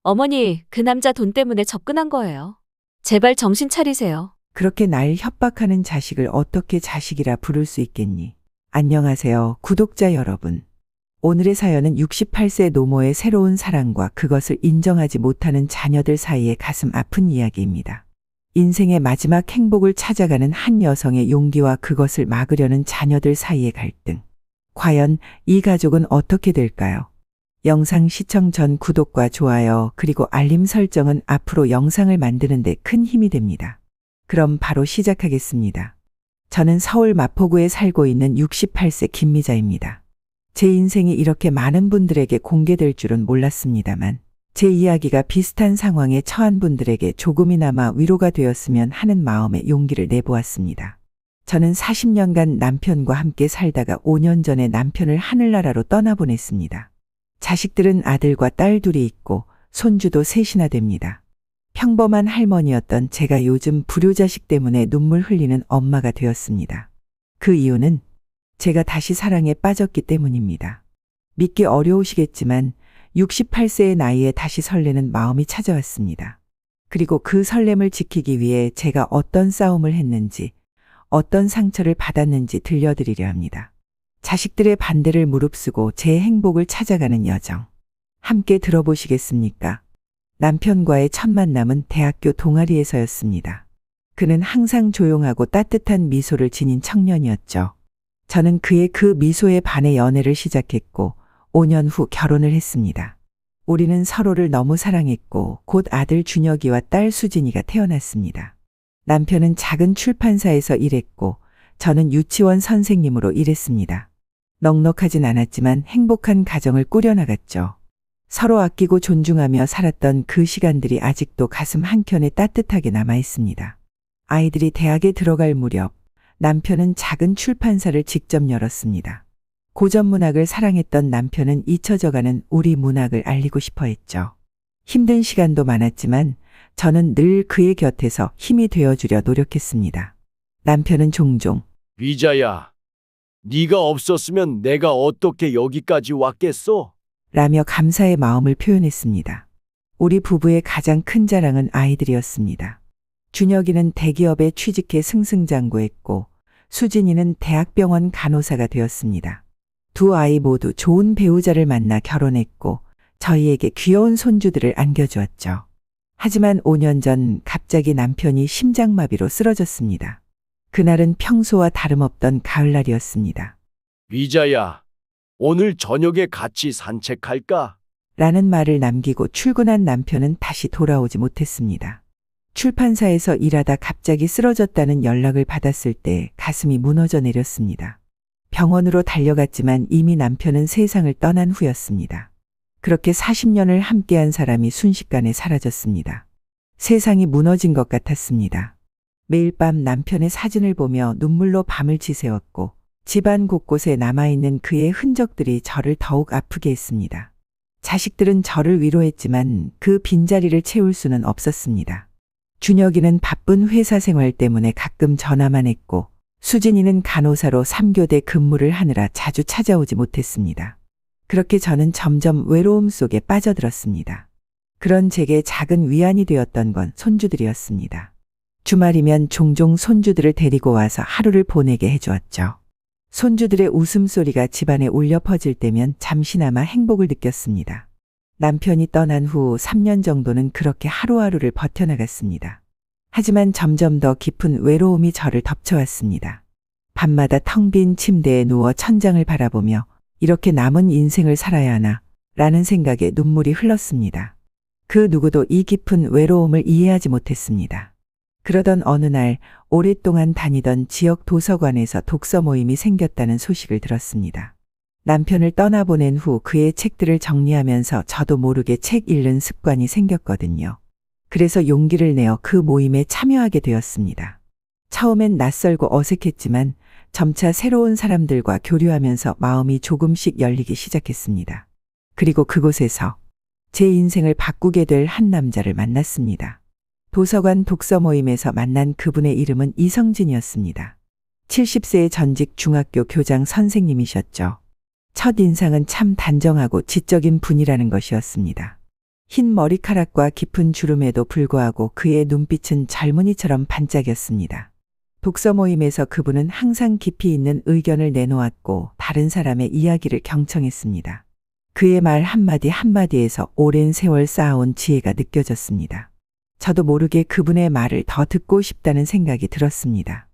어머니, 그 남자 돈 때문에 접근한 거예요. 제발 정신 차리세요. 그렇게 날 협박하는 자식을 어떻게 자식이라 부를 수 있겠니? 안녕하세요, 구독자 여러분. 오늘의 사연은 68세 노모의 새로운 사랑과 그것을 인정하지 못하는 자녀들 사이의 가슴 아픈 이야기입니다. 인생의 마지막 행복을 찾아가는 한 여성의 용기와 그것을 막으려는 자녀들 사이의 갈등. 과연 이 가족은 어떻게 될까요? 영상 시청 전 구독과 좋아요 그리고 알림 설정은 앞으로 영상을 만드는 데 큰 힘이 됩니다. 그럼 바로 시작하겠습니다. 저는 서울 마포구에 살고 있는 68세 김미자입니다. 제 인생이 이렇게 많은 분들에게 공개될 줄은 몰랐습니다만 제 이야기가 비슷한 상황에 처한 분들에게 조금이나마 위로가 되었으면 하는 마음에 용기를 내보았습니다. 저는 40년간 남편과 함께 살다가 5년 전에 남편을 하늘나라로 떠나보냈습니다. 자식들은 아들과 딸 둘이 있고 손주도 셋이나 됩니다. 평범한 할머니였던 제가 요즘 불효자식 때문에 눈물 흘리는 엄마가 되었습니다. 그 이유는 제가 다시 사랑에 빠졌기 때문입니다. 믿기 어려우시겠지만 68세의 나이에 다시 설레는 마음이 찾아왔습니다. 그리고 그 설렘을 지키기 위해 제가 어떤 싸움을 했는지, 어떤 상처를 받았는지 들려드리려 합니다. 자식들의 반대를 무릅쓰고 제 행복을 찾아가는 여정. 함께 들어보시겠습니까? 남편과의 첫 만남은 대학교 동아리에서였습니다. 그는 항상 조용하고 따뜻한 미소를 지닌 청년이었죠. 저는 그의 그 미소에 반해 연애를 시작했고 5년 후 결혼을 했습니다. 우리는 서로를 너무 사랑했고 곧 아들 준혁이와 딸 수진이가 태어났습니다. 남편은 작은 출판사에서 일했고 저는 유치원 선생님으로 일했습니다. 넉넉하진 않았지만 행복한 가정을 꾸려나갔죠. 서로 아끼고 존중하며 살았던 그 시간들이 아직도 가슴 한켠에 따뜻하게 남아있습니다. 아이들이 대학에 들어갈 무렵 남편은 작은 출판사를 직접 열었습니다. 고전 문학을 사랑했던 남편은 잊혀져가는 우리 문학을 알리고 싶어 했죠. 힘든 시간도 많았지만 저는 늘 그의 곁에서 힘이 되어주려 노력했습니다. 남편은 종종 미자야, 네가 없었으면 내가 어떻게 여기까지 왔겠어? 라며 감사의 마음을 표현했습니다. 우리 부부의 가장 큰 자랑은 아이들이었습니다. 준혁이는 대기업에 취직해 승승장구했고 수진이는 대학병원 간호사가 되었습니다. 두 아이 모두 좋은 배우자를 만나 결혼했고 저희에게 귀여운 손주들을 안겨주었죠. 하지만 5년 전 갑자기 남편이 심장마비로 쓰러졌습니다. 그날은 평소와 다름없던 가을날이었습니다. 미자야, 오늘 저녁에 같이 산책할까? 라는 말을 남기고 출근한 남편은 다시 돌아오지 못했습니다. 출판사에서 일하다 갑자기 쓰러졌다는 연락을 받았을 때 가슴이 무너져 내렸습니다. 병원으로 달려갔지만 이미 남편은 세상을 떠난 후였습니다. 그렇게 40년을 함께한 사람이 순식간에 사라졌습니다. 세상이 무너진 것 같았습니다. 매일 밤 남편의 사진을 보며 눈물로 밤을 지새웠고 집안 곳곳에 남아있는 그의 흔적들이 저를 더욱 아프게 했습니다. 자식들은 저를 위로했지만 그 빈자리를 채울 수는 없었습니다. 준혁이는 바쁜 회사 생활 때문에 가끔 전화만 했고 수진이는 간호사로 3교대 근무를 하느라 자주 찾아오지 못했습니다. 그렇게 저는 점점 외로움 속에 빠져들었습니다. 그런 제게 작은 위안이 되었던 건 손주들이었습니다. 주말이면 종종 손주들을 데리고 와서 하루를 보내게 해주었죠. 손주들의 웃음소리가 집안에 울려 퍼질 때면 잠시나마 행복을 느꼈습니다. 남편이 떠난 후 3년 정도는 그렇게 하루하루를 버텨나갔습니다. 하지만 점점 더 깊은 외로움이 저를 덮쳐왔습니다. 밤마다 텅 빈 침대에 누워 천장을 바라보며 이렇게 남은 인생을 살아야 하나 라는 생각에 눈물이 흘렀습니다. 그 누구도 이 깊은 외로움을 이해하지 못했습니다. 그러던 어느 날 오랫동안 다니던 지역 도서관에서 독서 모임이 생겼다는 소식을 들었습니다. 남편을 떠나보낸 후 그의 책들을 정리하면서 저도 모르게 책 읽는 습관이 생겼거든요. 그래서 용기를 내어 그 모임에 참여하게 되었습니다. 처음엔 낯설고 어색했지만 점차 새로운 사람들과 교류하면서 마음이 조금씩 열리기 시작했습니다. 그리고 그곳에서 제 인생을 바꾸게 될 한 남자를 만났습니다. 도서관 독서 모임에서 만난 그분의 이름은 이성진이었습니다. 70세의 전직 중학교 교장 선생님이셨죠. 첫 인상은 참 단정하고 지적인 분이라는 것이었습니다. 흰 머리카락과 깊은 주름에도 불구하고 그의 눈빛은 젊은이처럼 반짝였습니다. 독서 모임에서 그분은 항상 깊이 있는 의견을 내놓았고 다른 사람의 이야기를 경청했습니다. 그의 말 한마디 한마디에서 오랜 세월 쌓아온 지혜가 느껴졌습니다. 저도 모르게 그분의 말을 더 듣고 싶다는 생각이 들었습니다.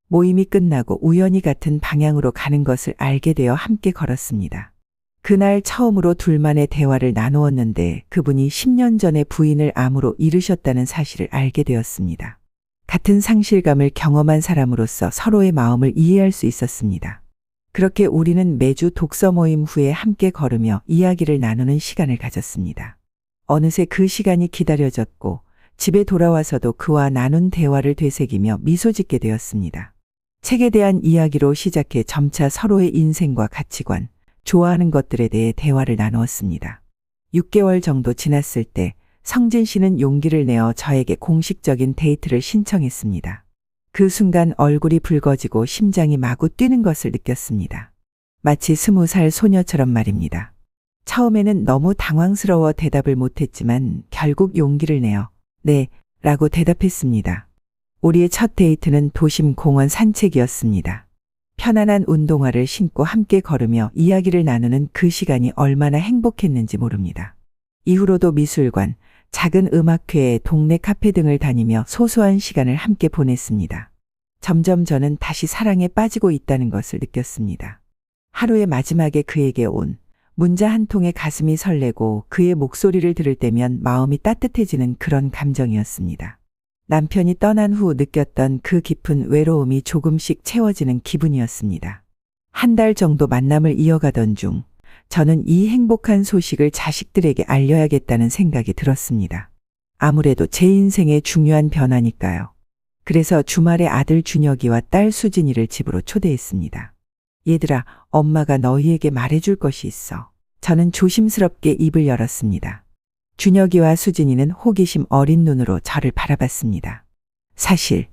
모임이 끝나고 우연히 같은 방향으로 가는 것을 알게 되어 함께 걸었습니다. 그날 처음으로 둘만의 대화를 나누었는데 그분이 10년 전에 부인을 암으로 잃으셨다는 사실을 알게 되었습니다. 같은 상실감을 경험한 사람으로서 서로의 마음을 이해할 수 있었습니다. 그렇게 우리는 매주 독서 모임 후에 함께 걸으며 이야기를 나누는 시간을 가졌습니다. 어느새 그 시간이 기다려졌고 집에 돌아와서도 그와 나눈 대화를 되새기며 미소 짓게 되었습니다. 책에 대한 이야기로 시작해 점차 서로의 인생과 가치관, 좋아하는 것들에 대해 대화를 나누었습니다. 6개월 정도 지났을 때 성진 씨는 용기를 내어 저에게 공식적인 데이트를 신청했습니다. 그 순간 얼굴이 붉어지고 심장이 마구 뛰는 것을 느꼈습니다. 마치 20살 소녀처럼 말입니다. 처음에는 너무 당황스러워 대답을 못했지만 결국 용기를 내어 네, 라고 대답했습니다. 우리의 첫 데이트는 도심 공원 산책이었습니다. 편안한 운동화를 신고 함께 걸으며 이야기를 나누는 그 시간이 얼마나 행복했는지 모릅니다. 이후로도 미술관, 작은 음악회, 동네 카페 등을 다니며 소소한 시간을 함께 보냈습니다. 점점 저는 다시 사랑에 빠지고 있다는 것을 느꼈습니다. 하루의 마지막에 그에게 온 문자 한 통에 가슴이 설레고 그의 목소리를 들을 때면 마음이 따뜻해지는 그런 감정이었습니다. 남편이 떠난 후 느꼈던 그 깊은 외로움이 조금씩 채워지는 기분이었습니다. 한 달 정도 만남을 이어가던 중 저는 이 행복한 소식을 자식들에게 알려야겠다는 생각이 들었습니다. 아무래도 제 인생의 중요한 변화니까요. 그래서 주말에 아들 준혁이와 딸 수진이를 집으로 초대했습니다. 얘들아, 엄마가 너희에게 말해줄 것이 있어. 저는 조심스럽게 입을 열었습니다. 준혁이와 수진이는 호기심 어린 눈으로 저를 바라봤습니다. 사실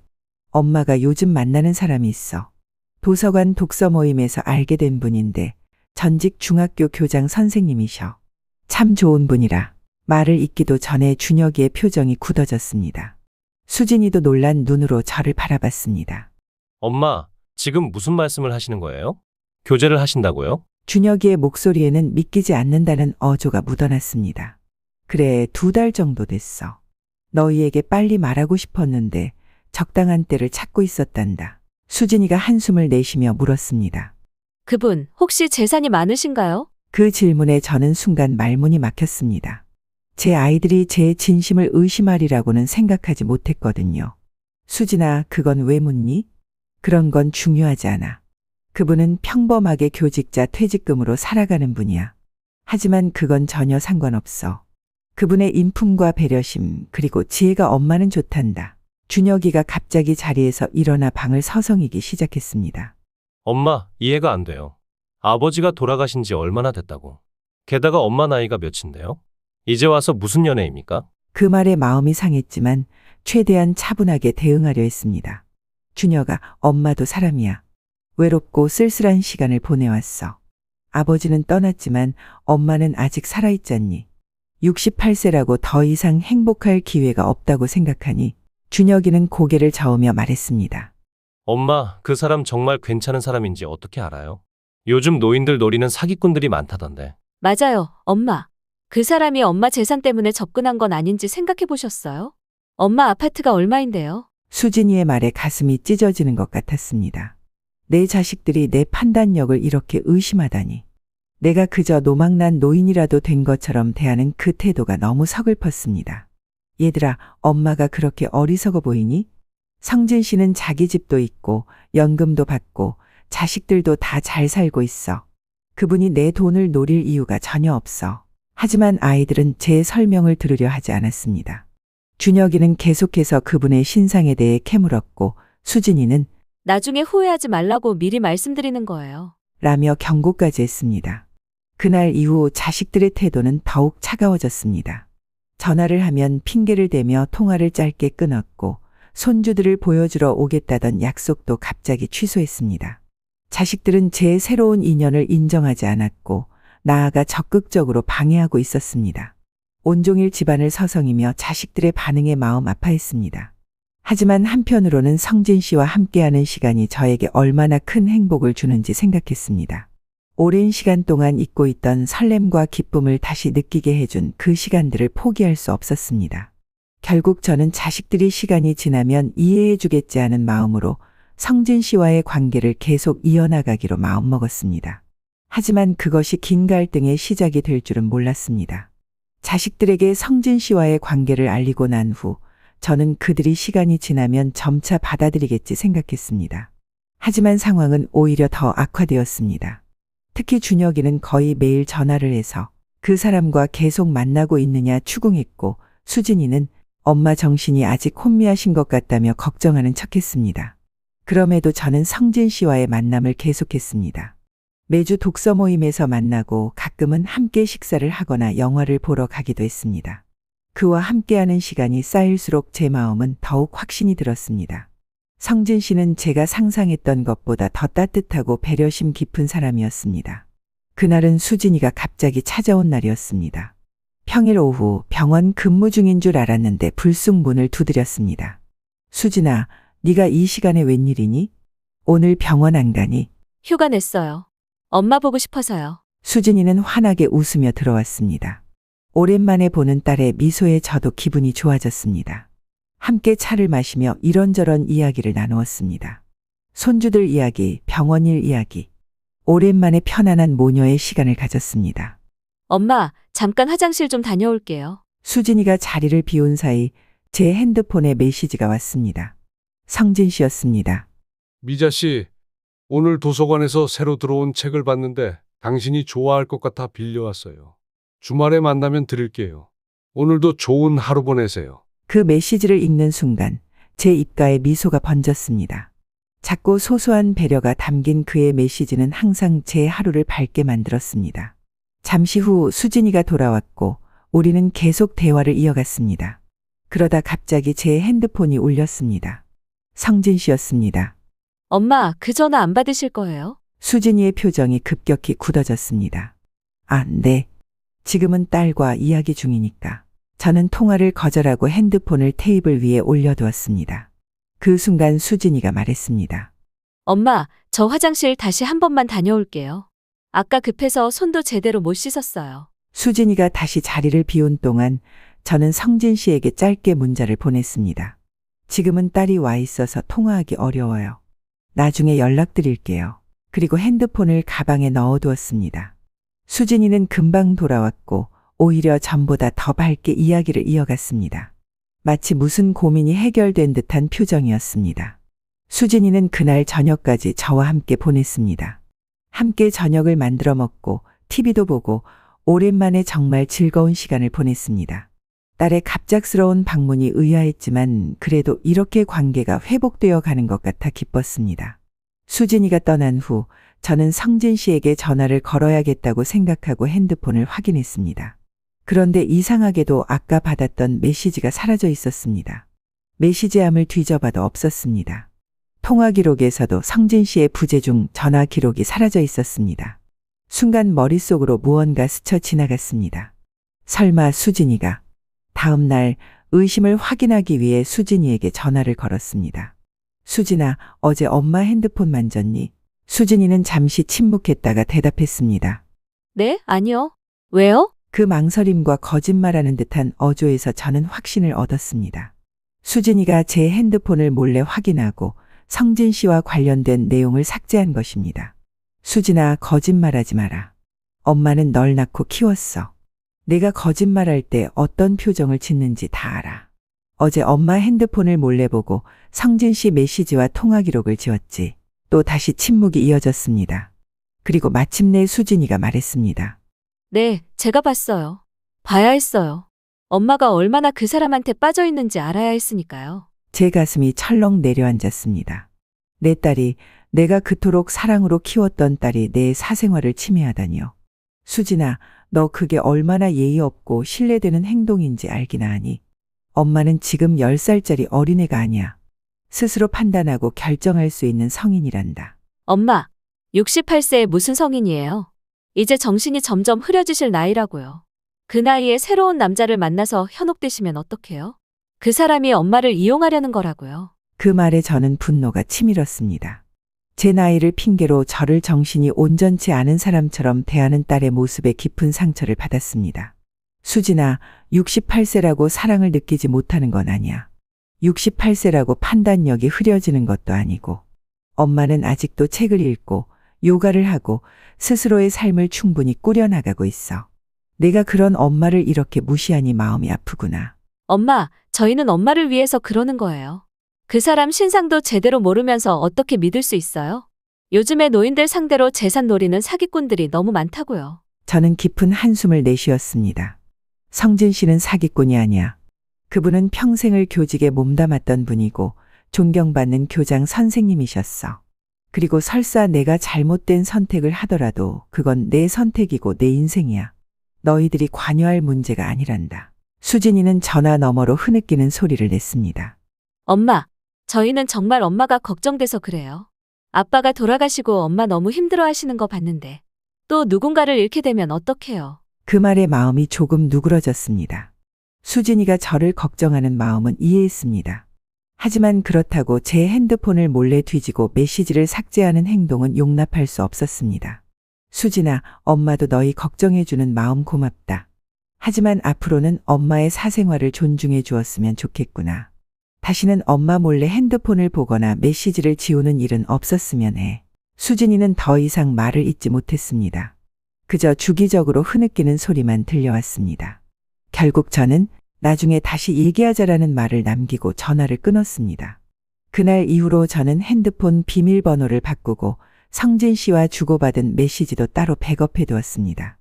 엄마가 요즘 만나는 사람이 있어. 도서관 독서 모임에서 알게 된 분인데 전직 중학교 교장 선생님이셔. 참 좋은 분이라. 말을 잇기도 전에 준혁이의 표정이 굳어졌습니다. 수진이도 놀란 눈으로 저를 바라봤습니다. 엄마, 지금 무슨 말씀을 하시는 거예요? 교제를 하신다고요? 준혁이의 목소리에는 믿기지 않는다는 어조가 묻어났습니다. 그래, 2달 정도 됐어. 너희에게 빨리 말하고 싶었는데 적당한 때를 찾고 있었단다. 수진이가 한숨을 내쉬며 물었습니다. 그분 혹시 재산이 많으신가요? 그 질문에 저는 순간 말문이 막혔습니다. 제 아이들이 제 진심을 의심하리라고는 생각하지 못했거든요. 수진아, 그건 왜 묻니? 그런 건 중요하지 않아. 그분은 평범하게 교직자 퇴직금으로 살아가는 분이야. 하지만 그건 전혀 상관없어. 그분의 인품과 배려심 그리고 지혜가 엄마는 좋단다. 준혁이가 갑자기 자리에서 일어나 방을 서성이기 시작했습니다. 엄마, 이해가 안 돼요. 아버지가 돌아가신 지 얼마나 됐다고. 게다가 엄마 나이가 몇인데요? 이제 와서 무슨 연애입니까? 그 말에 마음이 상했지만 최대한 차분하게 대응하려 했습니다. 준혁아, 엄마도 사람이야. 외롭고 쓸쓸한 시간을 보내왔어. 아버지는 떠났지만 엄마는 아직 살아있잖니. 68세라고 더 이상 행복할 기회가 없다고 생각하니 준혁이는 고개를 저으며 말했습니다. 엄마, 그 사람 정말 괜찮은 사람인지 어떻게 알아요? 요즘 노인들 노리는 사기꾼들이 많다던데. 맞아요, 엄마. 그 사람이 엄마 재산 때문에 접근한 건 아닌지 생각해 보셨어요? 엄마 아파트가 얼마인데요? 수진이의 말에 가슴이 찢어지는 것 같았습니다. 내 자식들이 내 판단력을 이렇게 의심하다니. 내가 그저 노망난 노인이라도 된 것처럼 대하는 그 태도가 너무 서글펐습니다. 얘들아, 엄마가 그렇게 어리석어 보이니? 성진 씨는 자기 집도 있고 연금도 받고 자식들도 다 잘 살고 있어. 그분이 내 돈을 노릴 이유가 전혀 없어. 하지만 아이들은 제 설명을 들으려 하지 않았습니다. 준혁이는 계속해서 그분의 신상에 대해 캐물었고 수진이는 나중에 후회하지 말라고 미리 말씀드리는 거예요. 라며 경고까지 했습니다. 그날 이후 자식들의 태도는 더욱 차가워졌습니다. 전화를 하면 핑계를 대며 통화를 짧게 끊었고 손주들을 보여주러 오겠다던 약속도 갑자기 취소했습니다. 자식들은 제 새로운 인연을 인정하지 않았고 나아가 적극적으로 방해하고 있었습니다. 온종일 집안을 서성이며 자식들의 반응에 마음 아파했습니다. 하지만 한편으로는 성진 씨와 함께하는 시간이 저에게 얼마나 큰 행복을 주는지 생각했습니다. 오랜 시간 동안 잊고 있던 설렘과 기쁨을 다시 느끼게 해준 그 시간들을 포기할 수 없었습니다. 결국 저는 자식들이 시간이 지나면 이해해 주겠지 하는 마음으로 성진 씨와의 관계를 계속 이어나가기로 마음먹었습니다. 하지만 그것이 긴 갈등의 시작이 될 줄은 몰랐습니다. 자식들에게 성진 씨와의 관계를 알리고 난 후 저는 그들이 시간이 지나면 점차 받아들이겠지 생각했습니다. 하지만 상황은 오히려 더 악화되었습니다. 특히 준혁이는 거의 매일 전화를 해서 그 사람과 계속 만나고 있느냐 추궁했고, 수진이는 엄마 정신이 아직 혼미하신 것 같다며 걱정하는 척했습니다. 그럼에도 저는 성진 씨와의 만남을 계속했습니다. 매주 독서 모임에서 만나고 가끔은 함께 식사를 하거나 영화를 보러 가기도 했습니다. 그와 함께하는 시간이 쌓일수록 제 마음은 더욱 확신이 들었습니다. 성진 씨는 제가 상상했던 것보다 더 따뜻하고 배려심 깊은 사람이었습니다. 그날은 수진이가 갑자기 찾아온 날이었습니다. 평일 오후 병원 근무 중인 줄 알았는데 불쑥 문을 두드렸습니다. 수진아, 네가 이 시간에 웬일이니? 오늘 병원 안 가니? 휴가 냈어요. 엄마 보고 싶어서요. 수진이는 환하게 웃으며 들어왔습니다. 오랜만에 보는 딸의 미소에 저도 기분이 좋아졌습니다. 함께 차를 마시며 이런저런 이야기를 나누었습니다. 손주들 이야기, 병원 일 이야기. 오랜만에 편안한 모녀의 시간을 가졌습니다. 엄마, 잠깐 화장실 좀 다녀올게요. 수진이가 자리를 비운 사이 제 핸드폰에 메시지가 왔습니다. 성진 씨였습니다. 미자 씨, 오늘 도서관에서 새로 들어온 책을 봤는데 당신이 좋아할 것 같아 빌려왔어요. 주말에 만나면 드릴게요. 오늘도 좋은 하루 보내세요. 그 메시지를 읽는 순간 제 입가에 미소가 번졌습니다. 작고 소소한 배려가 담긴 그의 메시지는 항상 제 하루를 밝게 만들었습니다. 잠시 후 수진이가 돌아왔고 우리는 계속 대화를 이어갔습니다. 그러다 갑자기 제 핸드폰이 울렸습니다. 성진 씨였습니다. 엄마, 그 전화 안 받으실 거예요? 수진이의 표정이 급격히 굳어졌습니다. 아, 네. 지금은 딸과 이야기 중이니까. 저는 통화를 거절하고 핸드폰을 테이블 위에 올려두었습니다. 그 순간 수진이가 말했습니다. 엄마, 저 화장실 다시 한 번만 다녀올게요. 아까 급해서 손도 제대로 못 씻었어요. 수진이가 다시 자리를 비운 동안 저는 성진 씨에게 짧게 문자를 보냈습니다. 지금은 딸이 와 있어서 통화하기 어려워요. 나중에 연락드릴게요. 그리고 핸드폰을 가방에 넣어두었습니다. 수진이는 금방 돌아왔고 오히려 전보다 더 밝게 이야기를 이어갔습니다. 마치 무슨 고민이 해결된 듯한 표정이었습니다. 수진이는 그날 저녁까지 저와 함께 보냈습니다. 함께 저녁을 만들어 먹고 TV도 보고 오랜만에 정말 즐거운 시간을 보냈습니다. 딸의 갑작스러운 방문이 의아했지만 그래도 이렇게 관계가 회복되어 가는 것 같아 기뻤습니다. 수진이가 떠난 후 저는 성진 씨에게 전화를 걸어야겠다고 생각하고 핸드폰을 확인했습니다. 그런데 이상하게도 아까 받았던 메시지가 사라져 있었습니다. 메시지함을 뒤져봐도 없었습니다. 통화 기록에서도 성진 씨의 부재 중 전화 기록이 사라져 있었습니다. 순간 머릿속으로 무언가 스쳐 지나갔습니다. 설마 수진이가. 다음 날 의심을 확인하기 위해 수진이에게 전화를 걸었습니다. 수진아, 어제 엄마 핸드폰 만졌니? 수진이는 잠시 침묵했다가 대답했습니다. 네? 아니요. 왜요? 그 망설임과 거짓말하는 듯한 어조에서 저는 확신을 얻었습니다. 수진이가 제 핸드폰을 몰래 확인하고 성진 씨와 관련된 내용을 삭제한 것입니다. 수진아, 거짓말하지 마라. 엄마는 널 낳고 키웠어. 내가 거짓말할 때 어떤 표정을 짓는지 다 알아. 어제 엄마 핸드폰을 몰래 보고 성진 씨 메시지와 통화 기록을 지웠지. 또 다시 침묵이 이어졌습니다. 그리고 마침내 수진이가 말했습니다. 네, 제가 봤어요. 봐야 했어요. 엄마가 얼마나 그 사람한테 빠져 있는지 알아야 했으니까요. 제 가슴이 철렁 내려앉았습니다. 내 딸이, 내가 그토록 사랑으로 키웠던 딸이 내 사생활을 침해하다니요. 수진아, 너 그게 얼마나 예의 없고 신뢰되는 행동인지 알기나 하니? 엄마는 지금 10살짜리 어린애가 아니야. 스스로 판단하고 결정할 수 있는 성인이란다. 엄마, 68세에 무슨 성인이에요? 이제 정신이 점점 흐려지실 나이라고요. 그 나이에 새로운 남자를 만나서 현혹되시면 어떡해요? 그 사람이 엄마를 이용하려는 거라고요. 그 말에 저는 분노가 치밀었습니다. 제 나이를 핑계로 저를 정신이 온전치 않은 사람처럼 대하는 딸의 모습에 깊은 상처를 받았습니다. 수진아, 68세라고 사랑을 느끼지 못하는 건 아니야. 68세라고 판단력이 흐려지는 것도 아니고, 엄마는 아직도 책을 읽고 요가를 하고 스스로의 삶을 충분히 꾸려나가고 있어. 내가 그런 엄마를 이렇게 무시하니 마음이 아프구나. 엄마, 저희는 엄마를 위해서 그러는 거예요. 그 사람 신상도 제대로 모르면서 어떻게 믿을 수 있어요? 요즘에 노인들 상대로 재산 노리는 사기꾼들이 너무 많다고요. 저는 깊은 한숨을 내쉬었습니다. 성진 씨는 사기꾼이 아니야. 그분은 평생을 교직에 몸담았던 분이고 존경받는 교장 선생님이셨어. 그리고 설사 내가 잘못된 선택을 하더라도 그건 내 선택이고 내 인생이야. 너희들이 관여할 문제가 아니란다. 수진이는 전화 너머로 흐느끼는 소리를 냈습니다. 엄마, 저희는 정말 엄마가 걱정돼서 그래요. 아빠가 돌아가시고 엄마 너무 힘들어 하시는 거 봤는데 또 누군가를 잃게 되면 어떡해요? 그 말에 마음이 조금 누그러졌습니다. 수진이가 저를 걱정하는 마음은 이해했습니다. 하지만 그렇다고 제 핸드폰을 몰래 뒤지고 메시지를 삭제하는 행동은 용납할 수 없었습니다. 수진아, 엄마도 너희 걱정해주는 마음 고맙다. 하지만 앞으로는 엄마의 사생활을 존중해 주었으면 좋겠구나. 다시는 엄마 몰래 핸드폰을 보거나 메시지를 지우는 일은 없었으면 해. 수진이는 더 이상 말을 잇지 못했습니다. 그저 주기적으로 흐느끼는 소리만 들려왔습니다. 결국 저는 나중에 다시 얘기하자라는 말을 남기고 전화를 끊었습니다. 그날 이후로 저는 핸드폰 비밀번호를 바꾸고 성진 씨와 주고받은 메시지도 따로 백업해 두었습니다.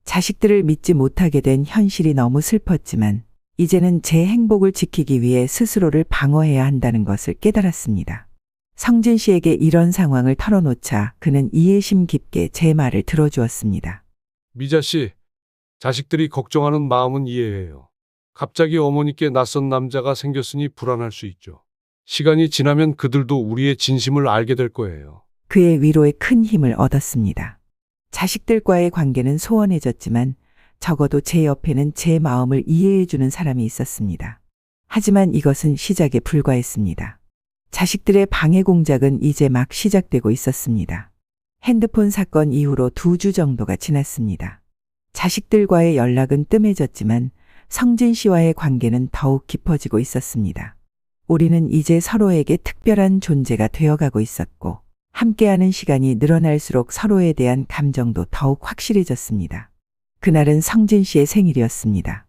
자식들을 믿지 못하게 된 현실이 너무 슬펐지만 이제는 제 행복을 지키기 위해 스스로를 방어해야 한다는 것을 깨달았습니다. 성진 씨에게 이런 상황을 털어놓자 그는 이해심 깊게 제 말을 들어주었습니다. 미자 씨, 자식들이 걱정하는 마음은 이해해요. 갑자기 어머니께 낯선 남자가 생겼으니 불안할 수 있죠. 시간이 지나면 그들도 우리의 진심을 알게 될 거예요. 그의 위로에 큰 힘을 얻었습니다. 자식들과의 관계는 소원해졌지만 적어도 제 옆에는 제 마음을 이해해주는 사람이 있었습니다. 하지만 이것은 시작에 불과했습니다. 자식들의 방해 공작은 이제 막 시작되고 있었습니다. 핸드폰 사건 이후로 2주 정도가 지났습니다. 자식들과의 연락은 뜸해졌지만 성진 씨와의 관계는 더욱 깊어지고 있었습니다. 우리는 이제 서로에게 특별한 존재가 되어가고 있었고 함께하는 시간이 늘어날수록 서로에 대한 감정도 더욱 확실해졌습니다. 그날은 성진 씨의 생일이었습니다.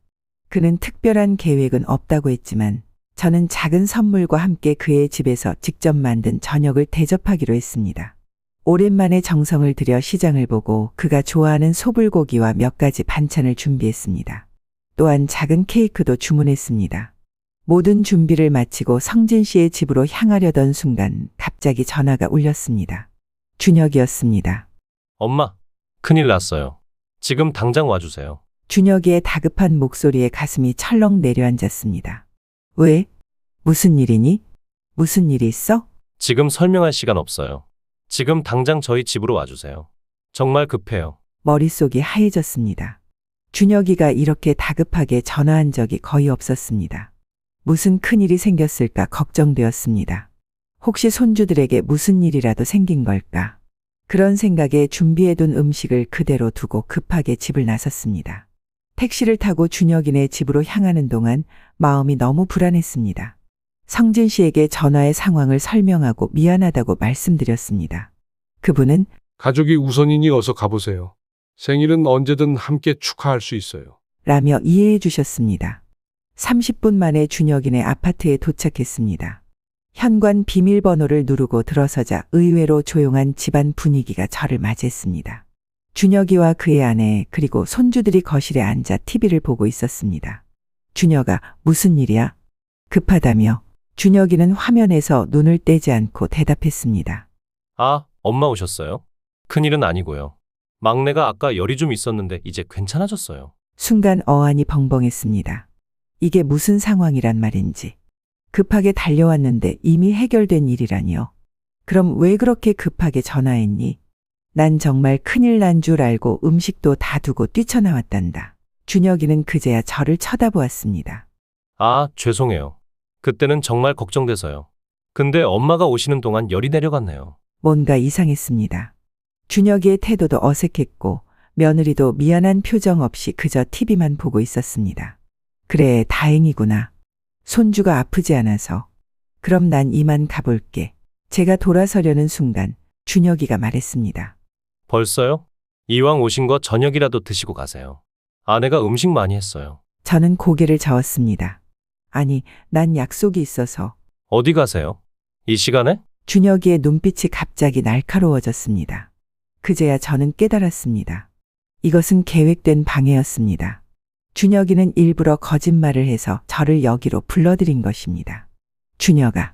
그는 특별한 계획은 없다고 했지만 저는 작은 선물과 함께 그의 집에서 직접 만든 저녁을 대접하기로 했습니다. 오랜만에 정성을 들여 시장을 보고 그가 좋아하는 소불고기와 몇 가지 반찬을 준비했습니다. 또한 작은 케이크도 주문했습니다. 모든 준비를 마치고 성진 씨의 집으로 향하려던 순간 갑자기 전화가 울렸습니다. 준혁이었습니다. 엄마, 큰일 났어요. 지금 당장 와주세요. 준혁이의 다급한 목소리에 가슴이 철렁 내려앉았습니다. 왜? 무슨 일이니? 무슨 일이 있어? 지금 설명할 시간 없어요. 지금 당장 저희 집으로 와주세요. 정말 급해요. 머릿속이 하얘졌습니다. 준혁이가 이렇게 다급하게 전화한 적이 거의 없었습니다. 무슨 큰일이 생겼을까 걱정되었습니다. 혹시 손주들에게 무슨 일이라도 생긴 걸까? 그런 생각에 준비해둔 음식을 그대로 두고 급하게 집을 나섰습니다. 택시를 타고 준혁이네 집으로 향하는 동안 마음이 너무 불안했습니다. 성진 씨에게 전화의 상황을 설명하고 미안하다고 말씀드렸습니다. 그분은 가족이 우선이니 어서 가보세요. 생일은 언제든 함께 축하할 수 있어요. 라며 이해해 주셨습니다. 30분 만에 준혁이네 아파트에 도착했습니다. 현관 비밀번호를 누르고 들어서자 의외로 조용한 집안 분위기가 저를 맞이했습니다. 준혁이와 그의 아내 그리고 손주들이 거실에 앉아 TV를 보고 있었습니다. 준혁아, 무슨 일이야? 급하다며. 준혁이는 화면에서 눈을 떼지 않고 대답했습니다. 아, 엄마 오셨어요? 큰일은 아니고요. 막내가 아까 열이 좀 있었는데 이제 괜찮아졌어요. 순간 어안이 벙벙했습니다. 이게 무슨 상황이란 말인지. 급하게 달려왔는데 이미 해결된 일이라니요. 그럼 왜 그렇게 급하게 전화했니? 난 정말 큰일 난 줄 알고 음식도 다 두고 뛰쳐나왔단다. 준혁이는 그제야 저를 쳐다보았습니다. 아, 죄송해요. 그때는 정말 걱정돼서요. 근데 엄마가 오시는 동안 열이 내려갔네요. 뭔가 이상했습니다. 준혁이의 태도도 어색했고 며느리도 미안한 표정 없이 그저 TV만 보고 있었습니다. 그래, 다행이구나. 손주가 아프지 않아서. 그럼 난 이만 가볼게. 제가 돌아서려는 순간 준혁이가 말했습니다. 벌써요? 이왕 오신 거 저녁이라도 드시고 가세요. 아내가 음식 많이 했어요. 저는 고개를 저었습니다. 아니, 난 약속이 있어서. 어디 가세요? 이 시간에? 준혁이의 눈빛이 갑자기 날카로워졌습니다. 그제야 저는 깨달았습니다. 이것은 계획된 방해였습니다. 준혁이는 일부러 거짓말을 해서 저를 여기로 불러들인 것입니다. 준혁아,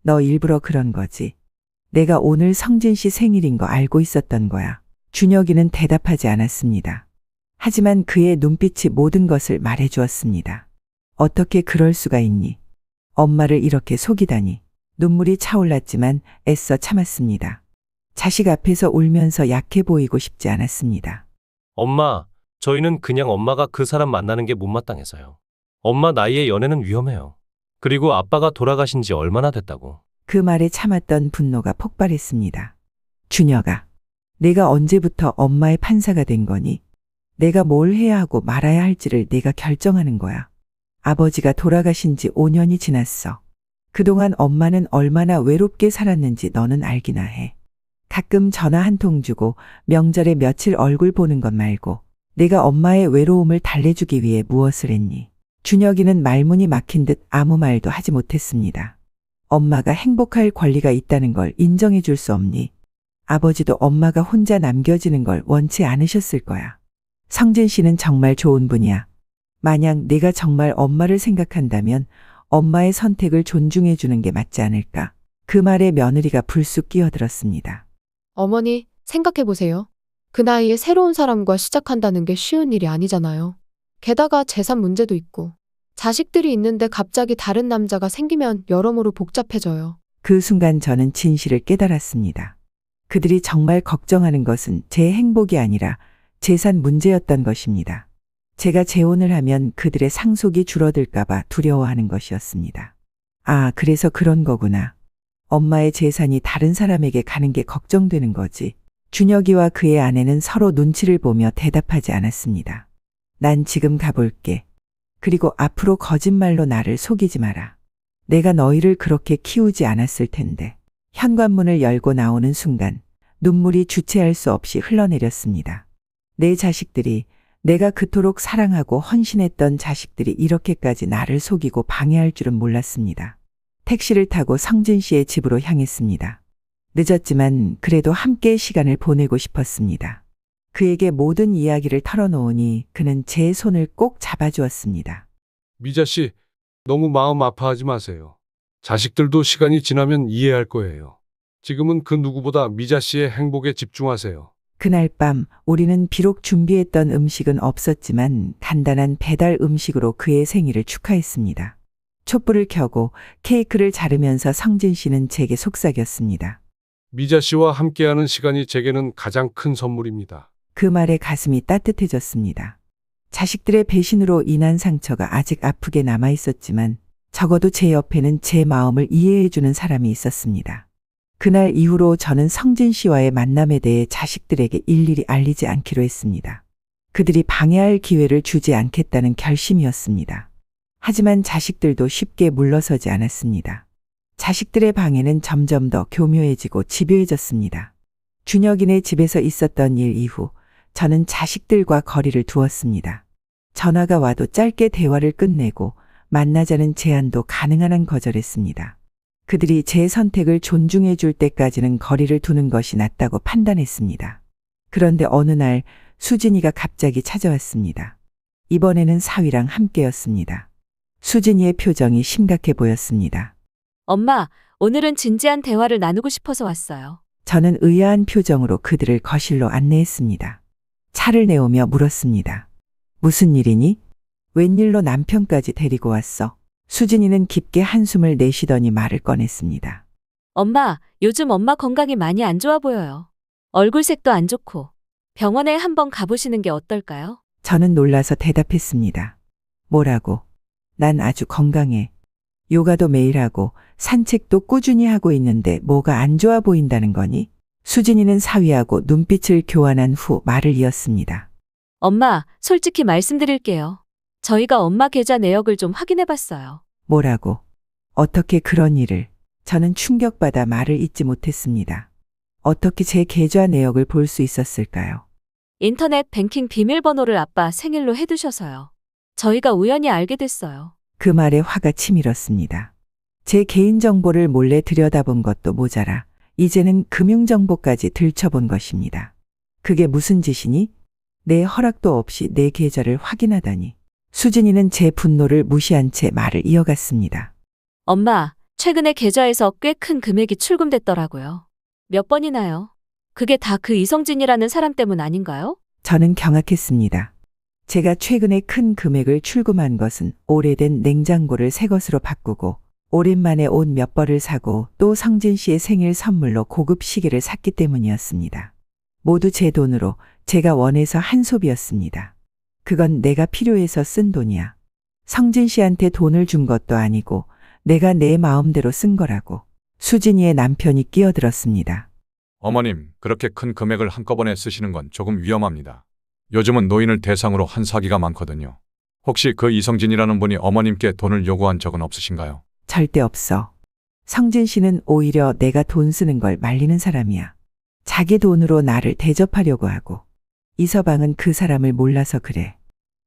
너 일부러 그런 거지. 내가 오늘 성진 씨 생일인 거 알고 있었던 거야. 준혁이는 대답하지 않았습니다. 하지만 그의 눈빛이 모든 것을 말해주었습니다. 어떻게 그럴 수가 있니? 엄마를 이렇게 속이다니. 눈물이 차올랐지만 애써 참았습니다. 자식 앞에서 울면서 약해 보이고 싶지 않았습니다. 엄마, 저희는 그냥 엄마가 그 사람 만나는 게 못마땅해서요. 엄마 나이에 연애는 위험해요. 그리고 아빠가 돌아가신 지 얼마나 됐다고. 그 말에 참았던 분노가 폭발했습니다. 준혁아, 내가 언제부터 엄마의 판사가 된 거니? 내가 뭘 해야 하고 말아야 할지를 내가 결정하는 거야. 아버지가 돌아가신 지 5년이 지났어. 그동안 엄마는 얼마나 외롭게 살았는지 너는 알기나 해. 가끔 전화 한 통 주고 명절에 며칠 얼굴 보는 것 말고 내가 엄마의 외로움을 달래주기 위해 무엇을 했니? 준혁이는 말문이 막힌 듯 아무 말도 하지 못했습니다. 엄마가 행복할 권리가 있다는 걸 인정해 줄 수 없니? 아버지도 엄마가 혼자 남겨지는 걸 원치 않으셨을 거야. 성진 씨는 정말 좋은 분이야. 만약 내가 정말 엄마를 생각한다면 엄마의 선택을 존중해 주는 게 맞지 않을까? 그 말에 며느리가 불쑥 끼어들었습니다. 어머니, 생각해보세요. 그 나이에 새로운 사람과 시작한다는 게 쉬운 일이 아니잖아요. 게다가 재산 문제도 있고, 자식들이 있는데 갑자기 다른 남자가 생기면 여러모로 복잡해져요. 그 순간 저는 진실을 깨달았습니다. 그들이 정말 걱정하는 것은 제 행복이 아니라 재산 문제였던 것입니다. 제가 재혼을 하면 그들의 상속이 줄어들까봐 두려워하는 것이었습니다. 아, 그래서 그런 거구나. 엄마의 재산이 다른 사람에게 가는 게 걱정되는 거지. 준혁이와 그의 아내는 서로 눈치를 보며 대답하지 않았습니다. 난 지금 가볼게. 그리고 앞으로 거짓말로 나를 속이지 마라. 내가 너희를 그렇게 키우지 않았을 텐데. 현관문을 열고 나오는 순간 눈물이 주체할 수 없이 흘러내렸습니다. 내 자식들이, 내가 그토록 사랑하고 헌신했던 자식들이 이렇게까지 나를 속이고 방해할 줄은 몰랐습니다. 택시를 타고 성진 씨의 집으로 향했습니다. 늦었지만 그래도 함께 시간을 보내고 싶었습니다. 그에게 모든 이야기를 털어놓으니 그는 제 손을 꼭 잡아주었습니다. 미자 씨, 너무 마음 아파하지 마세요. 자식들도 시간이 지나면 이해할 거예요. 지금은 그 누구보다 미자 씨의 행복에 집중하세요. 그날 밤 우리는 비록 준비했던 음식은 없었지만 간단한 배달 음식으로 그의 생일을 축하했습니다. 촛불을 켜고 케이크를 자르면서 성진 씨는 제게 속삭였습니다. 미자 씨와 함께하는 시간이 제게는 가장 큰 선물입니다. 그 말에 가슴이 따뜻해졌습니다. 자식들의 배신으로 인한 상처가 아직 아프게 남아 있었지만 적어도 제 옆에는 제 마음을 이해해주는 사람이 있었습니다. 그날 이후로 저는 성진 씨와의 만남에 대해 자식들에게 일일이 알리지 않기로 했습니다. 그들이 방해할 기회를 주지 않겠다는 결심이었습니다. 하지만 자식들도 쉽게 물러서지 않았습니다. 자식들의 방해는 점점 더 교묘해지고 집요해졌습니다. 준혁이네 집에서 있었던 일 이후 저는 자식들과 거리를 두었습니다. 전화가 와도 짧게 대화를 끝내고 만나자는 제안도 가능한 한 거절했습니다. 그들이 제 선택을 존중해 줄 때까지는 거리를 두는 것이 낫다고 판단했습니다. 그런데 어느 날 수진이가 갑자기 찾아왔습니다. 이번에는 사위랑 함께였습니다. 수진이의 표정이 심각해 보였습니다. 엄마, 오늘은 진지한 대화를 나누고 싶어서 왔어요. 저는 의아한 표정으로 그들을 거실로 안내했습니다. 차를 내오며 물었습니다. 무슨 일이니? 웬일로 남편까지 데리고 왔어? 수진이는 깊게 한숨을 내쉬더니 말을 꺼냈습니다. 엄마, 요즘 엄마 건강이 많이 안 좋아 보여요. 얼굴색도 안 좋고 병원에 한번 가보시는 게 어떨까요? 저는 놀라서 대답했습니다. 뭐라고? 난 아주 건강해. 요가도 매일 하고 산책도 꾸준히 하고 있는데 뭐가 안 좋아 보인다는 거니? 수진이는 사위하고 눈빛을 교환한 후 말을 이었습니다. 엄마, 솔직히 말씀드릴게요. 저희가 엄마 계좌 내역을 좀 확인해 봤어요. 뭐라고? 어떻게 그런 일을? 저는 충격받아 말을 잇지 못했습니다. 어떻게 제 계좌 내역을 볼 수 있었을까요? 인터넷 뱅킹 비밀번호를 아빠 생일로 해두셔서요. 저희가 우연히 알게 됐어요. 그 말에 화가 치밀었습니다. 제 개인정보를 몰래 들여다본 것도 모자라 이제는 금융정보까지 들춰본 것입니다. 그게 무슨 짓이니? 내 허락도 없이 내 계좌를 확인하다니. 수진이는 제 분노를 무시한 채 말을 이어갔습니다. 엄마, 최근에 계좌에서 꽤 큰 금액이 출금됐더라고요. 몇 번이나요? 그게 다 그 이성진이라는 사람 때문 아닌가요? 저는 경악했습니다. 제가 최근에 큰 금액을 출금한 것은 오래된 냉장고를 새 것으로 바꾸고 오랜만에 옷 몇 벌을 사고 또 성진 씨의 생일 선물로 고급 시계를 샀기 때문이었습니다. 모두 제 돈으로 제가 원해서 한 소비였습니다. 그건 내가 필요해서 쓴 돈이야. 성진 씨한테 돈을 준 것도 아니고 내가 내 마음대로 쓴 거라고. 수진이의 남편이 끼어들었습니다. 어머님, 그렇게 큰 금액을 한꺼번에 쓰시는 건 조금 위험합니다. 요즘은 노인을 대상으로 한 사기가 많거든요. 혹시 그 이성진이라는 분이 어머님께 돈을 요구한 적은 없으신가요? 절대 없어. 성진 씨는 오히려 내가 돈 쓰는 걸 말리는 사람이야. 자기 돈으로 나를 대접하려고 하고. 이서방은 그 사람을 몰라서 그래.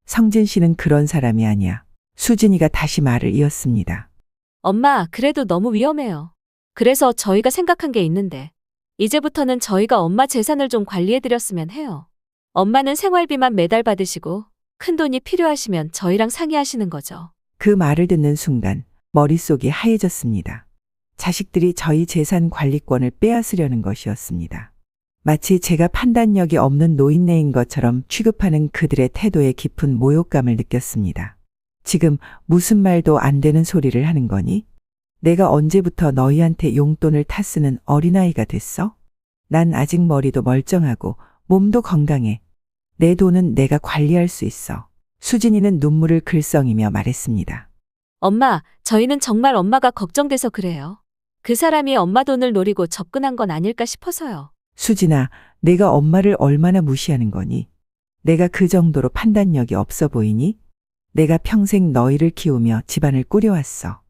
성진 씨는 그런 사람이 아니야. 수진이가 다시 말을 이었습니다. 엄마, 그래도 너무 위험해요. 그래서 저희가 생각한 게 있는데, 이제부터는 저희가 엄마 재산을 좀 관리해드렸으면 해요. 엄마는 생활비만 매달 받으시고, 큰 돈이 필요하시면 저희랑 상의하시는 거죠. 그 말을 듣는 순간 머릿속이 하얘졌습니다. 자식들이 저희 재산 관리권을 빼앗으려는 것이었습니다. 마치 제가 판단력이 없는 노인네인 것처럼 취급하는 그들의 태도에 깊은 모욕감을 느꼈습니다. 지금 무슨 말도 안 되는 소리를 하는 거니? 내가 언제부터 너희한테 용돈을 타쓰는 어린아이가 됐어? 난 아직 머리도 멀쩡하고 몸도 건강해. 내 돈은 내가 관리할 수 있어. 수진이는 눈물을 글썽이며 말했습니다. 엄마, 저희는 정말 엄마가 걱정돼서 그래요. 그 사람이 엄마 돈을 노리고 접근한 건 아닐까 싶어서요. 수진아, 내가 엄마를 얼마나 무시하는 거니? 내가 그 정도로 판단력이 없어 보이니? 내가 평생 너희를 키우며 집안을 꾸려왔어.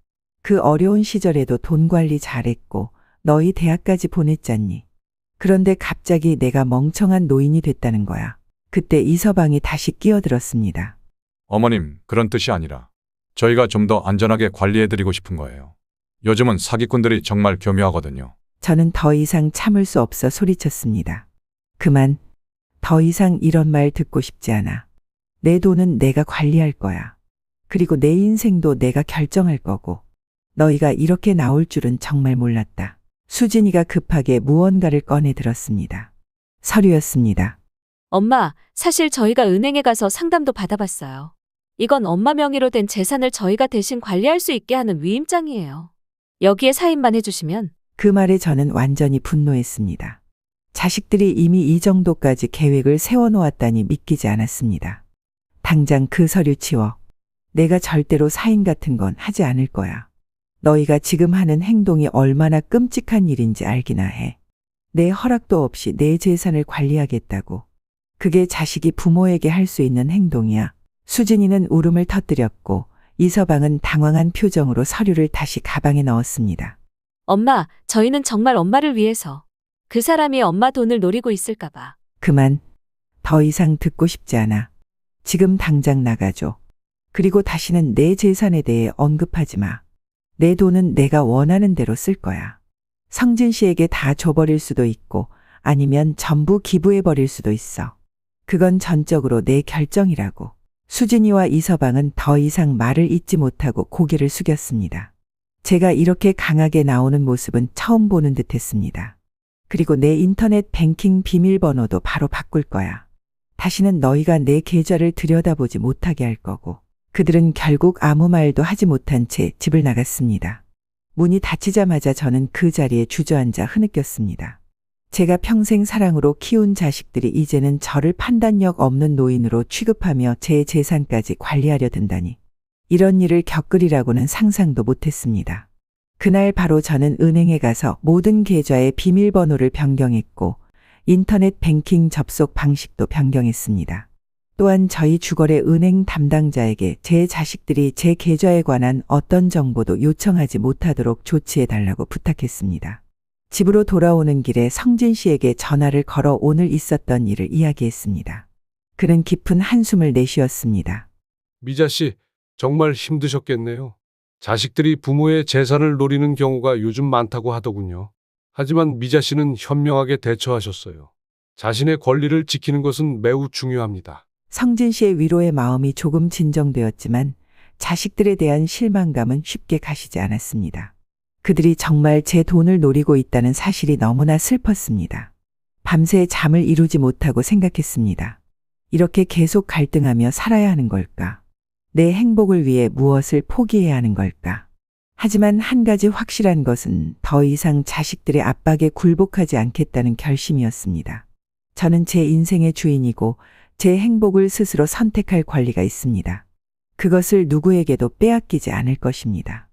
그 어려운 시절에도 돈 관리 잘했고 너희 대학까지 보냈잖니. 그런데 갑자기 내가 멍청한 노인이 됐다는 거야. 그때 이서방이 다시 끼어들었습니다. 어머님, 그런 뜻이 아니라 저희가 좀 더 안전하게 관리해드리고 싶은 거예요. 요즘은 사기꾼들이 정말 교묘하거든요. 저는 더 이상 참을 수 없어 소리쳤습니다. 그만. 더 이상 이런 말 듣고 싶지 않아. 내 돈은 내가 관리할 거야. 그리고 내 인생도 내가 결정할 거고. 너희가 이렇게 나올 줄은 정말 몰랐다. 수진이가 급하게 무언가를 꺼내 들었습니다. 서류였습니다. 엄마, 사실 저희가 은행에 가서 상담도 받아봤어요. 이건 엄마 명의로 된 재산을 저희가 대신 관리할 수 있게 하는 위임장이에요. 여기에 사인만 해주시면. 그 말에 저는 완전히 분노했습니다. 자식들이 이미 이 정도까지 계획을 세워놓았다니 믿기지 않았습니다. 당장 그 서류 치워. 내가 절대로 사인 같은 건 하지 않을 거야. 너희가 지금 하는 행동이 얼마나 끔찍한 일인지 알기나 해. 내 허락도 없이 내 재산을 관리하겠다고. 그게 자식이 부모에게 할 수 있는 행동이야. 수진이는 울음을 터뜨렸고 이서방은 당황한 표정으로 서류를 다시 가방에 넣었습니다. 엄마, 저희는 정말 엄마를 위해서. 그 사람이 엄마 돈을 노리고 있을까봐. 그만. 더 이상 듣고 싶지 않아. 지금 당장 나가줘. 그리고 다시는 내 재산에 대해 언급하지 마. 내 돈은 내가 원하는 대로 쓸 거야. 성진 씨에게 다 줘버릴 수도 있고 아니면 전부 기부해버릴 수도 있어. 그건 전적으로 내 결정이라고. 수진이와 이서방은 더 이상 말을 잇지 못하고 고개를 숙였습니다. 제가 이렇게 강하게 나오는 모습은 처음 보는 듯 했습니다. 그리고 내 인터넷 뱅킹 비밀번호도 바로 바꿀 거야. 다시는 너희가 내 계좌를 들여다보지 못하게 할 거고. 그들은 결국 아무 말도 하지 못한 채 집을 나갔습니다. 문이 닫히자마자 저는 그 자리에 주저앉아 흐느꼈습니다. 제가 평생 사랑으로 키운 자식들이 이제는 저를 판단력 없는 노인으로 취급하며 제 재산까지 관리하려 든다니. 이런 일을 겪으리라고는 상상도 못했습니다. 그날 바로 저는 은행에 가서 모든 계좌의 비밀번호를 변경했고 인터넷 뱅킹 접속 방식도 변경했습니다. 또한 저희 주거래 은행 담당자에게 제 자식들이 제 계좌에 관한 어떤 정보도 요청하지 못하도록 조치해 달라고 부탁했습니다. 집으로 돌아오는 길에 성진 씨에게 전화를 걸어 오늘 있었던 일을 이야기했습니다. 그는 깊은 한숨을 내쉬었습니다. 미자 씨, 정말 힘드셨겠네요. 자식들이 부모의 재산을 노리는 경우가 요즘 많다고 하더군요. 하지만 미자 씨는 현명하게 대처하셨어요. 자신의 권리를 지키는 것은 매우 중요합니다. 성진 씨의 위로의 마음이 조금 진정되었지만 자식들에 대한 실망감은 쉽게 가시지 않았습니다. 그들이 정말 제 돈을 노리고 있다는 사실이 너무나 슬펐습니다. 밤새 잠을 이루지 못하고 생각했습니다. 이렇게 계속 갈등하며 살아야 하는 걸까? 내 행복을 위해 무엇을 포기해야 하는 걸까? 하지만 한 가지 확실한 것은 더 이상 자식들의 압박에 굴복하지 않겠다는 결심이었습니다. 저는 제 인생의 주인이고 제 행복을 스스로 선택할 권리가 있습니다. 그것을 누구에게도 빼앗기지 않을 것입니다.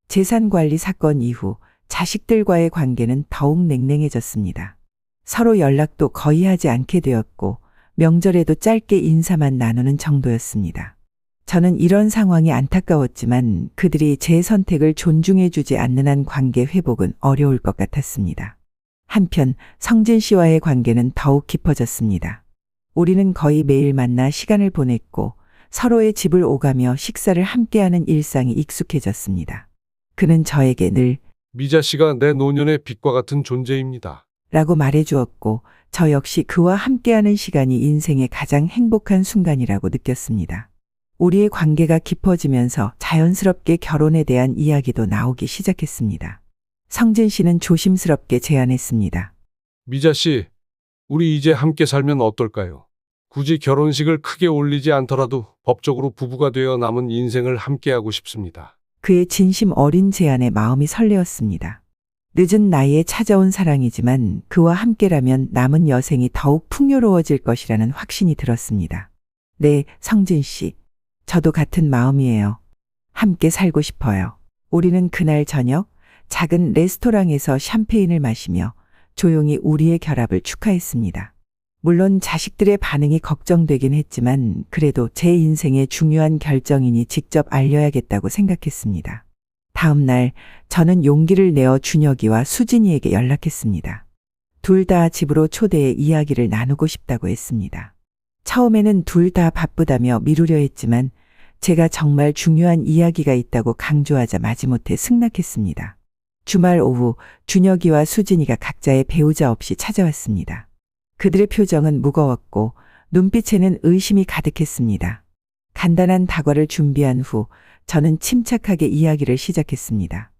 재산관리 사건 이후 자식들과의 관계는 더욱 냉랭해졌습니다. 서로 연락도 거의 하지 않게 되었고 명절에도 짧게 인사만 나누는 정도였습니다. 저는 이런 상황이 안타까웠지만 그들이 제 선택을 존중해주지 않는 한 관계 회복은 어려울 것 같았습니다. 한편 성진 씨와의 관계는 더욱 깊어졌습니다. 우리는 거의 매일 만나 시간을 보냈고 서로의 집을 오가며 식사를 함께하는 일상이 익숙해졌습니다. 그는 저에게 늘 미자 씨가 내 노년의 빛과 같은 존재입니다. 라고 말해주었고 저 역시 그와 함께하는 시간이 인생의 가장 행복한 순간이라고 느꼈습니다. 우리의 관계가 깊어지면서 자연스럽게 결혼에 대한 이야기도 나오기 시작했습니다. 성진 씨는 조심스럽게 제안했습니다. 미자 씨, 우리 이제 함께 살면 어떨까요? 굳이 결혼식을 크게 올리지 않더라도 법적으로 부부가 되어 남은 인생을 함께하고 싶습니다. 그의 진심 어린 제안에 마음이 설레었습니다. 늦은 나이에 찾아온 사랑이지만 그와 함께라면 남은 여생이 더욱 풍요로워질 것이라는 확신이 들었습니다. 네, 성진 씨. 저도 같은 마음이에요. 함께 살고 싶어요. 우리는 그날 저녁 작은 레스토랑에서 샴페인을 마시며 조용히 우리의 결합을 축하했습니다. 물론 자식들의 반응이 걱정되긴 했지만 그래도 제 인생의 중요한 결정이니 직접 알려야겠다고 생각했습니다. 다음 날 저는 용기를 내어 준혁이와 수진이에게 연락했습니다. 둘 다 집으로 초대해 이야기를 나누고 싶다고 했습니다. 처음에는 둘 다 바쁘다며 미루려 했지만 제가 정말 중요한 이야기가 있다고 강조하자 마지못해 승낙했습니다. 주말 오후 준혁이와 수진이가 각자의 배우자 없이 찾아왔습니다. 그들의 표정은 무거웠고 눈빛에는 의심이 가득했습니다. 간단한 다과를 준비한 후 저는 침착하게 이야기를 시작했습니다.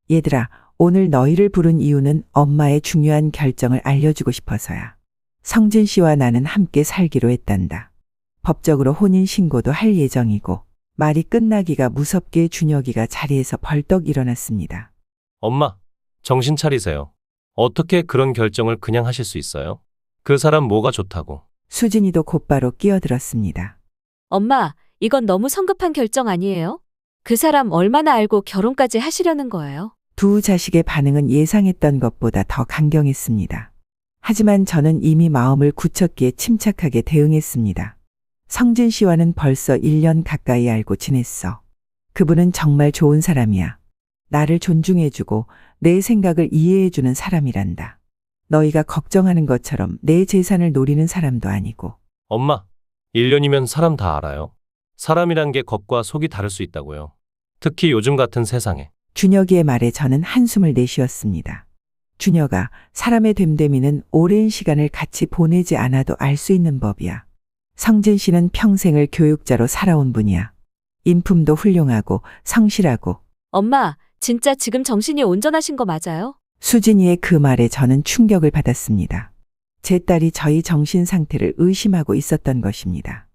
얘들아, 오늘 너희를 부른 이유는 엄마의 중요한 결정을 알려주고 싶어서야. 성진 씨와 나는 함께 살기로 했단다. 법적으로 혼인신고도 할 예정이고 말이 끝나기가 무섭게 준혁이가 자리에서 벌떡 일어났습니다. 엄마, 정신 차리세요. 어떻게 그런 결정을 그냥 하실 수 있어요? 그 사람 뭐가 좋다고. 수진이도 곧바로 끼어들었습니다. 엄마, 이건 너무 성급한 결정 아니에요? 그 사람 얼마나 알고 결혼까지 하시려는 거예요? 두 자식의 반응은 예상했던 것보다 더 강경했습니다. 하지만 저는 이미 마음을 굳혔기에 침착하게 대응했습니다. 성진 씨와는 벌써 1년 가까이 알고 지냈어. 그분은 정말 좋은 사람이야. 나를 존중해주고 내 생각을 이해해주는 사람이란다. 너희가 걱정하는 것처럼 내 재산을 노리는 사람도 아니고. 엄마, 1년이면 사람 다 알아요. 사람이란 게 겉과 속이 다를 수 있다고요. 특히 요즘 같은 세상에. 준혁이의 말에 저는 한숨을 내쉬었습니다. 준혁아, 사람의 됨됨이는 오랜 시간을 같이 보내지 않아도 알 수 있는 법이야. 성진 씨는 평생을 교육자로 살아온 분이야. 인품도 훌륭하고 성실하고. 엄마, 진짜 지금 정신이 온전하신 거 맞아요? 수진이의 그 말에 저는 충격을 받았습니다. 제 딸이 저희 정신 상태를 의심하고 있었던 것입니다.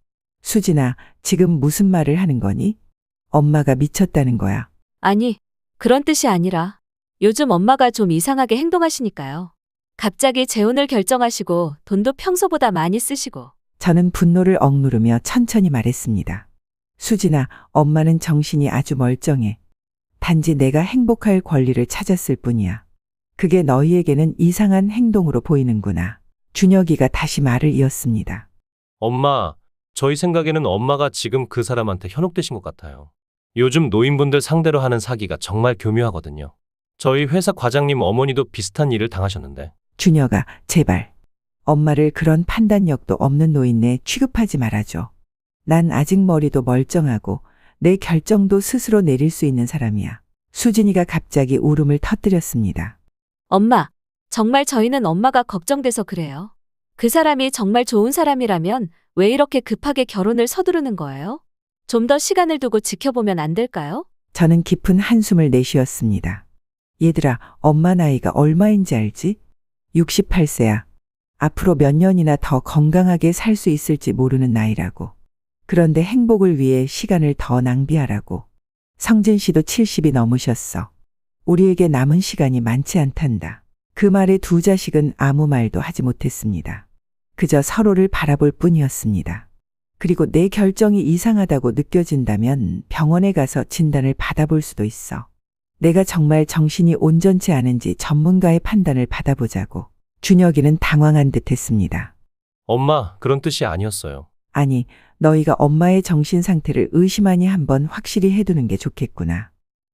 수진아, 지금 무슨 말을 하는 거니? 엄마가 미쳤다는 거야. 아니, 그런 뜻이 아니라 요즘 엄마가 좀 이상하게 행동하시니까요. 갑자기 재혼을 결정하시고 돈도 평소보다 많이 쓰시고. 저는 분노를 억누르며 천천히 말했습니다. 수진아, 엄마는 정신이 아주 멀쩡해. 단지 내가 행복할 권리를 찾았을 뿐이야. 그게 너희에게는 이상한 행동으로 보이는구나. 준혁이가 다시 말을 이었습니다. 엄마, 저희 생각에는 엄마가 지금 그 사람한테 현혹되신 것 같아요. 요즘 노인분들 상대로 하는 사기가 정말 교묘하거든요. 저희 회사 과장님 어머니도 비슷한 일을 당하셨는데. 준혁아, 제발. 엄마를 그런 판단력도 없는 노인네 취급하지 말아줘. 난 아직 머리도 멀쩡하고 내 결정도 스스로 내릴 수 있는 사람이야. 수진이가 갑자기 울음을 터뜨렸습니다. 엄마, 정말 저희는 엄마가 걱정돼서 그래요. 그 사람이 정말 좋은 사람이라면 왜 이렇게 급하게 결혼을 서두르는 거예요? 좀 더 시간을 두고 지켜보면 안 될까요? 저는 깊은 한숨을 내쉬었습니다. 얘들아, 엄마 나이가 얼마인지 알지? 68세야. 앞으로 몇 년이나 더 건강하게 살 수 있을지 모르는 나이라고. 그런데 행복을 위해 시간을 더 낭비하라고. 성진 씨도 70이 넘으셨어. 우리에게 남은 시간이 많지 않단다. 그 말에 두 자식은 아무 말도 하지 못했습니다. 그저 서로를 바라볼 뿐이었습니다. 그리고 내 결정이 이상하다고 느껴진다면 병원에 가서 진단을 받아볼 수도 있어. 내가 정말 정신이 온전치 않은지 전문가의 판단을 받아보자고. 준혁이는 당황한 듯 했습니다. 엄마, 그런 뜻이 아니었어요. 아니, 너희가 엄마의 정신 상태를 의심하니 한번 확실히 해두는 게 좋겠구나.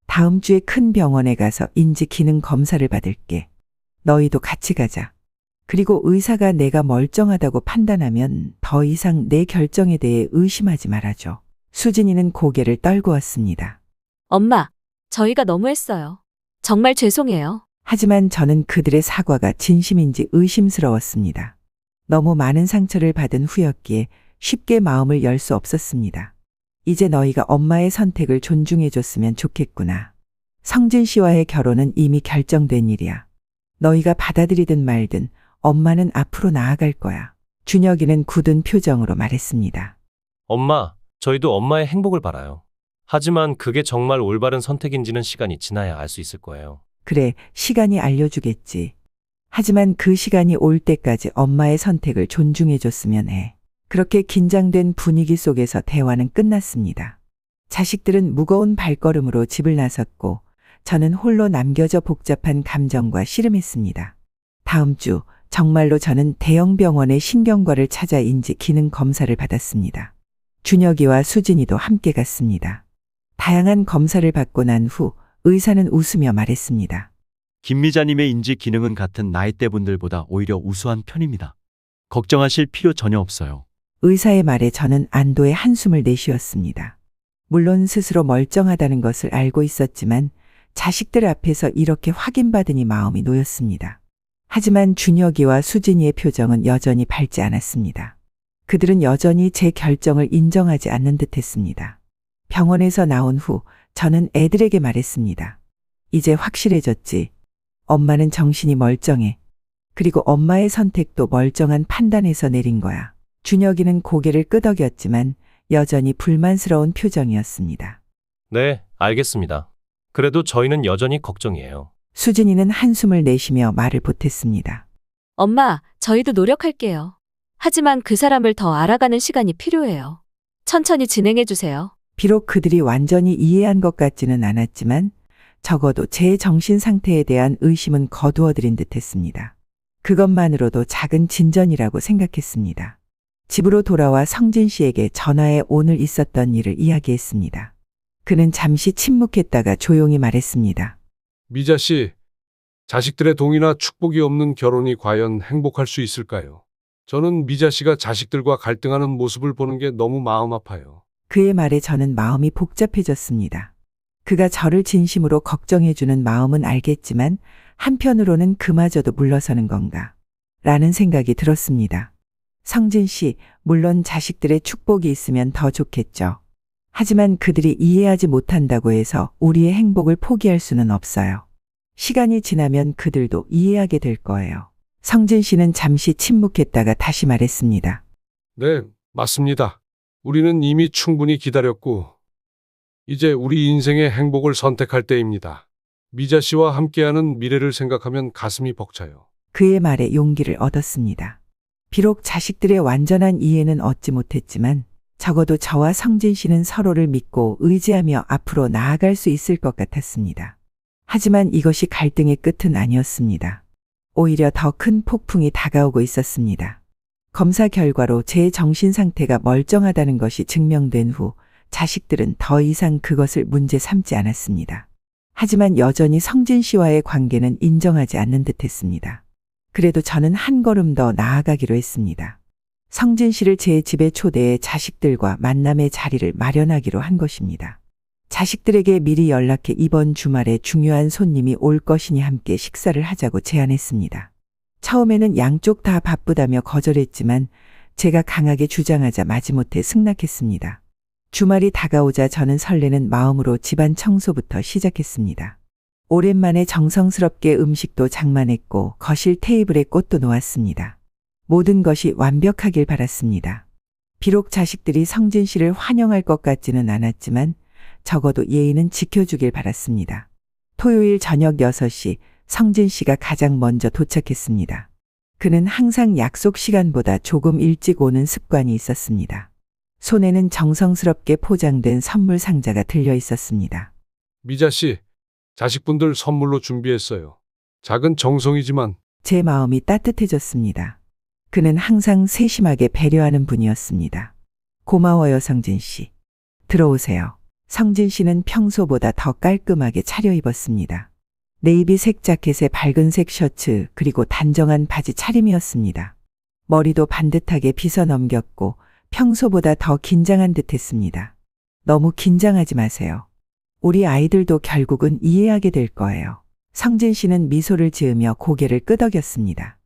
다음 주에 큰 병원에 가서 인지 기능 검사를 받을게. 너희도 같이 가자. 그리고 의사가 내가 멀쩡하다고 판단하면 더 이상 내 결정에 대해 의심하지 말아줘. 수진이는 고개를 떨고 왔습니다. 엄마, 저희가 너무했어요. 정말 죄송해요. 하지만 저는 그들의 사과가 진심인지 의심스러웠습니다. 너무 많은 상처를 받은 후였기에 쉽게 마음을 열 수 없었습니다. 이제 너희가 엄마의 선택을 존중해줬으면 좋겠구나. 성진 씨와의 결혼은 이미 결정된 일이야. 너희가 받아들이든 말든 엄마는 앞으로 나아갈 거야. 준혁이는 굳은 표정으로 말했습니다. 엄마, 저희도 엄마의 행복을 바라요. 하지만 그게 정말 올바른 선택인지는 시간이 지나야 알 수 있을 거예요. 그래, 시간이 알려주겠지. 하지만 그 시간이 올 때까지 엄마의 선택을 존중해줬으면 해. 그렇게 긴장된 분위기 속에서 대화는 끝났습니다. 자식들은 무거운 발걸음으로 집을 나섰고 저는 홀로 남겨져 복잡한 감정과 씨름했습니다. 다음 주 정말로 저는 대형 병원의 신경과를 찾아 인지 기능 검사를 받았습니다. 준혁이와 수진이도 함께 갔습니다. 다양한 검사를 받고 난 후 의사는 웃으며 말했습니다. 김 미자님의 인지 기능은 같은 나이대 분들보다 오히려 우수한 편입니다. 걱정하실 필요 전혀 없어요. 의사의 말에 저는 안도의 한숨을 내쉬었습니다. 물론 스스로 멀쩡하다는 것을 알고 있었지만 자식들 앞에서 이렇게 확인받으니 마음이 놓였습니다. 하지만 준혁이와 수진이의 표정은 여전히 밝지 않았습니다. 그들은 여전히 제 결정을 인정하지 않는 듯했습니다. 병원에서 나온 후 저는 애들에게 말했습니다. 이제 확실해졌지. 엄마는 정신이 멀쩡해. 그리고 엄마의 선택도 멀쩡한 판단에서 내린 거야. 준혁이는 고개를 끄덕였지만 여전히 불만스러운 표정이었습니다. 네, 알겠습니다. 그래도 저희는 여전히 걱정이에요. 수진이는 한숨을 내쉬며 말을 보탰습니다. 엄마, 저희도 노력할게요. 하지만 그 사람을 더 알아가는 시간이 필요해요. 천천히 진행해 주세요. 비록 그들이 완전히 이해한 것 같지는 않았지만 적어도 제 정신 상태에 대한 의심은 거두어들인 듯했습니다. 그것만으로도 작은 진전이라고 생각했습니다. 집으로 돌아와 성진 씨에게 전화해 오늘 있었던 일을 이야기했습니다. 그는 잠시 침묵했다가 조용히 말했습니다. 미자 씨, 자식들의 동의나 축복이 없는 결혼이 과연 행복할 수 있을까요? 저는 미자 씨가 자식들과 갈등하는 모습을 보는 게 너무 마음 아파요. 그의 말에 저는 마음이 복잡해졌습니다. 그가 저를 진심으로 걱정해주는 마음은 알겠지만 한편으로는 그마저도 물러서는 건가? 라는 생각이 들었습니다. 성진 씨, 물론 자식들의 축복이 있으면 더 좋겠죠. 하지만 그들이 이해하지 못한다고 해서 우리의 행복을 포기할 수는 없어요. 시간이 지나면 그들도 이해하게 될 거예요. 성진 씨는 잠시 침묵했다가 다시 말했습니다. 네, 맞습니다. 우리는 이미 충분히 기다렸고 이제 우리 인생의 행복을 선택할 때입니다. 미자 씨와 함께하는 미래를 생각하면 가슴이 벅차요. 그의 말에 용기를 얻었습니다. 비록 자식들의 완전한 이해는 얻지 못했지만 적어도 저와 성진 씨는 서로를 믿고 의지하며 앞으로 나아갈 수 있을 것 같았습니다. 하지만 이것이 갈등의 끝은 아니었습니다. 오히려 더 큰 폭풍이 다가오고 있었습니다. 검사 결과로 제 정신 상태가 멀쩡하다는 것이 증명된 후 자식들은 더 이상 그것을 문제 삼지 않았습니다. 하지만 여전히 성진 씨와의 관계는 인정하지 않는 듯했습니다. 그래도 저는 한 걸음 더 나아가기로 했습니다. 성진 씨를 제 집에 초대해 자식들과 만남의 자리를 마련하기로 한 것입니다. 자식들에게 미리 연락해 이번 주말에 중요한 손님이 올 것이니 함께 식사를 하자고 제안했습니다. 처음에는 양쪽 다 바쁘다며 거절했지만 제가 강하게 주장하자 마지못해 승낙했습니다. 주말이 다가오자 저는 설레는 마음으로 집안 청소부터 시작했습니다. 오랜만에 정성스럽게 음식도 장만했고 거실 테이블에 꽃도 놓았습니다. 모든 것이 완벽하길 바랐습니다. 비록 자식들이 성진 씨를 환영할 것 같지는 않았지만 적어도 예의는 지켜주길 바랐습니다. 토요일 저녁 6시 성진 씨가 가장 먼저 도착했습니다. 그는 항상 약속 시간보다 조금 일찍 오는 습관이 있었습니다. 손에는 정성스럽게 포장된 선물 상자가 들려 있었습니다. 미자 씨, 자식분들 선물로 준비했어요. 작은 정성이지만 제 마음이 따뜻해졌습니다. 그는 항상 세심하게 배려하는 분이었습니다. 고마워요, 성진 씨. 들어오세요. 성진 씨는 평소보다 더 깔끔하게 차려입었습니다. 네이비색 자켓에 밝은색 셔츠 그리고 단정한 바지 차림이었습니다. 머리도 반듯하게 빗어 넘겼고 평소보다 더 긴장한 듯했습니다. 너무 긴장하지 마세요. 우리 아이들도 결국은 이해하게 될 거예요. 성진 씨는 미소를 지으며 고개를 끄덕였습니다.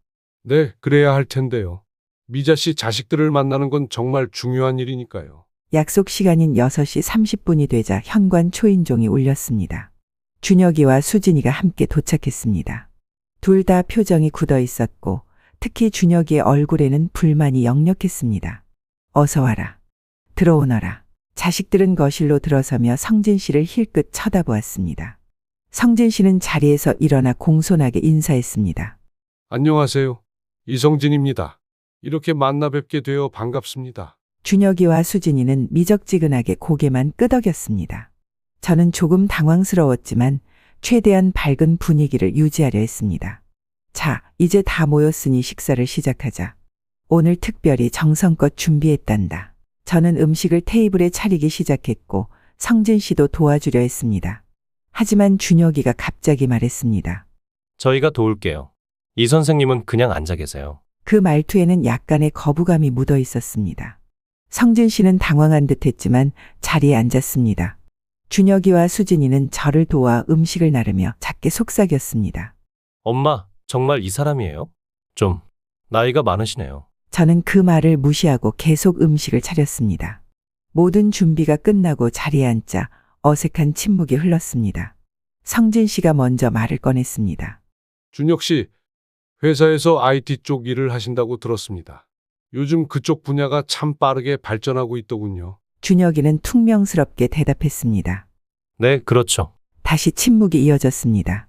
네, 그래야 할 텐데요. 미자 씨 자식들을 만나는 건 정말 중요한 일이니까요. 약속 시간인 6시 30분이 되자 현관 초인종이 울렸습니다. 준혁이와 수진이가 함께 도착했습니다. 둘 다 표정이 굳어 있었고 특히 준혁이의 얼굴에는 불만이 역력했습니다. 어서 와라. 들어오너라. 자식들은 거실로 들어서며 성진 씨를 힐끗 쳐다보았습니다. 성진 씨는 자리에서 일어나 공손하게 인사했습니다. 안녕하세요. 이성진입니다. 이렇게 만나 뵙게 되어 반갑습니다. 준혁이와 수진이는 미적지근하게 고개만 끄덕였습니다. 저는 조금 당황스러웠지만 최대한 밝은 분위기를 유지하려 했습니다. 자, 이제 다 모였으니 식사를 시작하자. 오늘 특별히 정성껏 준비했단다. 저는 음식을 테이블에 차리기 시작했고 성진 씨도 도와주려 했습니다. 하지만 준혁이가 갑자기 말했습니다. 저희가 도울게요. 이 선생님은 그냥 앉아 계세요. 그 말투에는 약간의 거부감이 묻어 있었습니다. 성진 씨는 당황한 듯했지만 자리에 앉았습니다. 준혁이와 수진이는 저를 도와 음식을 나르며 작게 속삭였습니다. 엄마, 정말 이 사람이에요? 좀 나이가 많으시네요. 저는 그 말을 무시하고 계속 음식을 차렸습니다. 모든 준비가 끝나고 자리에 앉자 어색한 침묵이 흘렀습니다. 성진 씨가 먼저 말을 꺼냈습니다. 준혁 씨, 회사에서 IT 쪽 일을 하신다고 들었습니다. 요즘 그쪽 분야가 참 빠르게 발전하고 있더군요. 준혁이는 퉁명스럽게 대답했습니다. 네, 그렇죠. 다시 침묵이 이어졌습니다.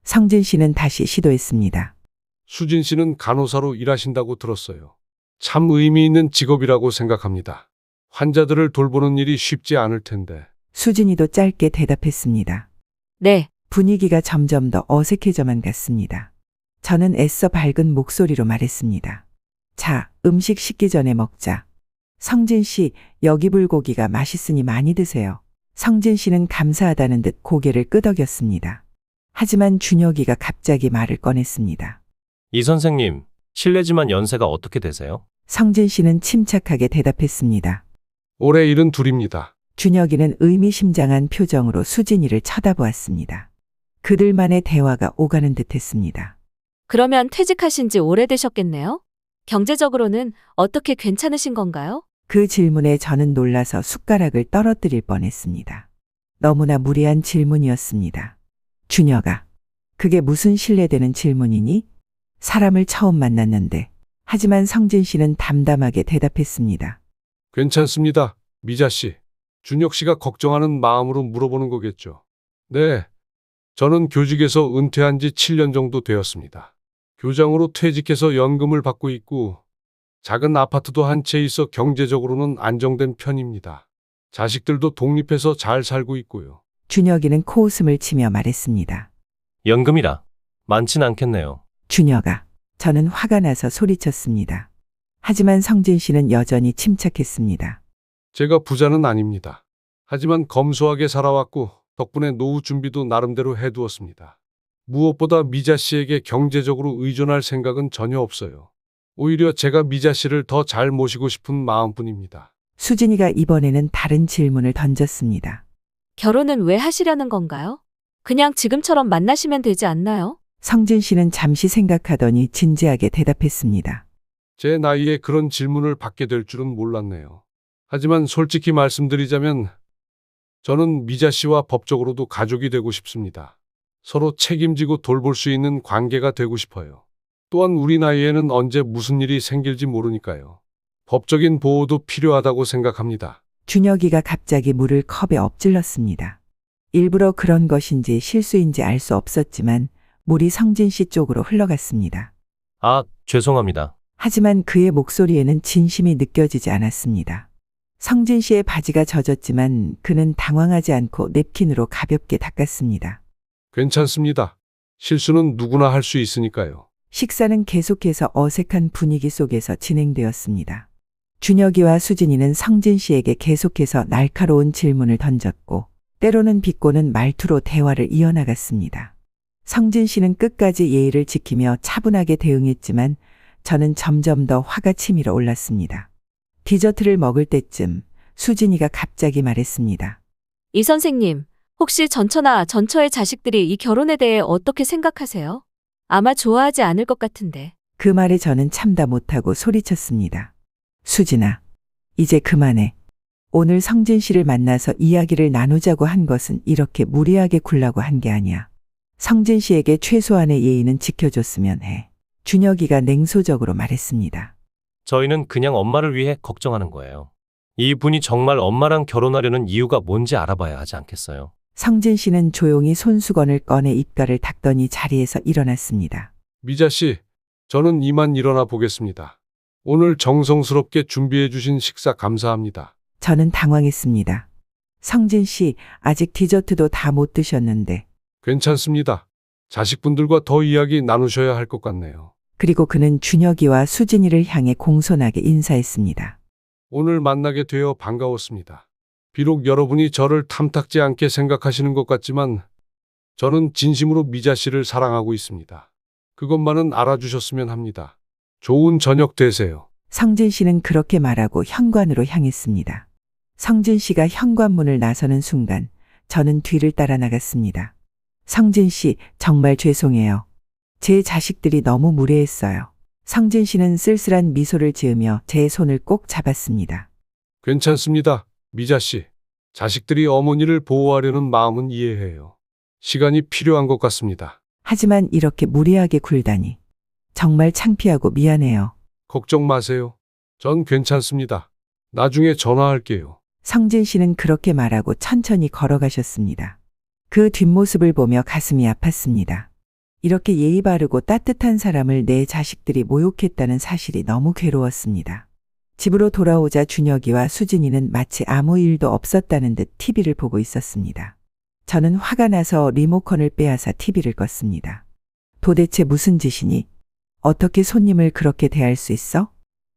성진 씨는 다시 시도했습니다. 수진 씨는 간호사로 일하신다고 들었어요. 참 의미 있는 직업이라고 생각합니다. 환자들을 돌보는 일이 쉽지 않을 텐데. 수진이도 짧게 대답했습니다. 네, 분위기가 점점 더 어색해져만 갔습니다. 저는 애써 밝은 목소리로 말했습니다. 자, 음식 식기 전에 먹자. 성진 씨, 여기 불고기가 맛있으니 많이 드세요. 성진 씨는 감사하다는 듯 고개를 끄덕였습니다. 하지만 준혁이가 갑자기 말을 꺼냈습니다. 이 선생님, 실례지만 연세가 어떻게 되세요? 성진 씨는 침착하게 대답했습니다. 올해 72입니다. 준혁이는 의미심장한 표정으로 수진이를 쳐다보았습니다. 그들만의 대화가 오가는 듯했습니다. 그러면 퇴직하신 지 오래되셨겠네요? 경제적으로는 어떻게 괜찮으신 건가요? 그 질문에 저는 놀라서 숟가락을 떨어뜨릴 뻔했습니다. 너무나 무례한 질문이었습니다. 준혁아, 그게 무슨 신뢰되는 질문이니? 사람을 처음 만났는데. 하지만 성진 씨는 담담하게 대답했습니다. 괜찮습니다. 미자 씨. 준혁 씨가 걱정하는 마음으로 물어보는 거겠죠. 네. 저는 교직에서 은퇴한 지 7년 정도 되었습니다. 교장으로 퇴직해서 연금을 받고 있고 작은 아파트도 한 채 있어 경제적으로는 안정된 편입니다. 자식들도 독립해서 잘 살고 있고요. 준혁이는 코웃음을 치며 말했습니다. 연금이라 많진 않겠네요. 준혁아, 저는 화가 나서 소리쳤습니다. 하지만 성진 씨는 여전히 침착했습니다. 제가 부자는 아닙니다. 하지만 검소하게 살아왔고 덕분에 노후 준비도 나름대로 해두었습니다. 무엇보다 미자 씨에게 경제적으로 의존할 생각은 전혀 없어요. 오히려 제가 미자 씨를 더 잘 모시고 싶은 마음뿐입니다. 수진이가 이번에는 다른 질문을 던졌습니다. 결혼은 왜 하시려는 건가요? 그냥 지금처럼 만나시면 되지 않나요? 성진 씨는 잠시 생각하더니 진지하게 대답했습니다. 제 나이에 그런 질문을 받게 될 줄은 몰랐네요. 하지만 솔직히 말씀드리자면 저는 미자 씨와 법적으로도 가족이 되고 싶습니다. 서로 책임지고 돌볼 수 있는 관계가 되고 싶어요. 또한 우리 나이에는 언제 무슨 일이 생길지 모르니까요. 법적인 보호도 필요하다고 생각합니다. 준혁이가 갑자기 물을 컵에 엎질렀습니다. 일부러 그런 것인지 실수인지 알 수 없었지만 물이 성진 씨 쪽으로 흘러갔습니다. 아, 죄송합니다. 하지만 그의 목소리에는 진심이 느껴지지 않았습니다. 성진 씨의 바지가 젖었지만 그는 당황하지 않고 냅킨으로 가볍게 닦았습니다. 괜찮습니다. 실수는 누구나 할 수 있으니까요. 식사는 계속해서 어색한 분위기 속에서 진행되었습니다. 준혁이와 수진이는 성진 씨에게 계속해서 날카로운 질문을 던졌고 때로는 비꼬는 말투로 대화를 이어나갔습니다. 성진 씨는 끝까지 예의를 지키며 차분하게 대응했지만 저는 점점 더 화가 치밀어 올랐습니다. 디저트를 먹을 때쯤 수진이가 갑자기 말했습니다. 이 선생님, 혹시 전처나 전처의 자식들이 이 결혼에 대해 어떻게 생각하세요? 아마 좋아하지 않을 것 같은데. 그 말에 저는 참다 못하고 소리쳤습니다. 수진아, 이제 그만해. 오늘 성진 씨를 만나서 이야기를 나누자고 한 것은 이렇게 무리하게 굴라고 한 게 아니야. 성진 씨에게 최소한의 예의는 지켜줬으면 해. 준혁이가 냉소적으로 말했습니다. 저희는 그냥 엄마를 위해 걱정하는 거예요. 이분이 정말 엄마랑 결혼하려는 이유가 뭔지 알아봐야 하지 않겠어요? 성진 씨는 조용히 손수건을 꺼내 입가를 닦더니 자리에서 일어났습니다. 미자 씨, 저는 이만 일어나 보겠습니다. 오늘 정성스럽게 준비해 주신 식사 감사합니다. 저는 당황했습니다. 성진 씨, 아직 디저트도 다 못 드셨는데. 괜찮습니다. 자식분들과 더 이야기 나누셔야 할 것 같네요. 그리고 그는 준혁이와 수진이를 향해 공손하게 인사했습니다. 오늘 만나게 되어 반가웠습니다. 비록 여러분이 저를 탐탁지 않게 생각하시는 것 같지만 저는 진심으로 미자 씨를 사랑하고 있습니다. 그것만은 알아주셨으면 합니다. 좋은 저녁 되세요. 성진 씨는 그렇게 말하고 현관으로 향했습니다. 성진 씨가 현관문을 나서는 순간 저는 뒤를 따라 나갔습니다. 성진 씨, 정말 죄송해요. 제 자식들이 너무 무례했어요. 성진 씨는 쓸쓸한 미소를 지으며 제 손을 꼭 잡았습니다. 괜찮습니다. 미자 씨. 자식들이 어머니를 보호하려는 마음은 이해해요. 시간이 필요한 것 같습니다. 하지만 이렇게 무리하게 굴다니. 정말 창피하고 미안해요. 걱정 마세요. 전 괜찮습니다. 나중에 전화할게요. 성진 씨는 그렇게 말하고 천천히 걸어가셨습니다. 그 뒷모습을 보며 가슴이 아팠습니다. 이렇게 예의 바르고 따뜻한 사람을 내 자식들이 모욕했다는 사실이 너무 괴로웠습니다. 집으로 돌아오자 준혁이와 수진이는 마치 아무 일도 없었다는 듯 TV를 보고 있었습니다. 저는 화가 나서 리모컨을 빼앗아 TV를 껐습니다. 도대체 무슨 짓이니? 어떻게 손님을 그렇게 대할 수 있어?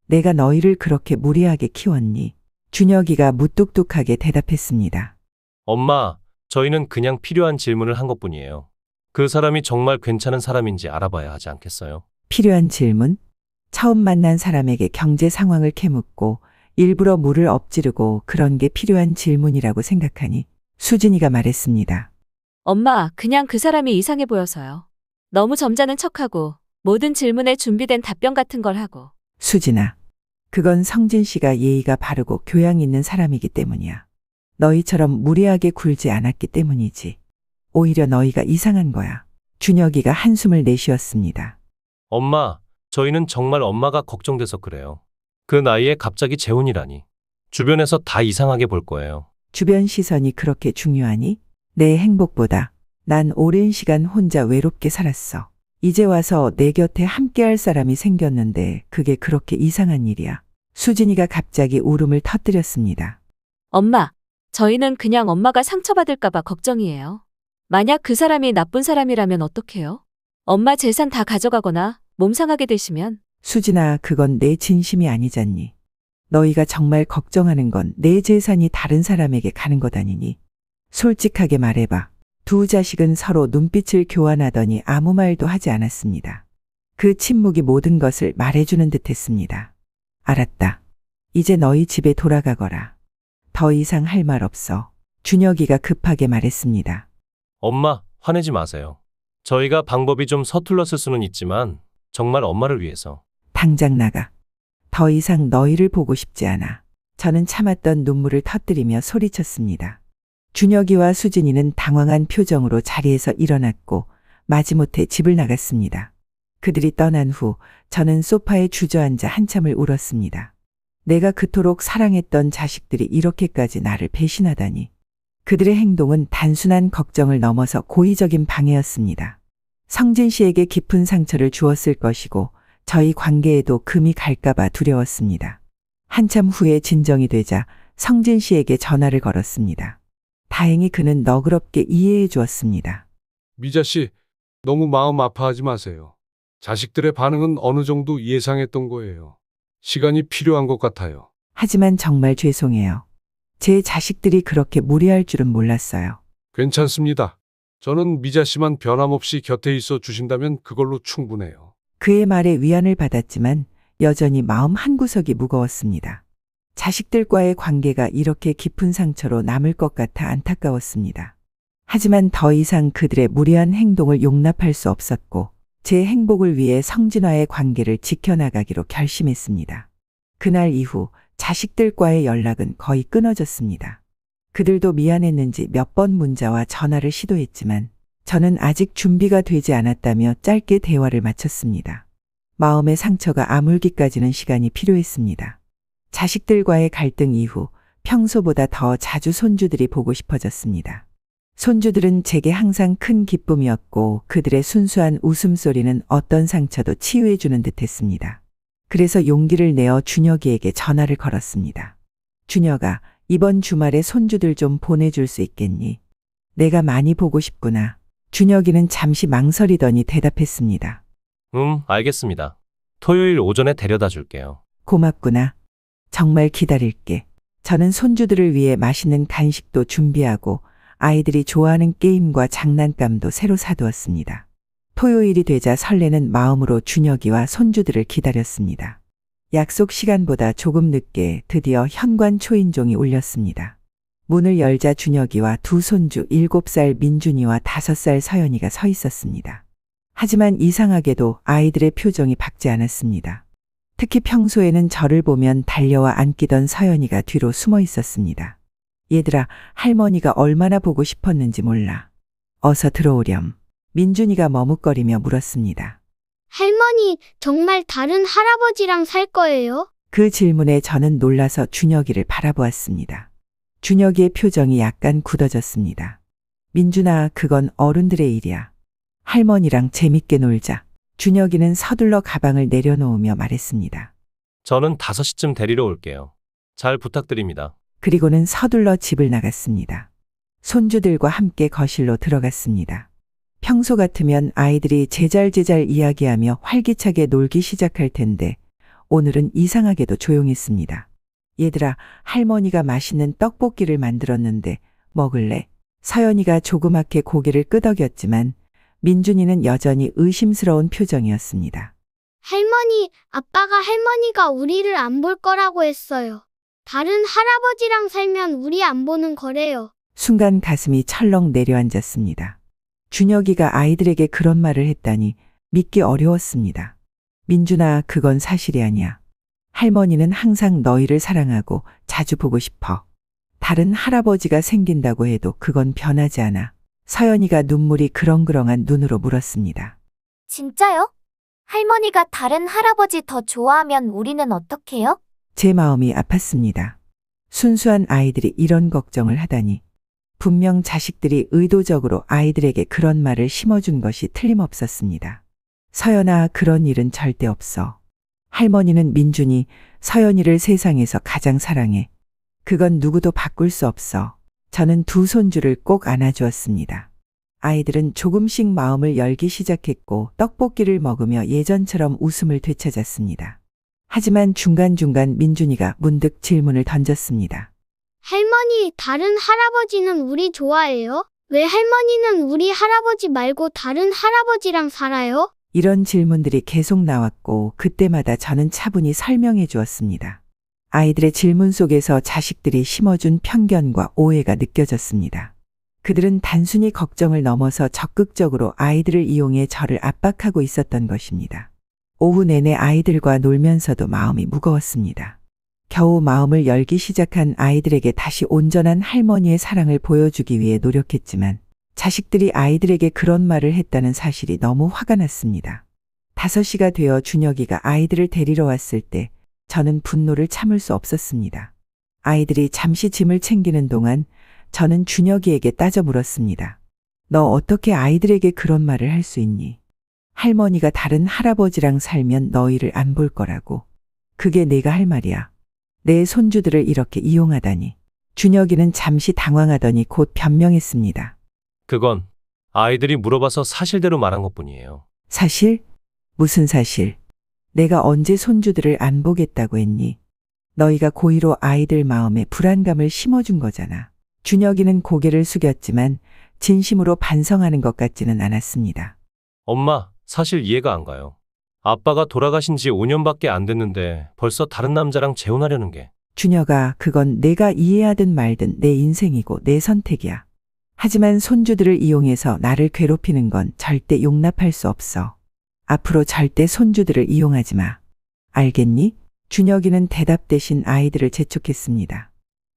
내가 너희를 그렇게 무리하게 키웠니? 준혁이가 무뚝뚝하게 대답했습니다. 엄마, 저희는 그냥 필요한 질문을 한 것뿐이에요. 그 사람이 정말 괜찮은 사람인지 알아봐야 하지 않겠어요? 필요한 질문? 처음 만난 사람에게 경제 상황을 캐묻고 일부러 물을 엎지르고 그런 게 필요한 질문이라고 생각하니 수진이가 말했습니다. 엄마, 그냥 그 사람이 이상해 보여서요. 너무 점잖은 척하고 모든 질문에 준비된 답변 같은 걸 하고. 수진아, 그건 성진 씨가 예의가 바르고 교양 있는 사람이기 때문이야. 너희처럼 무리하게 굴지 않았기 때문이지. 오히려 너희가 이상한 거야. 준혁이가 한숨을 내쉬었습니다. 엄마, 저희는 정말 엄마가 걱정돼서 그래요. 그 나이에 갑자기 재혼이라니. 주변에서 다 이상하게 볼 거예요. 주변 시선이 그렇게 중요하니? 내 행복보다 난 오랜 시간 혼자 외롭게 살았어. 이제 와서 내 곁에 함께할 사람이 생겼는데 그게 그렇게 이상한 일이야. 수진이가 갑자기 울음을 터뜨렸습니다. 엄마, 저희는 그냥 엄마가 상처받을까봐 걱정이에요. 만약 그 사람이 나쁜 사람이라면 어떡해요? 엄마 재산 다 가져가거나 몸 상하게 되시면 수진아, 그건 내 진심이 아니잖니. 너희가 정말 걱정하는 건 내 재산이 다른 사람에게 가는 것 아니니? 솔직하게 말해봐. 두 자식은 서로 눈빛을 교환하더니 아무 말도 하지 않았습니다. 그 침묵이 모든 것을 말해주는 듯 했습니다. 알았다. 이제 너희 집에 돌아가거라. 더 이상 할 말 없어. 준혁이가 급하게 말했습니다. 엄마, 화내지 마세요. 저희가 방법이 좀 서툴렀을 수는 있지만 정말 엄마를 위해서. 당장 나가. 더 이상 너희를 보고 싶지 않아. 저는 참았던 눈물을 터뜨리며 소리쳤습니다. 준혁이와 수진이는 당황한 표정으로 자리에서 일어났고 마지못해 집을 나갔습니다. 그들이 떠난 후 저는 소파에 주저앉아 한참을 울었습니다. 내가 그토록 사랑했던 자식들이 이렇게까지 나를 배신하다니. 그들의 행동은 단순한 걱정을 넘어서 고의적인 방해였습니다. 성진 씨에게 깊은 상처를 주었을 것이고 저희 관계에도 금이 갈까봐 두려웠습니다. 한참 후에 진정이 되자 성진 씨에게 전화를 걸었습니다. 다행히 그는 너그럽게 이해해 주었습니다. 미자 씨, 너무 마음 아파하지 마세요. 자식들의 반응은 어느 정도 예상했던 거예요. 시간이 필요한 것 같아요. 하지만 정말 죄송해요. 제 자식들이 그렇게 무리할 줄은 몰랐어요. 괜찮습니다. 저는 미자 씨만 변함없이 곁에 있어 주신다면 그걸로 충분해요. 그의 말에 위안을 받았지만 여전히 마음 한구석이 무거웠습니다. 자식들과의 관계가 이렇게 깊은 상처로 남을 것 같아 안타까웠습니다. 하지만 더 이상 그들의 무리한 행동을 용납할 수 없었고 제 행복을 위해 성진화의 관계를 지켜나가기로 결심했습니다. 그날 이후 자식들과의 연락은 거의 끊어졌습니다. 그들도 미안했는지 몇 번 문자와 전화를 시도했지만 저는 아직 준비가 되지 않았다며 짧게 대화를 마쳤습니다. 마음의 상처가 아물기까지는 시간이 필요했습니다. 자식들과의 갈등 이후 평소보다 더 자주 손주들이 보고 싶어졌습니다. 손주들은 제게 항상 큰 기쁨이었고 그들의 순수한 웃음소리는 어떤 상처도 치유해주는 듯했습니다. 그래서 용기를 내어 준혁이에게 전화를 걸었습니다. 준혁아, 이번 주말에 손주들 좀 보내줄 수 있겠니? 내가 많이 보고 싶구나. 준혁이는 잠시 망설이더니 대답했습니다. 알겠습니다. 토요일 오전에 데려다 줄게요. 고맙구나. 정말 기다릴게. 저는 손주들을 위해 맛있는 간식도 준비하고 아이들이 좋아하는 게임과 장난감도 새로 사두었습니다. 토요일이 되자 설레는 마음으로 준혁이와 손주들을 기다렸습니다. 약속 시간보다 조금 늦게 드디어 현관 초인종이 울렸습니다. 문을 열자 준혁이와 두 손주 7살 민준이와 5살 서연이가 서 있었습니다. 하지만 이상하게도 아이들의 표정이 밝지 않았습니다. 특히 평소에는 저를 보면 달려와 안기던 서연이가 뒤로 숨어 있었습니다. 얘들아, 할머니가 얼마나 보고 싶었는지 몰라. 어서 들어오렴. 민준이가 머뭇거리며 물었습니다. 할머니, 정말 다른 할아버지랑 살 거예요? 그 질문에 저는 놀라서 준혁이를 바라보았습니다. 준혁이의 표정이 약간 굳어졌습니다. 민준아, 그건 어른들의 일이야. 할머니랑 재밌게 놀자. 준혁이는 서둘러 가방을 내려놓으며 말했습니다. 저는 5시쯤 데리러 올게요. 잘 부탁드립니다. 그리고는 서둘러 집을 나갔습니다. 손주들과 함께 거실로 들어갔습니다. 평소 같으면 아이들이 제잘제잘 이야기하며 활기차게 놀기 시작할 텐데 오늘은 이상하게도 조용했습니다. 얘들아, 할머니가 맛있는 떡볶이를 만들었는데 먹을래? 서연이가 조그맣게 고개를 끄덕였지만 민준이는 여전히 의심스러운 표정이었습니다. 할머니, 아빠가 할머니가 우리를 안 볼 거라고 했어요. 다른 할아버지랑 살면 우리 안 보는 거래요. 순간 가슴이 철렁 내려앉았습니다. 준혁이가 아이들에게 그런 말을 했다니 믿기 어려웠습니다. 민준아, 그건 사실이 아니야. 할머니는 항상 너희를 사랑하고 자주 보고 싶어. 다른 할아버지가 생긴다고 해도 그건 변하지 않아. 서연이가 눈물이 그렁그렁한 눈으로 물었습니다. 진짜요? 할머니가 다른 할아버지 더 좋아하면 우리는 어떡해요? 제 마음이 아팠습니다. 순수한 아이들이 이런 걱정을 하다니. 분명 자식들이 의도적으로 아이들에게 그런 말을 심어준 것이 틀림없었습니다. 서연아, 그런 일은 절대 없어. 할머니는 민준이, 서연이를 세상에서 가장 사랑해. 그건 누구도 바꿀 수 없어. 저는 두 손주를 꼭 안아주었습니다. 아이들은 조금씩 마음을 열기 시작했고 떡볶이를 먹으며 예전처럼 웃음을 되찾았습니다. 하지만 중간중간 민준이가 문득 질문을 던졌습니다. 할머니, 다른 할아버지는 우리 좋아해요? 왜 할머니는 우리 할아버지 말고 다른 할아버지랑 살아요? 이런 질문들이 계속 나왔고 그때마다 저는 차분히 설명해 주었습니다. 아이들의 질문 속에서 자식들이 심어준 편견과 오해가 느껴졌습니다. 그들은 단순히 걱정을 넘어서 적극적으로 아이들을 이용해 저를 압박하고 있었던 것입니다. 오후 내내 아이들과 놀면서도 마음이 무거웠습니다. 겨우 마음을 열기 시작한 아이들에게 다시 온전한 할머니의 사랑을 보여주기 위해 노력했지만 자식들이 아이들에게 그런 말을 했다는 사실이 너무 화가 났습니다. 5시가 되어 준혁이가 아이들을 데리러 왔을 때 저는 분노를 참을 수 없었습니다. 아이들이 잠시 짐을 챙기는 동안 저는 준혁이에게 따져 물었습니다. 너 어떻게 아이들에게 그런 말을 할 수 있니? 할머니가 다른 할아버지랑 살면 너희를 안 볼 거라고. 그게 내가 할 말이야. 내 손주들을 이렇게 이용하다니. 준혁이는 잠시 당황하더니 곧 변명했습니다. 그건 아이들이 물어봐서 사실대로 말한 것뿐이에요. 사실? 무슨 사실? 내가 언제 손주들을 안 보겠다고 했니? 너희가 고의로 아이들 마음에 불안감을 심어준 거잖아. 준혁이는 고개를 숙였지만 진심으로 반성하는 것 같지는 않았습니다. 엄마, 사실 이해가 안 가요. 아빠가 돌아가신 지 5년밖에 안 됐는데 벌써 다른 남자랑 재혼하려는 게. 준혁아, 그건 내가 이해하든 말든 내 인생이고 내 선택이야. 하지만 손주들을 이용해서 나를 괴롭히는 건 절대 용납할 수 없어. 앞으로 절대 손주들을 이용하지 마. 알겠니? 준혁이는 대답 대신 아이들을 재촉했습니다.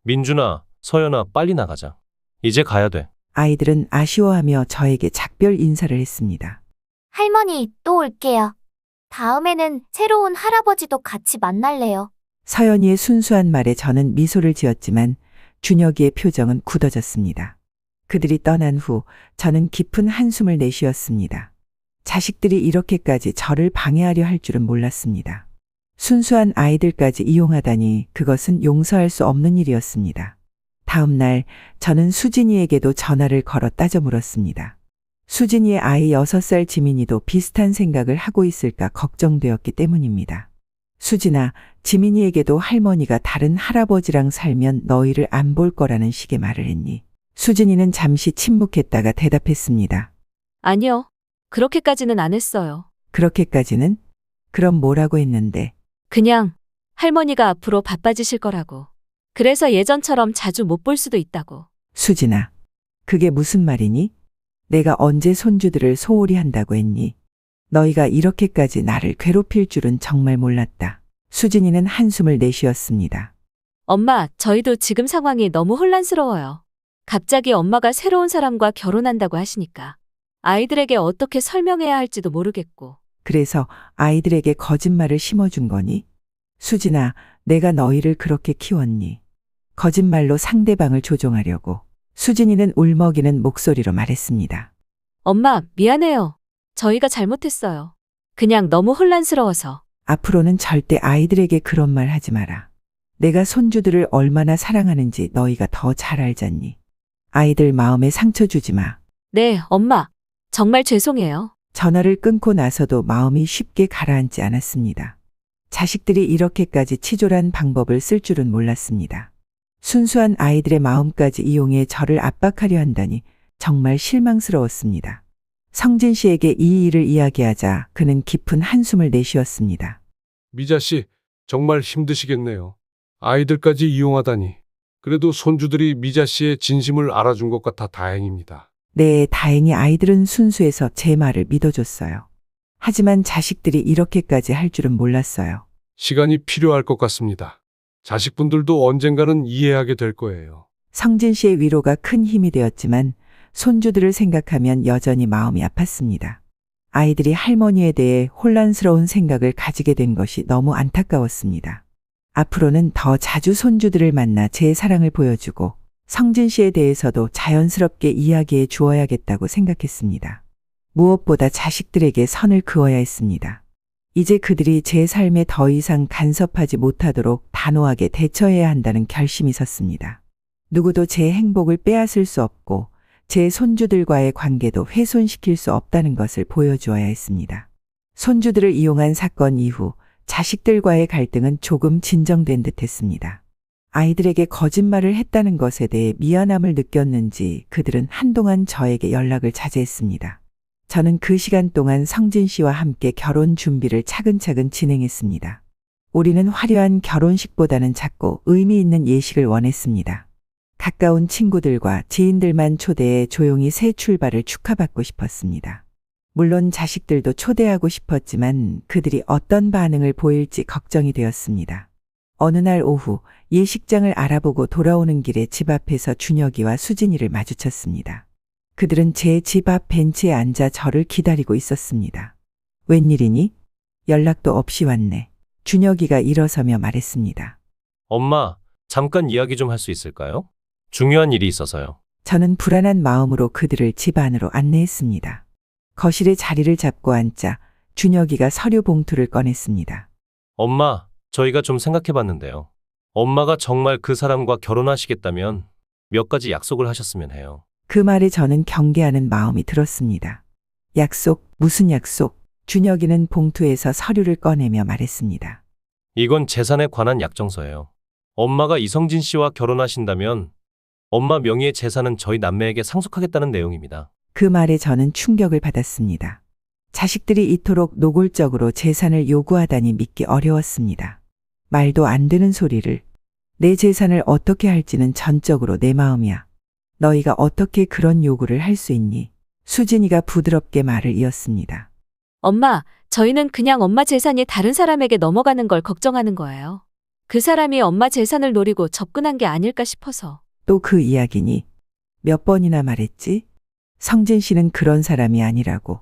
민준아, 서연아, 빨리 나가자. 이제 가야 돼. 아이들은 아쉬워하며 저에게 작별 인사를 했습니다. 할머니, 또 올게요. 다음에는 새로운 할아버지도 같이 만날래요. 서연이의 순수한 말에 저는 미소를 지었지만 준혁이의 표정은 굳어졌습니다. 그들이 떠난 후 저는 깊은 한숨을 내쉬었습니다. 자식들이 이렇게까지 저를 방해하려 할 줄은 몰랐습니다. 순수한 아이들까지 이용하다니 그것은 용서할 수 없는 일이었습니다. 다음 날 저는 수진이에게도 전화를 걸어 따져 물었습니다. 수진이의 아이 6살 지민이도 비슷한 생각을 하고 있을까 걱정되었기 때문입니다. 수진아, 지민이에게도 할머니가 다른 할아버지랑 살면 너희를 안 볼 거라는 식의 말을 했니? 수진이는 잠시 침묵했다가 대답했습니다. 아니요. 그렇게까지는 안 했어요. 그렇게까지는? 그럼 뭐라고 했는데? 그냥 할머니가 앞으로 바빠지실 거라고. 그래서 예전처럼 자주 못 볼 수도 있다고. 수진아, 그게 무슨 말이니? 내가 언제 손주들을 소홀히 한다고 했니? 너희가 이렇게까지 나를 괴롭힐 줄은 정말 몰랐다. 수진이는 한숨을 내쉬었습니다. 엄마, 저희도 지금 상황이 너무 혼란스러워요. 갑자기 엄마가 새로운 사람과 결혼한다고 하시니까 아이들에게 어떻게 설명해야 할지도 모르겠고. 그래서 아이들에게 거짓말을 심어준 거니? 수진아, 내가 너희를 그렇게 키웠니? 거짓말로 상대방을 조종하려고. 수진이는 울먹이는 목소리로 말했습니다. 엄마, 미안해요. 저희가 잘못했어요. 그냥 너무 혼란스러워서. 앞으로는 절대 아이들에게 그런 말 하지 마라. 내가 손주들을 얼마나 사랑하는지 너희가 더 잘 알잖니. 아이들 마음에 상처 주지 마. 네, 엄마. 정말 죄송해요. 전화를 끊고 나서도 마음이 쉽게 가라앉지 않았습니다. 자식들이 이렇게까지 치졸한 방법을 쓸 줄은 몰랐습니다. 순수한 아이들의 마음까지 이용해 저를 압박하려 한다니 정말 실망스러웠습니다. 성진 씨에게 이 일을 이야기하자 그는 깊은 한숨을 내쉬었습니다. 미자 씨, 정말 힘드시겠네요. 아이들까지 이용하다니. 그래도 손주들이 미자 씨의 진심을 알아준 것 같아 다행입니다. 네, 다행히 아이들은 순수해서 제 말을 믿어줬어요. 하지만 자식들이 이렇게까지 할 줄은 몰랐어요. 시간이 필요할 것 같습니다. 자식분들도 언젠가는 이해하게 될 거예요. 성진 씨의 위로가 큰 힘이 되었지만 손주들을 생각하면 여전히 마음이 아팠습니다. 아이들이 할머니에 대해 혼란스러운 생각을 가지게 된 것이 너무 안타까웠습니다. 앞으로는 더 자주 손주들을 만나 제 사랑을 보여주고 성진 씨에 대해서도 자연스럽게 이야기해 주어야겠다고 생각했습니다. 무엇보다 자식들에게 선을 그어야 했습니다. 이제 그들이 제 삶에 더 이상 간섭하지 못하도록 단호하게 대처해야 한다는 결심이 섰습니다. 누구도 제 행복을 빼앗을 수 없고 제 손주들과의 관계도 훼손시킬 수 없다는 것을 보여주어야 했습니다. 손주들을 이용한 사건 이후 자식들과의 갈등은 조금 진정된 듯 했습니다. 아이들에게 거짓말을 했다는 것에 대해 미안함을 느꼈는지 그들은 한동안 저에게 연락을 자제했습니다. 저는 그 시간 동안 성진 씨와 함께 결혼 준비를 차근차근 진행했습니다. 우리는 화려한 결혼식보다는 작고 의미 있는 예식을 원했습니다. 가까운 친구들과 지인들만 초대해 조용히 새 출발을 축하받고 싶었습니다. 물론 자식들도 초대하고 싶었지만 그들이 어떤 반응을 보일지 걱정이 되었습니다. 어느 날 오후 예식장을 알아보고 돌아오는 길에 집 앞에서 준혁이와 수진이를 마주쳤습니다. 그들은 제 집 앞 벤치에 앉아 저를 기다리고 있었습니다. 웬일이니? 연락도 없이 왔네. 준혁이가 일어서며 말했습니다. 엄마, 잠깐 이야기 좀 할 수 있을까요? 중요한 일이 있어서요. 저는 불안한 마음으로 그들을 집 안으로 안내했습니다. 거실에 자리를 잡고 앉자 준혁이가 서류 봉투를 꺼냈습니다. 엄마, 저희가 좀 생각해 봤는데요. 엄마가 정말 그 사람과 결혼하시겠다면 몇 가지 약속을 하셨으면 해요. 그 말에 저는 경계하는 마음이 들었습니다. 약속? 무슨 약속? 준혁이는 봉투에서 서류를 꺼내며 말했습니다. 이건 재산에 관한 약정서예요. 엄마가 이성진 씨와 결혼하신다면 엄마 명의의 재산은 저희 남매에게 상속하겠다는 내용입니다. 그 말에 저는 충격을 받았습니다. 자식들이 이토록 노골적으로 재산을 요구하다니 믿기 어려웠습니다. 말도 안 되는 소리를. 내 재산을 어떻게 할지는 전적으로 내 마음이야. 너희가 어떻게 그런 요구를 할 수 있니? 수진이가 부드럽게 말을 이었습니다. 엄마, 저희는 그냥 엄마 재산이 다른 사람에게 넘어가는 걸 걱정하는 거예요. 그 사람이 엄마 재산을 노리고 접근한 게 아닐까 싶어서. 또 그 이야기니? 몇 번이나 말했지? 성진 씨는 그런 사람이 아니라고.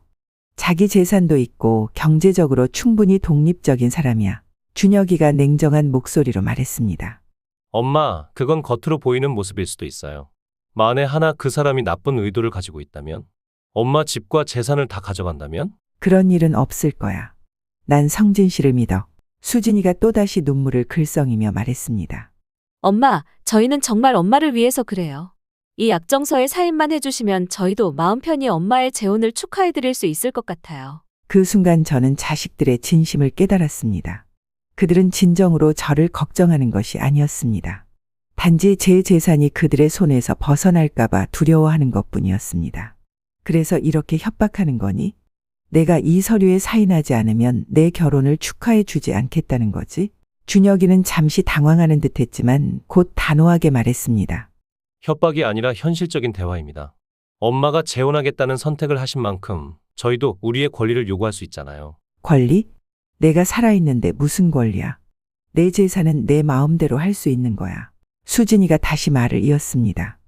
자기 재산도 있고 경제적으로 충분히 독립적인 사람이야. 준혁이가 냉정한 목소리로 말했습니다. 엄마, 그건 겉으로 보이는 모습일 수도 있어요. 만에 하나 그 사람이 나쁜 의도를 가지고 있다면? 엄마 집과 재산을 다 가져간다면? 그런 일은 없을 거야. 난 성진 씨를 믿어. 수진이가 또다시 눈물을 글썽이며 말했습니다. 엄마, 저희는 정말 엄마를 위해서 그래요. 이 약정서에 사인만 해주시면 저희도 마음 편히 엄마의 재혼을 축하해드릴 수 있을 것 같아요. 그 순간 저는 자식들의 진심을 깨달았습니다. 그들은 진정으로 저를 걱정하는 것이 아니었습니다. 단지 제 재산이 그들의 손에서 벗어날까봐 두려워하는 것뿐이었습니다. 그래서 이렇게 협박하는 거니? 내가 이 서류에 사인하지 않으면 내 결혼을 축하해 주지 않겠다는 거지? 준혁이는 잠시 당황하는 듯했지만 곧 단호하게 말했습니다. 협박이 아니라 현실적인 대화입니다. 엄마가 재혼하겠다는 선택을 하신 만큼 저희도 우리의 권리를 요구할 수 있잖아요. 권리? 내가 살아있는데 무슨 권리야? 내 재산은 내 마음대로 할 수 있는 거야. 수진이가 다시 말을 이었습니다.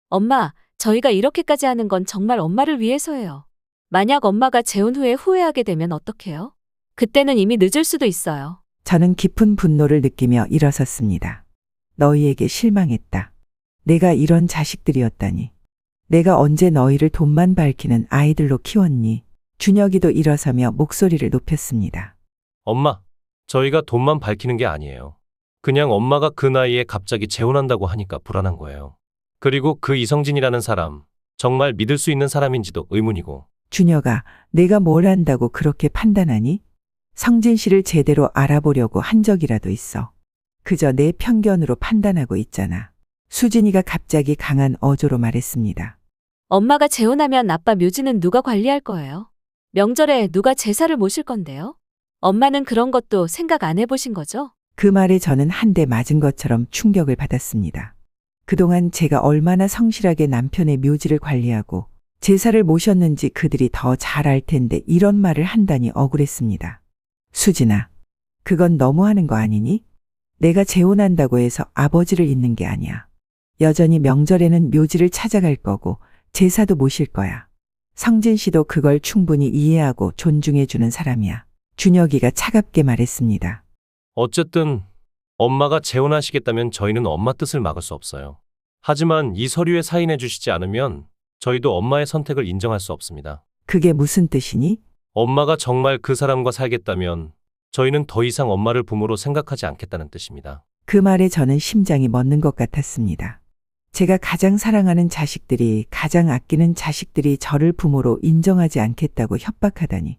엄마, 저희가 이렇게까지 하는 건 정말 엄마를 위해서예요. 만약 엄마가 재혼 후에 후회하게 되면 어떡해요? 그때는 이미 늦을 수도 있어요. 저는 깊은 분노를 느끼며 일어섰습니다. 너희에게 실망했다. 내가 이런 자식들이었다니. 내가 언제 너희를 돈만 밝히는 아이들로 키웠니? 준혁이도 일어서며 목소리를 높였습니다. 엄마, 저희가 돈만 밝히는 게 아니에요. 그냥 엄마가 그 나이에 갑자기 재혼한다고 하니까 불안한 거예요. 그리고 그 이성진이라는 사람, 정말 믿을 수 있는 사람인지도 의문이고. 준혁아, 내가 뭘 안다고 그렇게 판단하니? 성진 씨를 제대로 알아보려고 한 적이라도 있어. 그저 내 편견으로 판단하고 있잖아. 수진이가 갑자기 강한 어조로 말했습니다. 엄마가 재혼하면 아빠 묘지는 누가 관리할 거예요? 명절에 누가 제사를 모실 건데요? 엄마는 그런 것도 생각 안 해보신 거죠? 그 말에 저는 한 대 맞은 것처럼 충격을 받았습니다. 그동안 제가 얼마나 성실하게 남편의 묘지를 관리하고 제사를 모셨는지 그들이 더 잘 알 텐데 이런 말을 한다니 억울했습니다. 수진아, 그건 너무하는 거 아니니? 내가 재혼한다고 해서 아버지를 잊는 게 아니야. 여전히 명절에는 묘지를 찾아갈 거고 제사도 모실 거야. 성진 씨도 그걸 충분히 이해하고 존중해주는 사람이야. 준혁이가 차갑게 말했습니다. 어쨌든 엄마가 재혼하시겠다면 저희는 엄마 뜻을 막을 수 없어요. 하지만 이 서류에 사인해 주시지 않으면 저희도 엄마의 선택을 인정할 수 없습니다. 그게 무슨 뜻이니? 엄마가 정말 그 사람과 살겠다면 저희는 더 이상 엄마를 부모로 생각하지 않겠다는 뜻입니다. 그 말에 저는 심장이 멎는 것 같았습니다. 제가 가장 사랑하는 자식들이, 가장 아끼는 자식들이 저를 부모로 인정하지 않겠다고 협박하다니.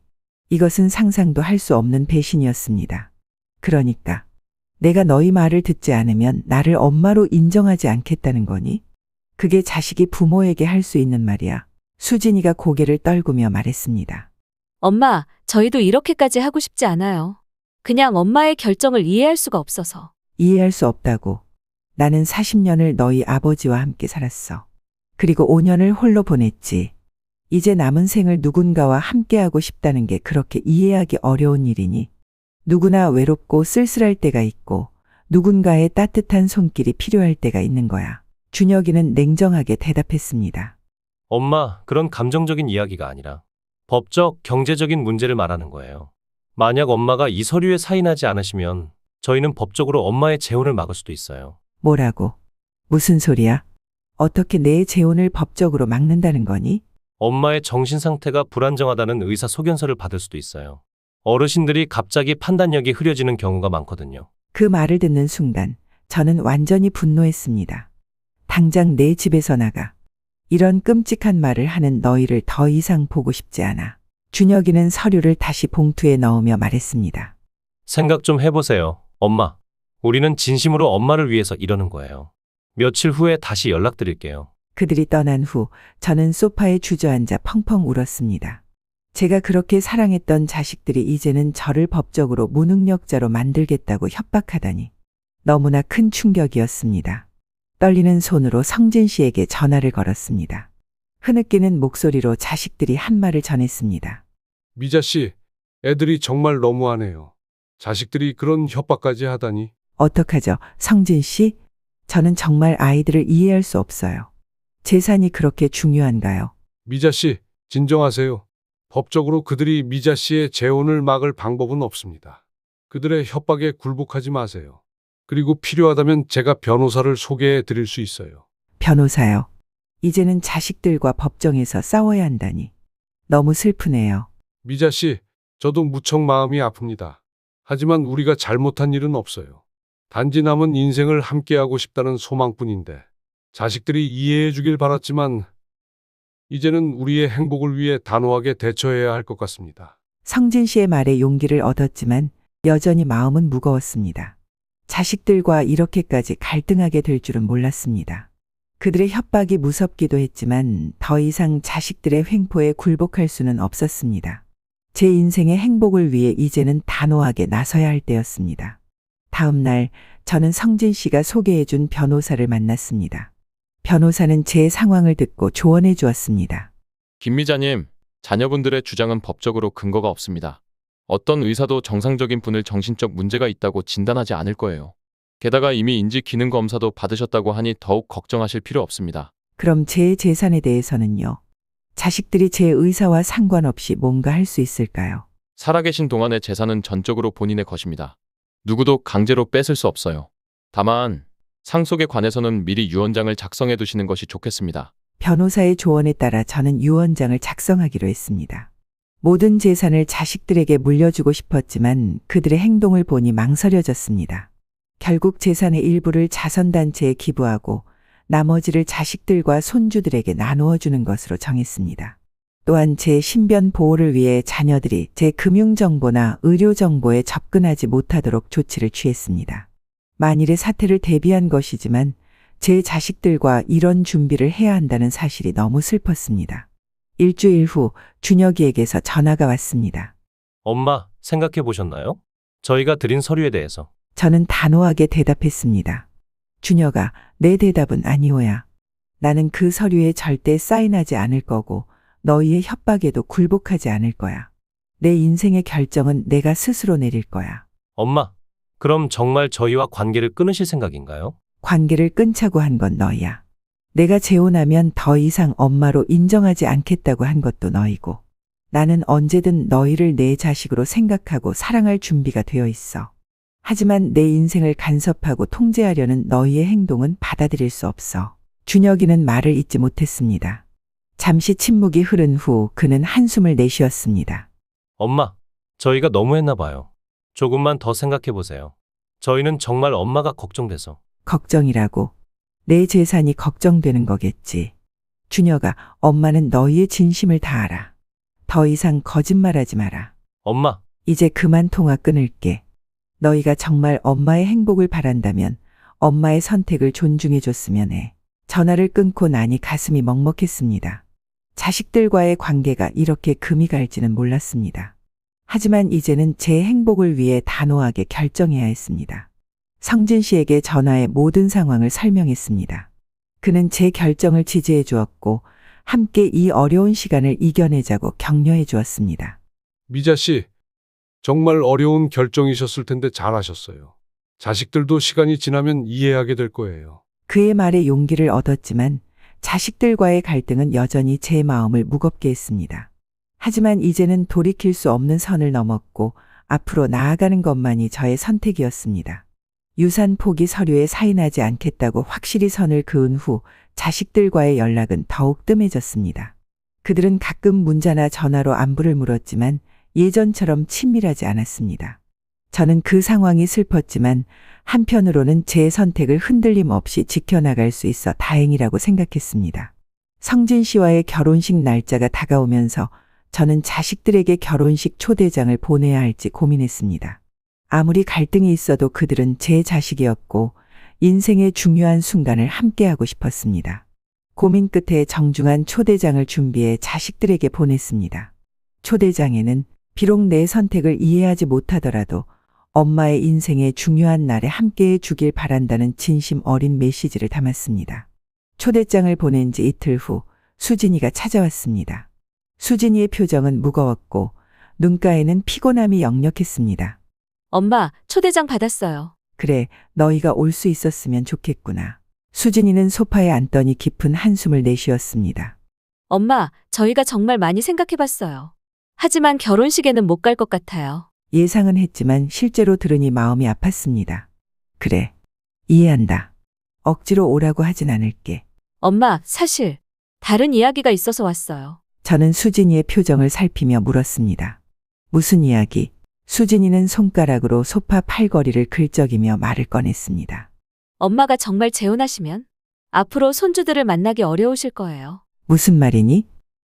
이것은 상상도 할 수 없는 배신이었습니다. 그러니까 내가 너희 말을 듣지 않으면 나를 엄마로 인정하지 않겠다는 거니? 그게 자식이 부모에게 할 수 있는 말이야. 수진이가 고개를 떨구며 말했습니다. 엄마, 저희도 이렇게까지 하고 싶지 않아요. 그냥 엄마의 결정을 이해할 수가 없어서. 이해할 수 없다고. 나는 40년을 너희 아버지와 함께 살았어. 그리고 5년을 홀로 보냈지. 이제 남은 생을 누군가와 함께하고 싶다는 게 그렇게 이해하기 어려운 일이니? 누구나 외롭고 쓸쓸할 때가 있고 누군가의 따뜻한 손길이 필요할 때가 있는 거야. 준혁이는 냉정하게 대답했습니다. 엄마, 그런 감정적인 이야기가 아니라 법적, 경제적인 문제를 말하는 거예요. 만약 엄마가 이 서류에 사인하지 않으시면 저희는 법적으로 엄마의 재혼을 막을 수도 있어요. 뭐라고? 무슨 소리야? 어떻게 내 재혼을 법적으로 막는다는 거니? 엄마의 정신 상태가 불안정하다는 의사 소견서를 받을 수도 있어요. 어르신들이 갑자기 판단력이 흐려지는 경우가 많거든요. 그 말을 듣는 순간 저는 완전히 분노했습니다. 당장 내 집에서 나가. 이런 끔찍한 말을 하는 너희를 더 이상 보고 싶지 않아. 준혁이는 서류를 다시 봉투에 넣으며 말했습니다. 생각 좀 해보세요, 엄마. 우리는 진심으로 엄마를 위해서 이러는 거예요. 며칠 후에 다시 연락드릴게요. 그들이 떠난 후 저는 소파에 주저앉아 펑펑 울었습니다. 제가 그렇게 사랑했던 자식들이 이제는 저를 법적으로 무능력자로 만들겠다고 협박하다니. 너무나 큰 충격이었습니다. 떨리는 손으로 성진 씨에게 전화를 걸었습니다. 흐느끼는 목소리로 자식들이 한 말을 전했습니다. 미자 씨, 애들이 정말 너무하네요. 자식들이 그런 협박까지 하다니. 어떡하죠, 성진 씨? 저는 정말 아이들을 이해할 수 없어요. 재산이 그렇게 중요한가요? 미자 씨, 진정하세요. 법적으로 그들이 미자 씨의 재혼을 막을 방법은 없습니다. 그들의 협박에 굴복하지 마세요. 그리고 필요하다면 제가 변호사를 소개해 드릴 수 있어요. 변호사요. 이제는 자식들과 법정에서 싸워야 한다니. 너무 슬프네요. 미자 씨, 저도 무척 마음이 아픕니다. 하지만 우리가 잘못한 일은 없어요. 단지 남은 인생을 함께하고 싶다는 소망뿐인데 자식들이 이해해 주길 바랐지만 이제는 우리의 행복을 위해 단호하게 대처해야 할 것 같습니다. 성진 씨의 말에 용기를 얻었지만 여전히 마음은 무거웠습니다. 자식들과 이렇게까지 갈등하게 될 줄은 몰랐습니다. 그들의 협박이 무섭기도 했지만 더 이상 자식들의 횡포에 굴복할 수는 없었습니다. 제 인생의 행복을 위해 이제는 단호하게 나서야 할 때였습니다. 다음 날 저는 성진 씨가 소개해준 변호사를 만났습니다. 변호사는 제 상황을 듣고 조언해 주었습니다. 김 미자님, 자녀분들의 주장은 법적으로 근거가 없습니다. 어떤 의사도 정상적인 분을 정신적 문제가 있다고 진단하지 않을 거예요. 게다가 이미 인지기능검사도 받으셨다고 하니 더욱 걱정하실 필요 없습니다. 그럼 제 재산에 대해서는요? 자식들이 제 의사와 상관없이 뭔가 할 수 있을까요? 살아계신 동안의 재산은 전적으로 본인의 것입니다. 누구도 강제로 뺏을 수 없어요. 다만 상속에 관해서는 미리 유언장을 작성해 두시는 것이 좋겠습니다. 변호사의 조언에 따라 저는 유언장을 작성하기로 했습니다. 모든 재산을 자식들에게 물려주고 싶었지만 그들의 행동을 보니 망설여졌습니다. 결국 재산의 일부를 자선단체에 기부하고 나머지를 자식들과 손주들에게 나누어 주는 것으로 정했습니다. 또한 제 신변 보호를 위해 자녀들이 제 금융정보나 의료정보에 접근하지 못하도록 조치를 취했습니다. 만일의 사태를 대비한 것이지만 제 자식들과 이런 준비를 해야 한다는 사실이 너무 슬펐습니다. 일주일 후 준혁이에게서 전화가 왔습니다. 엄마, 생각해 보셨나요? 저희가 드린 서류에 대해서. 저는 단호하게 대답했습니다. 준혁아, 내 대답은 아니오야. 나는 그 서류에 절대 사인하지 않을 거고 너희의 협박에도 굴복하지 않을 거야. 내 인생의 결정은 내가 스스로 내릴 거야. 엄마, 그럼 정말 저희와 관계를 끊으실 생각인가요? 관계를 끊자고 한 건 너야. 내가 재혼하면 더 이상 엄마로 인정하지 않겠다고 한 것도 너이고 나는 언제든 너희를 내 자식으로 생각하고 사랑할 준비가 되어 있어. 하지만 내 인생을 간섭하고 통제하려는 너희의 행동은 받아들일 수 없어. 준혁이는 말을 잇지 못했습니다. 잠시 침묵이 흐른 후 그는 한숨을 내쉬었습니다. 엄마, 저희가 너무했나 봐요. 조금만 더 생각해 보세요. 저희는 정말 엄마가 걱정돼서. 걱정이라고. 내 재산이 걱정되는 거겠지. 준혁아, 엄마는 너희의 진심을 다 알아. 더 이상 거짓말하지 마라. 엄마, 이제 그만 통화 끊을게. 너희가 정말 엄마의 행복을 바란다면 엄마의 선택을 존중해 줬으면 해. 전화를 끊고 나니 가슴이 먹먹했습니다. 자식들과의 관계가 이렇게 금이 갈지는 몰랐습니다. 하지만 이제는 제 행복을 위해 단호하게 결정해야 했습니다. 성진 씨에게 전화해 모든 상황을 설명했습니다. 그는 제 결정을 지지해 주었고 함께 이 어려운 시간을 이겨내자고 격려해 주었습니다. 미자 씨, 정말 어려운 결정이셨을 텐데 잘하셨어요. 자식들도 시간이 지나면 이해하게 될 거예요. 그의 말에 용기를 얻었지만 자식들과의 갈등은 여전히 제 마음을 무겁게 했습니다. 하지만 이제는 돌이킬 수 없는 선을 넘었고 앞으로 나아가는 것만이 저의 선택이었습니다. 유산 포기 서류에 사인하지 않겠다고 확실히 선을 그은 후 자식들과의 연락은 더욱 뜸해졌습니다. 그들은 가끔 문자나 전화로 안부를 물었지만 예전처럼 친밀하지 않았습니다. 저는 그 상황이 슬펐지만 한편으로는 제 선택을 흔들림 없이 지켜나갈 수 있어 다행이라고 생각했습니다. 성진 씨와의 결혼식 날짜가 다가오면서 저는 자식들에게 결혼식 초대장을 보내야 할지 고민했습니다. 아무리 갈등이 있어도 그들은 제 자식이었고 인생의 중요한 순간을 함께하고 싶었습니다. 고민 끝에 정중한 초대장을 준비해 자식들에게 보냈습니다. 초대장에는 비록 내 선택을 이해하지 못하더라도 엄마의 인생의 중요한 날에 함께해 주길 바란다는 진심 어린 메시지를 담았습니다. 초대장을 보낸 지 이틀 후 수진이가 찾아왔습니다. 수진이의 표정은 무거웠고 눈가에는 피곤함이 역력했습니다. 엄마, 초대장 받았어요. 그래, 너희가 올 수 있었으면 좋겠구나. 수진이는 소파에 앉더니 깊은 한숨을 내쉬었습니다. 엄마, 저희가 정말 많이 생각해봤어요. 하지만 결혼식에는 못 갈 것 같아요. 예상은 했지만 실제로 들으니 마음이 아팠습니다. 그래, 이해한다. 억지로 오라고 하진 않을게. 엄마, 사실 다른 이야기가 있어서 왔어요. 저는 수진이의 표정을 살피며 물었습니다. 무슨 이야기? 수진이는 손가락으로 소파 팔걸이를 긁적이며 말을 꺼냈습니다. 엄마가 정말 재혼하시면 앞으로 손주들을 만나기 어려우실 거예요. 무슨 말이니?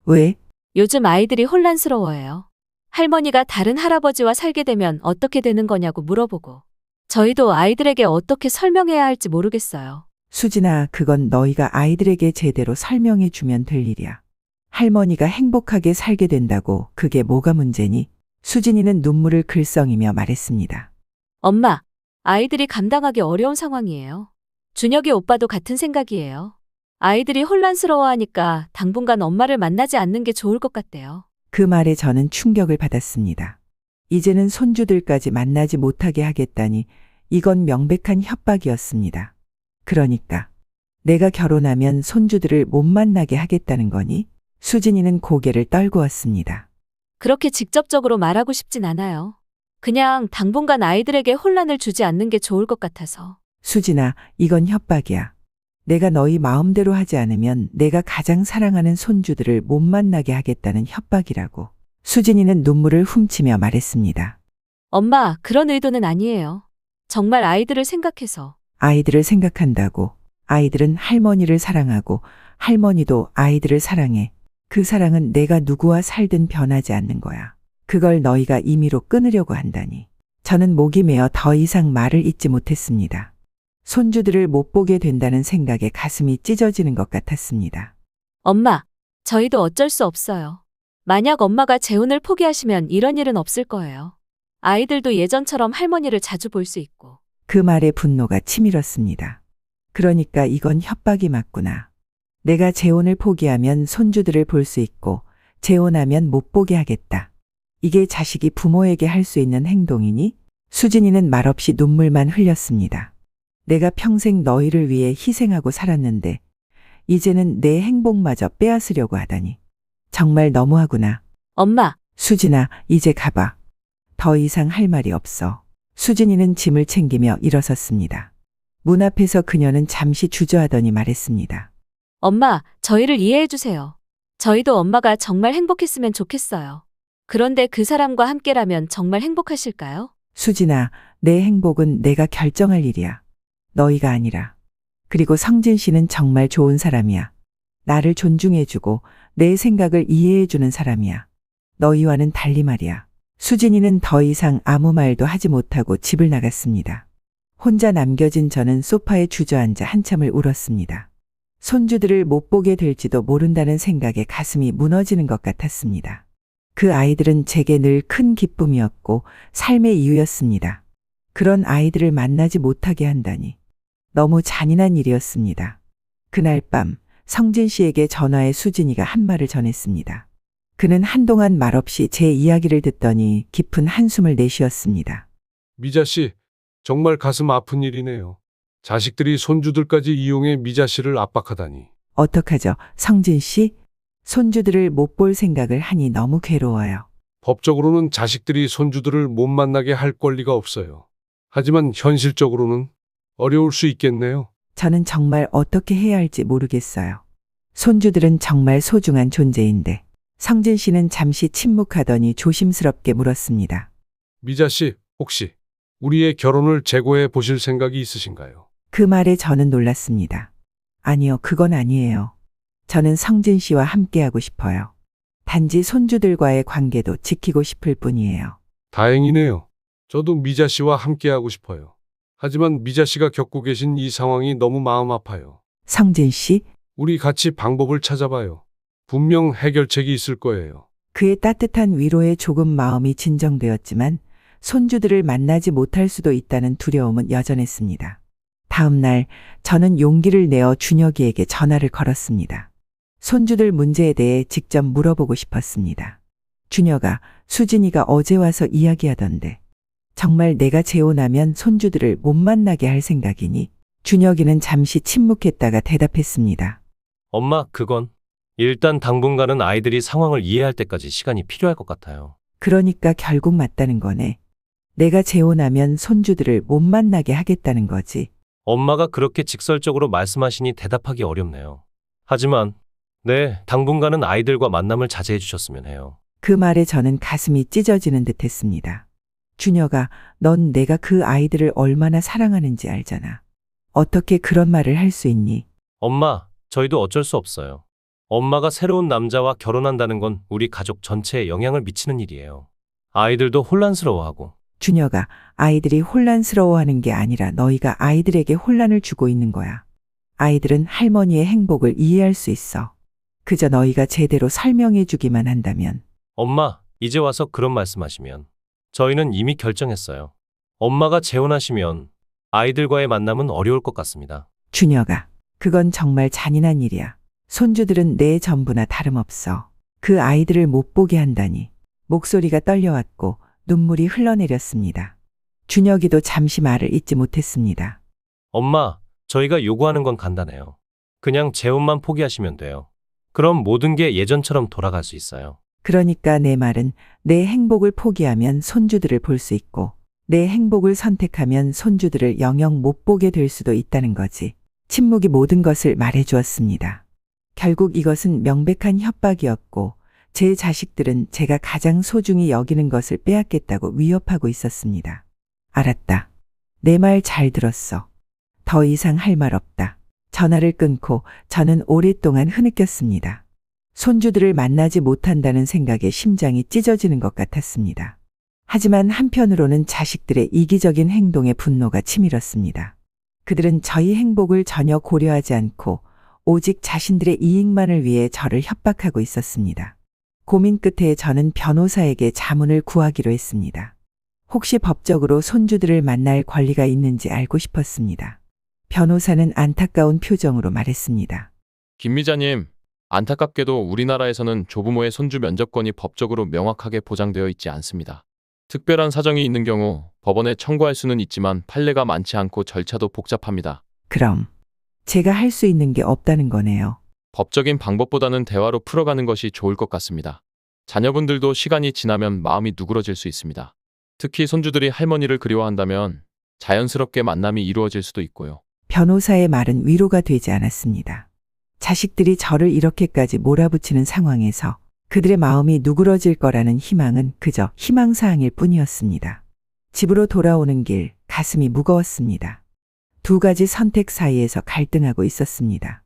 왜? 요즘 아이들이 혼란스러워해요. 할머니가 다른 할아버지와 살게 되면 어떻게 되는 거냐고 물어보고 저희도 아이들에게 어떻게 설명해야 할지 모르겠어요. 수진아, 그건 너희가 아이들에게 제대로 설명해 주면 될 일이야. 할머니가 행복하게 살게 된다고 그게 뭐가 문제니? 수진이는 눈물을 글썽이며 말했습니다. 엄마, 아이들이 감당하기 어려운 상황이에요. 준혁이 오빠도 같은 생각이에요. 아이들이 혼란스러워하니까 당분간 엄마를 만나지 않는 게 좋을 것 같대요. 그 말에 저는 충격을 받았습니다. 이제는 손주들까지 만나지 못하게 하겠다니 이건 명백한 협박이었습니다. 그러니까 내가 결혼하면 손주들을 못 만나게 하겠다는 거니? 수진이는 고개를 떨구었습니다. 그렇게 직접적으로 말하고 싶진 않아요. 그냥 당분간 아이들에게 혼란을 주지 않는 게 좋을 것 같아서. 수진아, 이건 협박이야. 내가 너희 마음대로 하지 않으면 내가 가장 사랑하는 손주들을 못 만나게 하겠다는 협박이라고. 수진이는 눈물을 훔치며 말했습니다. 엄마, 그런 의도는 아니에요. 정말 아이들을 생각해서. 아이들을 생각한다고. 아이들은 할머니를 사랑하고 할머니도 아이들을 사랑해. 그 사랑은 내가 누구와 살든 변하지 않는 거야. 그걸 너희가 임의로 끊으려고 한다니. 저는 목이 메어 더 이상 말을 잇지 못했습니다. 손주들을 못 보게 된다는 생각에 가슴이 찢어지는 것 같았습니다. 엄마, 저희도 어쩔 수 없어요. 만약 엄마가 재혼을 포기하시면 이런 일은 없을 거예요. 아이들도 예전처럼 할머니를 자주 볼 수 있고. 그 말에 분노가 치밀었습니다. 그러니까 이건 협박이 맞구나. 내가 재혼을 포기하면 손주들을 볼 수 있고 재혼하면 못 보게 하겠다. 이게 자식이 부모에게 할 수 있는 행동이니? 수진이는 말없이 눈물만 흘렸습니다. 내가 평생 너희를 위해 희생하고 살았는데 이제는 내 행복마저 빼앗으려고 하다니. 정말 너무하구나. 엄마, 수진아, 이제 가봐. 더 이상 할 말이 없어. 수진이는 짐을 챙기며 일어섰습니다. 문 앞에서 그녀는 잠시 주저하더니 말했습니다. 엄마, 저희를 이해해 주세요. 저희도 엄마가 정말 행복했으면 좋겠어요. 그런데 그 사람과 함께라면 정말 행복하실까요? 수진아, 내 행복은 내가 결정할 일이야. 너희가 아니라. 그리고 성진 씨는 정말 좋은 사람이야. 나를 존중해주고 내 생각을 이해해주는 사람이야. 너희와는 달리 말이야. 수진이는 더 이상 아무 말도 하지 못하고 집을 나갔습니다. 혼자 남겨진 저는 소파에 주저앉아 한참을 울었습니다. 손주들을 못 보게 될지도 모른다는 생각에 가슴이 무너지는 것 같았습니다. 그 아이들은 제게 늘 큰 기쁨이었고 삶의 이유였습니다. 그런 아이들을 만나지 못하게 한다니 너무 잔인한 일이었습니다. 그날 밤 성진 씨에게 전화해 수진이가 한 말을 전했습니다. 그는 한동안 말없이 제 이야기를 듣더니 깊은 한숨을 내쉬었습니다. 미자 씨, 정말 가슴 아픈 일이네요. 자식들이 손주들까지 이용해 미자 씨를 압박하다니. 어떡하죠, 성진 씨? 손주들을 못 볼 생각을 하니 너무 괴로워요. 법적으로는 자식들이 손주들을 못 만나게 할 권리가 없어요. 하지만 현실적으로는 어려울 수 있겠네요. 저는 정말 어떻게 해야 할지 모르겠어요. 손주들은 정말 소중한 존재인데. 성진 씨는 잠시 침묵하더니 조심스럽게 물었습니다. 미자 씨, 혹시 우리의 결혼을 재고해 보실 생각이 있으신가요? 그 말에 저는 놀랐습니다. 아니요, 그건 아니에요. 저는 성진 씨와 함께하고 싶어요. 단지 손주들과의 관계도 지키고 싶을 뿐이에요. 다행이네요. 저도 미자 씨와 함께하고 싶어요. 하지만 미자 씨가 겪고 계신 이 상황이 너무 마음 아파요. 성진 씨, 우리 같이 방법을 찾아봐요. 분명 해결책이 있을 거예요. 그의 따뜻한 위로에 조금 마음이 진정되었지만 손주들을 만나지 못할 수도 있다는 두려움은 여전했습니다. 다음 날 저는 용기를 내어 준혁이에게 전화를 걸었습니다. 손주들 문제에 대해 직접 물어보고 싶었습니다. 준혁아, 수진이가 어제 와서 이야기하던데 정말 내가 재혼하면 손주들을 못 만나게 할 생각이니? 준혁이는 잠시 침묵했다가 대답했습니다. 엄마, 그건 일단 당분간은 아이들이 상황을 이해할 때까지 시간이 필요할 것 같아요. 그러니까 결국 맞다는 거네. 내가 재혼하면 손주들을 못 만나게 하겠다는 거지. 엄마가 그렇게 직설적으로 말씀하시니 대답하기 어렵네요. 하지만 네, 당분간은 아이들과 만남을 자제해 주셨으면 해요. 그 말에 저는 가슴이 찢어지는 듯 했습니다. 준혁아, 넌 내가 그 아이들을 얼마나 사랑하는지 알잖아. 어떻게 그런 말을 할 수 있니? 엄마, 저희도 어쩔 수 없어요. 엄마가 새로운 남자와 결혼한다는 건 우리 가족 전체에 영향을 미치는 일이에요. 아이들도 혼란스러워하고. 준혁아, 아이들이 혼란스러워하는 게 아니라 너희가 아이들에게 혼란을 주고 있는 거야. 아이들은 할머니의 행복을 이해할 수 있어. 그저 너희가 제대로 설명해 주기만 한다면. 엄마, 이제 와서 그런 말씀하시면 저희는 이미 결정했어요. 엄마가 재혼하시면 아이들과의 만남은 어려울 것 같습니다. 준혁아, 그건 정말 잔인한 일이야. 손주들은 내 전부나 다름없어. 그 아이들을 못 보게 한다니. 목소리가 떨려왔고 눈물이 흘러내렸습니다. 준혁이도 잠시 말을 잇지 못했습니다. 엄마, 저희가 요구하는 건 간단해요. 그냥 재혼만 포기하시면 돼요. 그럼 모든 게 예전처럼 돌아갈 수 있어요. 그러니까 내 말은 내 행복을 포기하면 손주들을 볼 수 있고 내 행복을 선택하면 손주들을 영영 못 보게 될 수도 있다는 거지. 침묵이 모든 것을 말해주었습니다. 결국 이것은 명백한 협박이었고 제 자식들은 제가 가장 소중히 여기는 것을 빼앗겠다고 위협하고 있었습니다. 알았다. 내 말 잘 들었어. 더 이상 할 말 없다. 전화를 끊고 저는 오랫동안 흐느꼈습니다. 손주들을 만나지 못한다는 생각에 심장이 찢어지는 것 같았습니다. 하지만 한편으로는 자식들의 이기적인 행동에 분노가 치밀었습니다. 그들은 저희 행복을 전혀 고려하지 않고 오직 자신들의 이익만을 위해 저를 협박하고 있었습니다. 고민 끝에 저는 변호사에게 자문을 구하기로 했습니다. 혹시 법적으로 손주들을 만날 권리가 있는지 알고 싶었습니다. 변호사는 안타까운 표정으로 말했습니다. 김미자님, 안타깝게도 우리나라에서는 조부모의 손주 면접권이 법적으로 명확하게 보장되어 있지 않습니다. 특별한 사정이 있는 경우 법원에 청구할 수는 있지만 판례가 많지 않고 절차도 복잡합니다. 그럼 제가 할 수 있는 게 없다는 거네요. 법적인 방법보다는 대화로 풀어가는 것이 좋을 것 같습니다. 자녀분들도 시간이 지나면 마음이 누그러질 수 있습니다. 특히 손주들이 할머니를 그리워한다면 자연스럽게 만남이 이루어질 수도 있고요. 변호사의 말은 위로가 되지 않았습니다. 자식들이 저를 이렇게까지 몰아붙이는 상황에서 그들의 마음이 누그러질 거라는 희망은 그저 희망사항일 뿐이었습니다. 집으로 돌아오는 길 가슴이 무거웠습니다. 두 가지 선택 사이에서 갈등하고 있었습니다.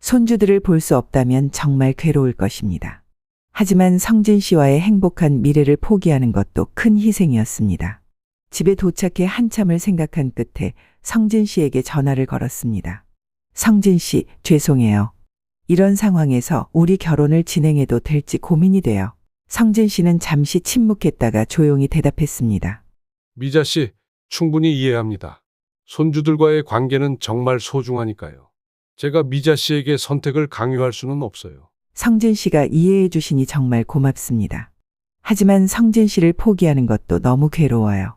손주들을 볼 수 없다면 정말 괴로울 것입니다. 하지만 성진 씨와의 행복한 미래를 포기하는 것도 큰 희생이었습니다. 집에 도착해 한참을 생각한 끝에 성진 씨에게 전화를 걸었습니다. 성진 씨, 죄송해요. 이런 상황에서 우리 결혼을 진행해도 될지 고민이 돼요. 성진 씨는 잠시 침묵했다가 조용히 대답했습니다. 미자 씨, 충분히 이해합니다. 손주들과의 관계는 정말 소중하니까요. 제가 미자 씨에게 선택을 강요할 수는 없어요. 성진 씨가 이해해 주시니 정말 고맙습니다. 하지만 성진 씨를 포기하는 것도 너무 괴로워요.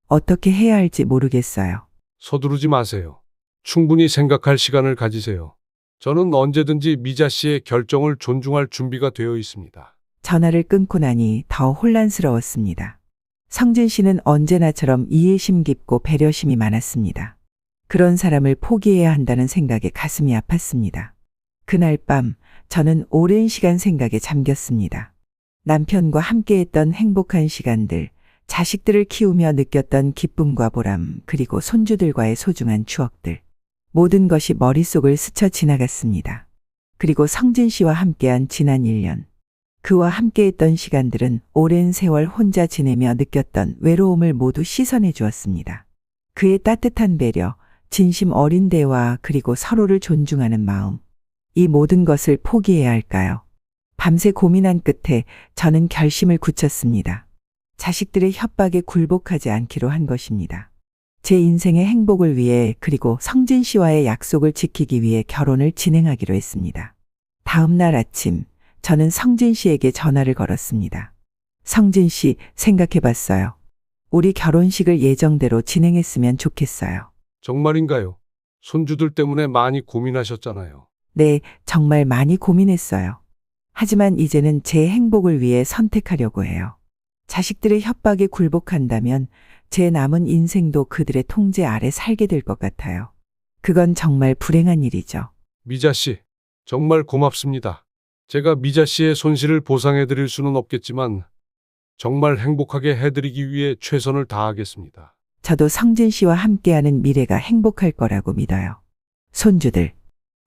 어떻게 해야 할지 모르겠어요. 서두르지 마세요. 충분히 생각할 시간을 가지세요. 저는 언제든지 미자 씨의 결정을 존중할 준비가 되어 있습니다. 전화를 끊고 나니 더 혼란스러웠습니다. 성진 씨는 언제나처럼 이해심 깊고 배려심이 많았습니다. 그런 사람을 포기해야 한다는 생각에 가슴이 아팠습니다. 그날 밤 저는 오랜 시간 생각에 잠겼습니다. 남편과 함께했던 행복한 시간들, 자식들을 키우며 느꼈던 기쁨과 보람, 그리고 손주들과의 소중한 추억들. 모든 것이 머릿속을 스쳐 지나갔습니다. 그리고 성진 씨와 함께한 지난 1년. 그와 함께했던 시간들은 오랜 세월 혼자 지내며 느꼈던 외로움을 모두 씻어내 주었습니다. 그의 따뜻한 배려, 진심 어린 대화, 그리고 서로를 존중하는 마음. 이 모든 것을 포기해야 할까요? 밤새 고민한 끝에 저는 결심을 굳혔습니다. 자식들의 협박에 굴복하지 않기로 한 것입니다. 제 인생의 행복을 위해 그리고 성진 씨와의 약속을 지키기 위해 결혼을 진행하기로 했습니다. 다음 날 아침 저는 성진 씨에게 전화를 걸었습니다. 성진 씨, 생각해봤어요. 우리 결혼식을 예정대로 진행했으면 좋겠어요. 정말인가요? 손주들 때문에 많이 고민하셨잖아요. 네, 정말 많이 고민했어요. 하지만 이제는 제 행복을 위해 선택하려고 해요. 자식들의 협박에 굴복한다면 제 남은 인생도 그들의 통제 아래 살게 될 것 같아요. 그건 정말 불행한 일이죠. 미자 씨, 정말 고맙습니다. 제가 미자 씨의 손실을 보상해 드릴 수는 없겠지만 정말 행복하게 해드리기 위해 최선을 다하겠습니다. 저도 성진 씨와 함께하는 미래가 행복할 거라고 믿어요. 손주들,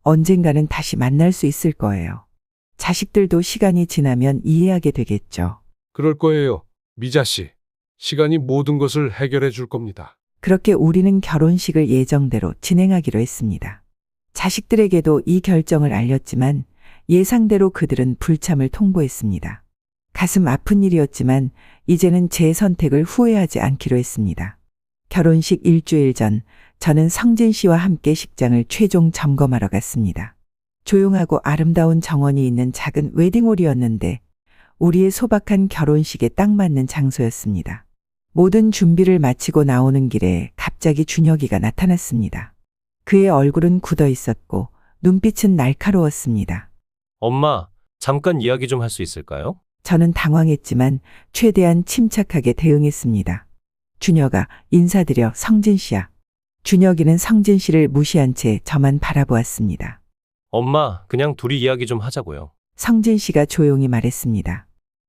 언젠가는 다시 만날 수 있을 거예요. 자식들도 시간이 지나면 이해하게 되겠죠. 그럴 거예요, 미자 씨. 시간이 모든 것을 해결해 줄 겁니다. 그렇게 우리는 결혼식을 예정대로 진행하기로 했습니다. 자식들에게도 이 결정을 알렸지만 예상대로 그들은 불참을 통보했습니다. 가슴 아픈 일이었지만 이제는 제 선택을 후회하지 않기로 했습니다. 결혼식 일주일 전 저는 성진 씨와 함께 식장을 최종 점검하러 갔습니다. 조용하고 아름다운 정원이 있는 작은 웨딩홀이었는데 우리의 소박한 결혼식에 딱 맞는 장소였습니다. 모든 준비를 마치고 나오는 길에 갑자기 준혁이가 나타났습니다. 그의 얼굴은 굳어 있었고 눈빛은 날카로웠습니다. 엄마, 잠깐 이야기 좀 할 수 있을까요? 저는 당황했지만 최대한 침착하게 대응했습니다. 준혁아, 인사드려. 성진 씨야. 준혁이는 성진 씨를 무시한 채 저만 바라보았습니다. 엄마, 그냥 둘이 이야기 좀 하자고요. 성진 씨가 조용히 말했습니다.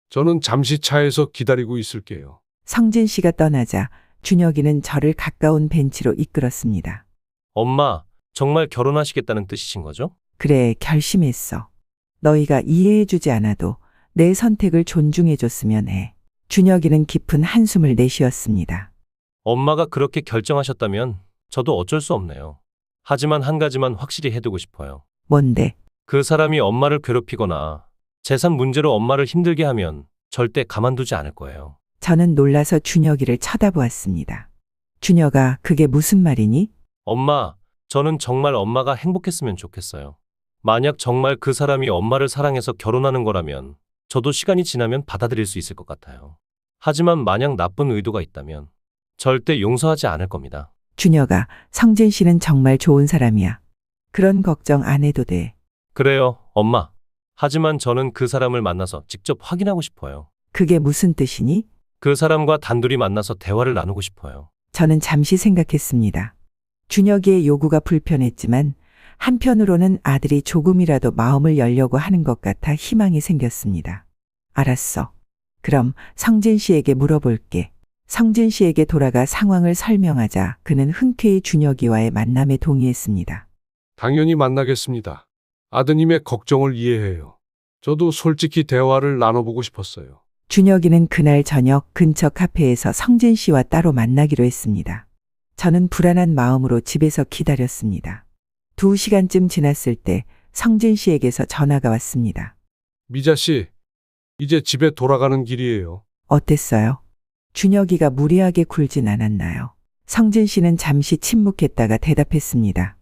저는 잠시 차에서 기다리고 있을게요. 성진 씨가 떠나자 준혁이는 저를 가까운 벤치로 이끌었습니다. 엄마, 정말 결혼하시겠다는 뜻이신 거죠? 그래, 결심했어. 너희가 이해해주지 않아도 내 선택을 존중해줬으면 해. 준혁이는 깊은 한숨을 내쉬었습니다. 엄마가 그렇게 결정하셨다면 저도 어쩔 수 없네요. 하지만 한 가지만 확실히 해두고 싶어요. 뭔데? 그 사람이 엄마를 괴롭히거나 재산 문제로 엄마를 힘들게 하면 절대 가만두지 않을 거예요. 저는 놀라서 준혁이를 쳐다보았습니다. 준혁아, 그게 무슨 말이니? 엄마, 저는 정말 엄마가 행복했으면 좋겠어요. 만약 정말 그 사람이 엄마를 사랑해서 결혼하는 거라면 저도 시간이 지나면 받아들일 수 있을 것 같아요. 하지만 만약 나쁜 의도가 있다면 절대 용서하지 않을 겁니다. 준혁아, 성진 씨는 정말 좋은 사람이야. 그런 걱정 안 해도 돼. 그래요, 엄마. 하지만 저는 그 사람을 만나서 직접 확인하고 싶어요. 그게 무슨 뜻이니? 그 사람과 단둘이 만나서 대화를 나누고 싶어요. 저는 잠시 생각했습니다. 준혁이의 요구가 불편했지만 한편으로는 아들이 조금이라도 마음을 열려고 하는 것 같아 희망이 생겼습니다. 알았어. 그럼 성진 씨에게 물어볼게. 성진 씨에게 돌아가 상황을 설명하자 그는 흔쾌히 준혁이와의 만남에 동의했습니다. 당연히 만나겠습니다. 아드님의 걱정을 이해해요. 저도 솔직히 대화를 나눠보고 싶었어요. 준혁이는 그날 저녁 근처 카페에서 성진 씨와 따로 만나기로 했습니다. 저는 불안한 마음으로 집에서 기다렸습니다. 2시간쯤 지났을 때 성진 씨에게서 전화가 왔습니다. 미자 씨, 이제 집에 돌아가는 길이에요. 어땠어요? 준혁이가 무리하게 굴진 않았나요? 성진 씨는 잠시 침묵했다가 대답했습니다.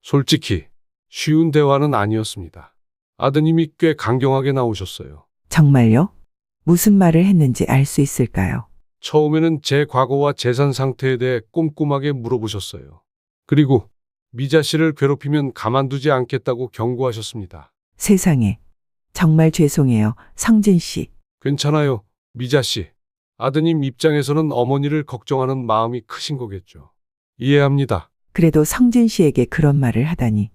솔직히 쉬운 대화는 아니었습니다. 아드님이 꽤 강경하게 나오셨어요. 정말요? 무슨 말을 했는지 알 수 있을까요? 처음에는 제 과거와 재산 상태에 대해 꼼꼼하게 물어보셨어요. 그리고 미자 씨를 괴롭히면 가만두지 않겠다고 경고하셨습니다. 세상에. 정말 죄송해요, 성진 씨. 괜찮아요, 미자 씨. 아드님 입장에서는 어머니를 걱정하는 마음이 크신 거겠죠. 이해합니다. 그래도 성진 씨에게 그런 말을 하다니.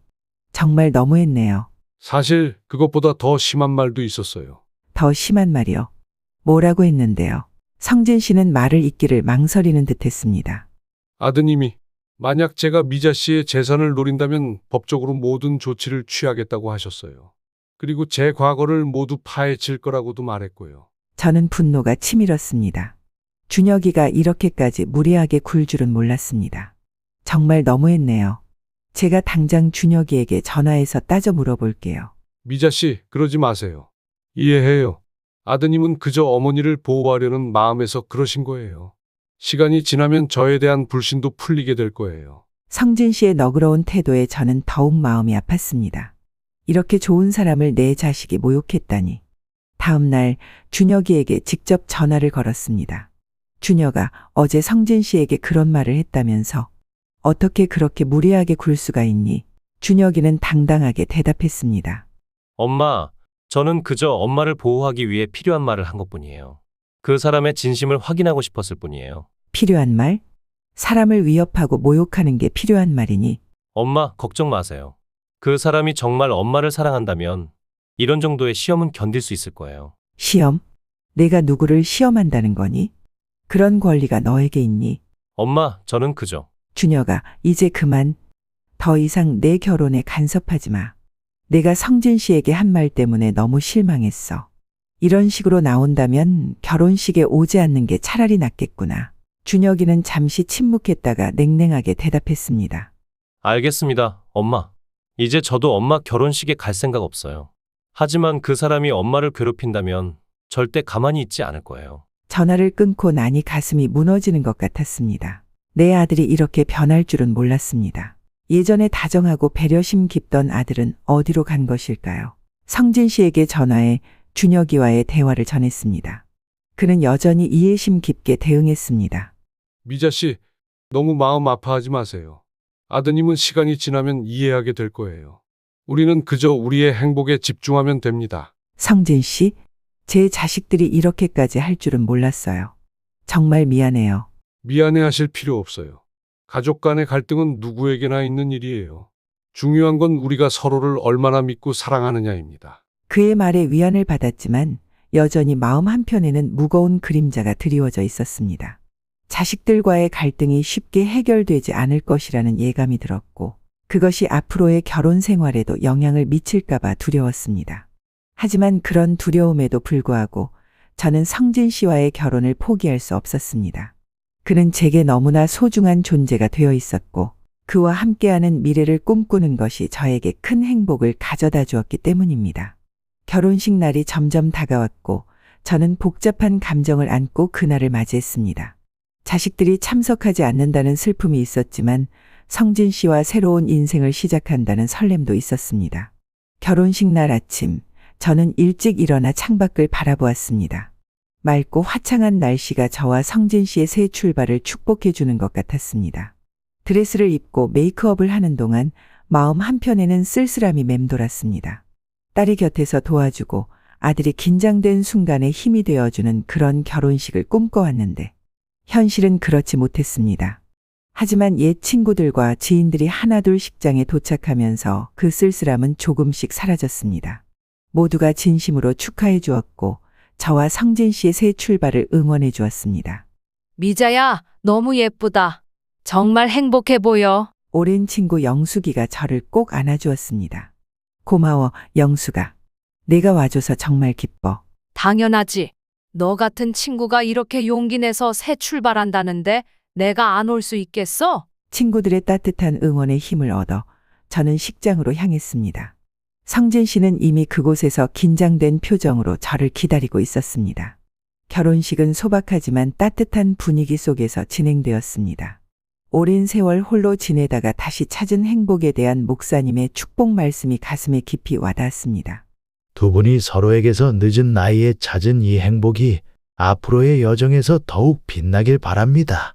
정말 너무했네요. 사실 그것보다 더 심한 말도 있었어요. 더 심한 말이요. 뭐라고 했는데요? 성진 씨는 말을 잇기를 망설이는 듯했습니다. 아드님이 만약 제가 미자 씨의 재산을 노린다면 법적으로 모든 조치를 취하겠다고 하셨어요. 그리고 제 과거를 모두 파헤칠 거라고도 말했고요. 저는 분노가 치밀었습니다. 준혁이가 이렇게까지 무리하게 굴 줄은 몰랐습니다. 정말 너무했네요. 제가 당장 준혁이에게 전화해서 따져 물어볼게요. 미자 씨, 그러지 마세요. 이해해요. 아드님은 그저 어머니를 보호하려는 마음에서 그러신 거예요. 시간이 지나면 저에 대한 불신도 풀리게 될 거예요. 성진 씨의 너그러운 태도에 저는 더욱 마음이 아팠습니다. 이렇게 좋은 사람을 내 자식이 모욕했다니. 다음 날 준혁이에게 직접 전화를 걸었습니다. 준혁아, 어제 성진 씨에게 그런 말을 했다면서 어떻게 그렇게 무리하게 굴 수가 있니? 준혁이는 당당하게 대답했습니다. 엄마, 저는 그저 엄마를 보호하기 위해 필요한 말을 한 것뿐이에요. 그 사람의 진심을 확인하고 싶었을 뿐이에요. 필요한 말? 사람을 위협하고 모욕하는 게 필요한 말이니? 엄마, 걱정 마세요. 그 사람이 정말 엄마를 사랑한다면 이런 정도의 시험은 견딜 수 있을 거예요. 시험? 내가 누구를 시험한다는 거니? 그런 권리가 너에게 있니? 엄마, 저는 그저 준혁아, 이제 그만. 더 이상 내 결혼에 간섭하지 마. 내가 성진 씨에게 한 말 때문에 너무 실망했어. 이런 식으로 나온다면 결혼식에 오지 않는 게 차라리 낫겠구나. 준혁이는 잠시 침묵했다가 냉랭하게 대답했습니다. 알겠습니다, 엄마. 이제 저도 엄마 결혼식에 갈 생각 없어요. 하지만 그 사람이 엄마를 괴롭힌다면 절대 가만히 있지 않을 거예요. 전화를 끊고 나니 가슴이 무너지는 것 같았습니다. 내 아들이 이렇게 변할 줄은 몰랐습니다. 예전에 다정하고 배려심 깊던 아들은 어디로 간 것일까요? 성진 씨에게 전화해 준혁이와의 대화를 전했습니다. 그는 여전히 이해심 깊게 대응했습니다. 미자 씨, 너무 마음 아파하지 마세요. 아드님은 시간이 지나면 이해하게 될 거예요. 우리는 그저 우리의 행복에 집중하면 됩니다. 성진 씨, 제 자식들이 이렇게까지 할 줄은 몰랐어요. 정말 미안해요. 미안해하실 필요 없어요. 가족 간의 갈등은 누구에게나 있는 일이에요. 중요한 건 우리가 서로를 얼마나 믿고 사랑하느냐입니다. 그의 말에 위안을 받았지만 여전히 마음 한편에는 무거운 그림자가 드리워져 있었습니다. 자식들과의 갈등이 쉽게 해결되지 않을 것이라는 예감이 들었고 그것이 앞으로의 결혼 생활에도 영향을 미칠까봐 두려웠습니다. 하지만 그런 두려움에도 불구하고 저는 성진 씨와의 결혼을 포기할 수 없었습니다. 그는 제게 너무나 소중한 존재가 되어 있었고 그와 함께하는 미래를 꿈꾸는 것이 저에게 큰 행복을 가져다 주었기 때문입니다. 결혼식 날이 점점 다가왔고 저는 복잡한 감정을 안고 그날을 맞이했습니다. 자식들이 참석하지 않는다는 슬픔이 있었지만 성진 씨와 새로운 인생을 시작한다는 설렘도 있었습니다. 결혼식 날 아침, 저는 일찍 일어나 창밖을 바라보았습니다. 맑고 화창한 날씨가 저와 성진 씨의 새 출발을 축복해 주는 것 같았습니다. 드레스를 입고 메이크업을 하는 동안 마음 한편에는 쓸쓸함이 맴돌았습니다. 딸이 곁에서 도와주고 아들이 긴장된 순간에 힘이 되어주는 그런 결혼식을 꿈꿔왔는데 현실은 그렇지 못했습니다. 하지만 옛 친구들과 지인들이 하나둘 식장에 도착하면서 그 쓸쓸함은 조금씩 사라졌습니다. 모두가 진심으로 축하해 주었고 저와 성진 씨의 새 출발을 응원해 주었습니다. 미자야, 너무 예쁘다. 정말 행복해 보여. 오랜 친구 영숙이가 저를 꼭 안아주었습니다. 고마워, 영숙아. 내가 와줘서 정말 기뻐. 당연하지. 너 같은 친구가 이렇게 용기 내서 새 출발한다는데 내가 안 올 수 있겠어? 친구들의 따뜻한 응원에 힘을 얻어 저는 식장으로 향했습니다. 성진 씨는 이미 그곳에서 긴장된 표정으로 저를 기다리고 있었습니다. 결혼식은 소박하지만 따뜻한 분위기 속에서 진행되었습니다. 오랜 세월 홀로 지내다가 다시 찾은 행복에 대한 목사님의 축복 말씀이 가슴에 깊이 와닿았습니다. 두 분이 서로에게서 늦은 나이에 찾은 이 행복이 앞으로의 여정에서 더욱 빛나길 바랍니다.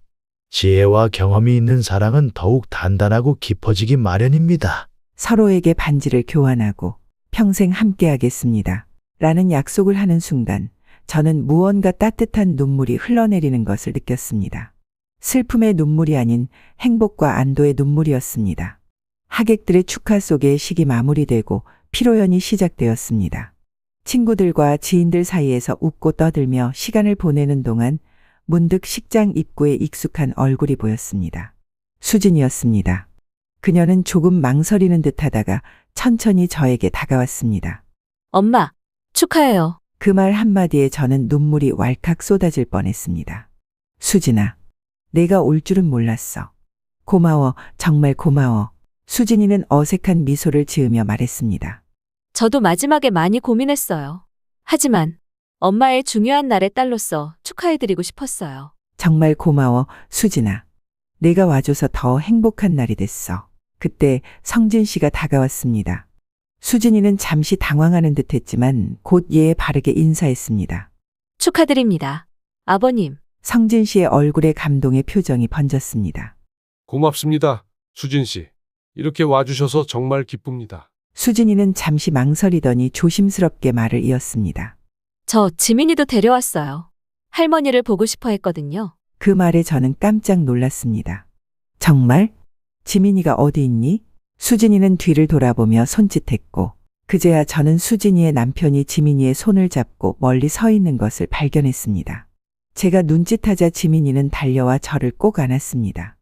지혜와 경험이 있는 사랑은 더욱 단단하고 깊어지기 마련입니다. 서로에게 반지를 교환하고 평생 함께하겠습니다. 라는 약속을 하는 순간 저는 무언가 따뜻한 눈물이 흘러내리는 것을 느꼈습니다. 슬픔의 눈물이 아닌 행복과 안도의 눈물이었습니다. 하객들의 축하 속에 식이 마무리되고 피로연이 시작되었습니다. 친구들과 지인들 사이에서 웃고 떠들며 시간을 보내는 동안 문득 식장 입구에 익숙한 얼굴이 보였습니다. 수진이었습니다. 그녀는 조금 망설이는 듯하다가 천천히 저에게 다가왔습니다. 엄마, 축하해요. 그 말 한마디에 저는 눈물이 왈칵 쏟아질 뻔했습니다. 수진아, 내가 올 줄은 몰랐어. 고마워, 정말 고마워. 수진이는 어색한 미소를 지으며 말했습니다. 저도 마지막에 많이 고민했어요. 하지만 엄마의 중요한 날의 딸로서 축하해드리고 싶었어요. 정말 고마워, 수진아. 내가 와줘서 더 행복한 날이 됐어. 그때 성진 씨가 다가왔습니다. 수진이는 잠시 당황하는 듯했지만 곧 예에 바르게 인사했습니다. 축하드립니다. 아버님. 성진 씨의 얼굴에 감동의 표정이 번졌습니다. 고맙습니다, 수진 씨. 이렇게 와주셔서 정말 기쁩니다. 수진이는 잠시 망설이더니 조심스럽게 말을 이었습니다. 저 지민이도 데려왔어요. 할머니를 보고 싶어 했거든요. 그 말에 저는 깜짝 놀랐습니다. 정말? 지민이가 어디 있니? 수진이는 뒤를 돌아보며 손짓했고 그제야 저는 수진이의 남편이 지민이의 손을 잡고 멀리 서 있는 것을 발견했습니다. 제가 눈짓하자 지민이는 달려와 저를 꼭 안았습니다.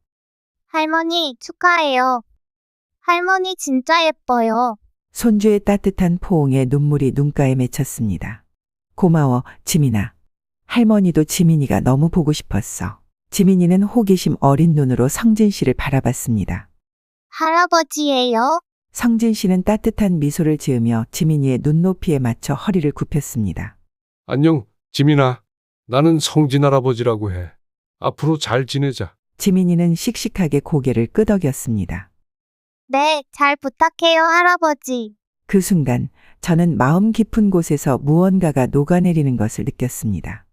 할머니, 축하해요. 할머니 진짜 예뻐요. 손주의 따뜻한 포옹에 눈물이 눈가에 맺혔습니다. 고마워, 지민아. 할머니도 지민이가 너무 보고 싶었어. 지민이는 호기심 어린 눈으로 성진 씨를 바라봤습니다. 할아버지예요? 성진 씨는 따뜻한 미소를 지으며 지민이의 눈높이에 맞춰 허리를 굽혔습니다. 안녕, 지민아. 나는 성진 할아버지라고 해. 앞으로 잘 지내자. 지민이는 씩씩하게 고개를 끄덕였습니다. 네, 잘 부탁해요, 할아버지. 그 순간 저는 마음 깊은 곳에서 무언가가 녹아내리는 것을 느꼈습니다.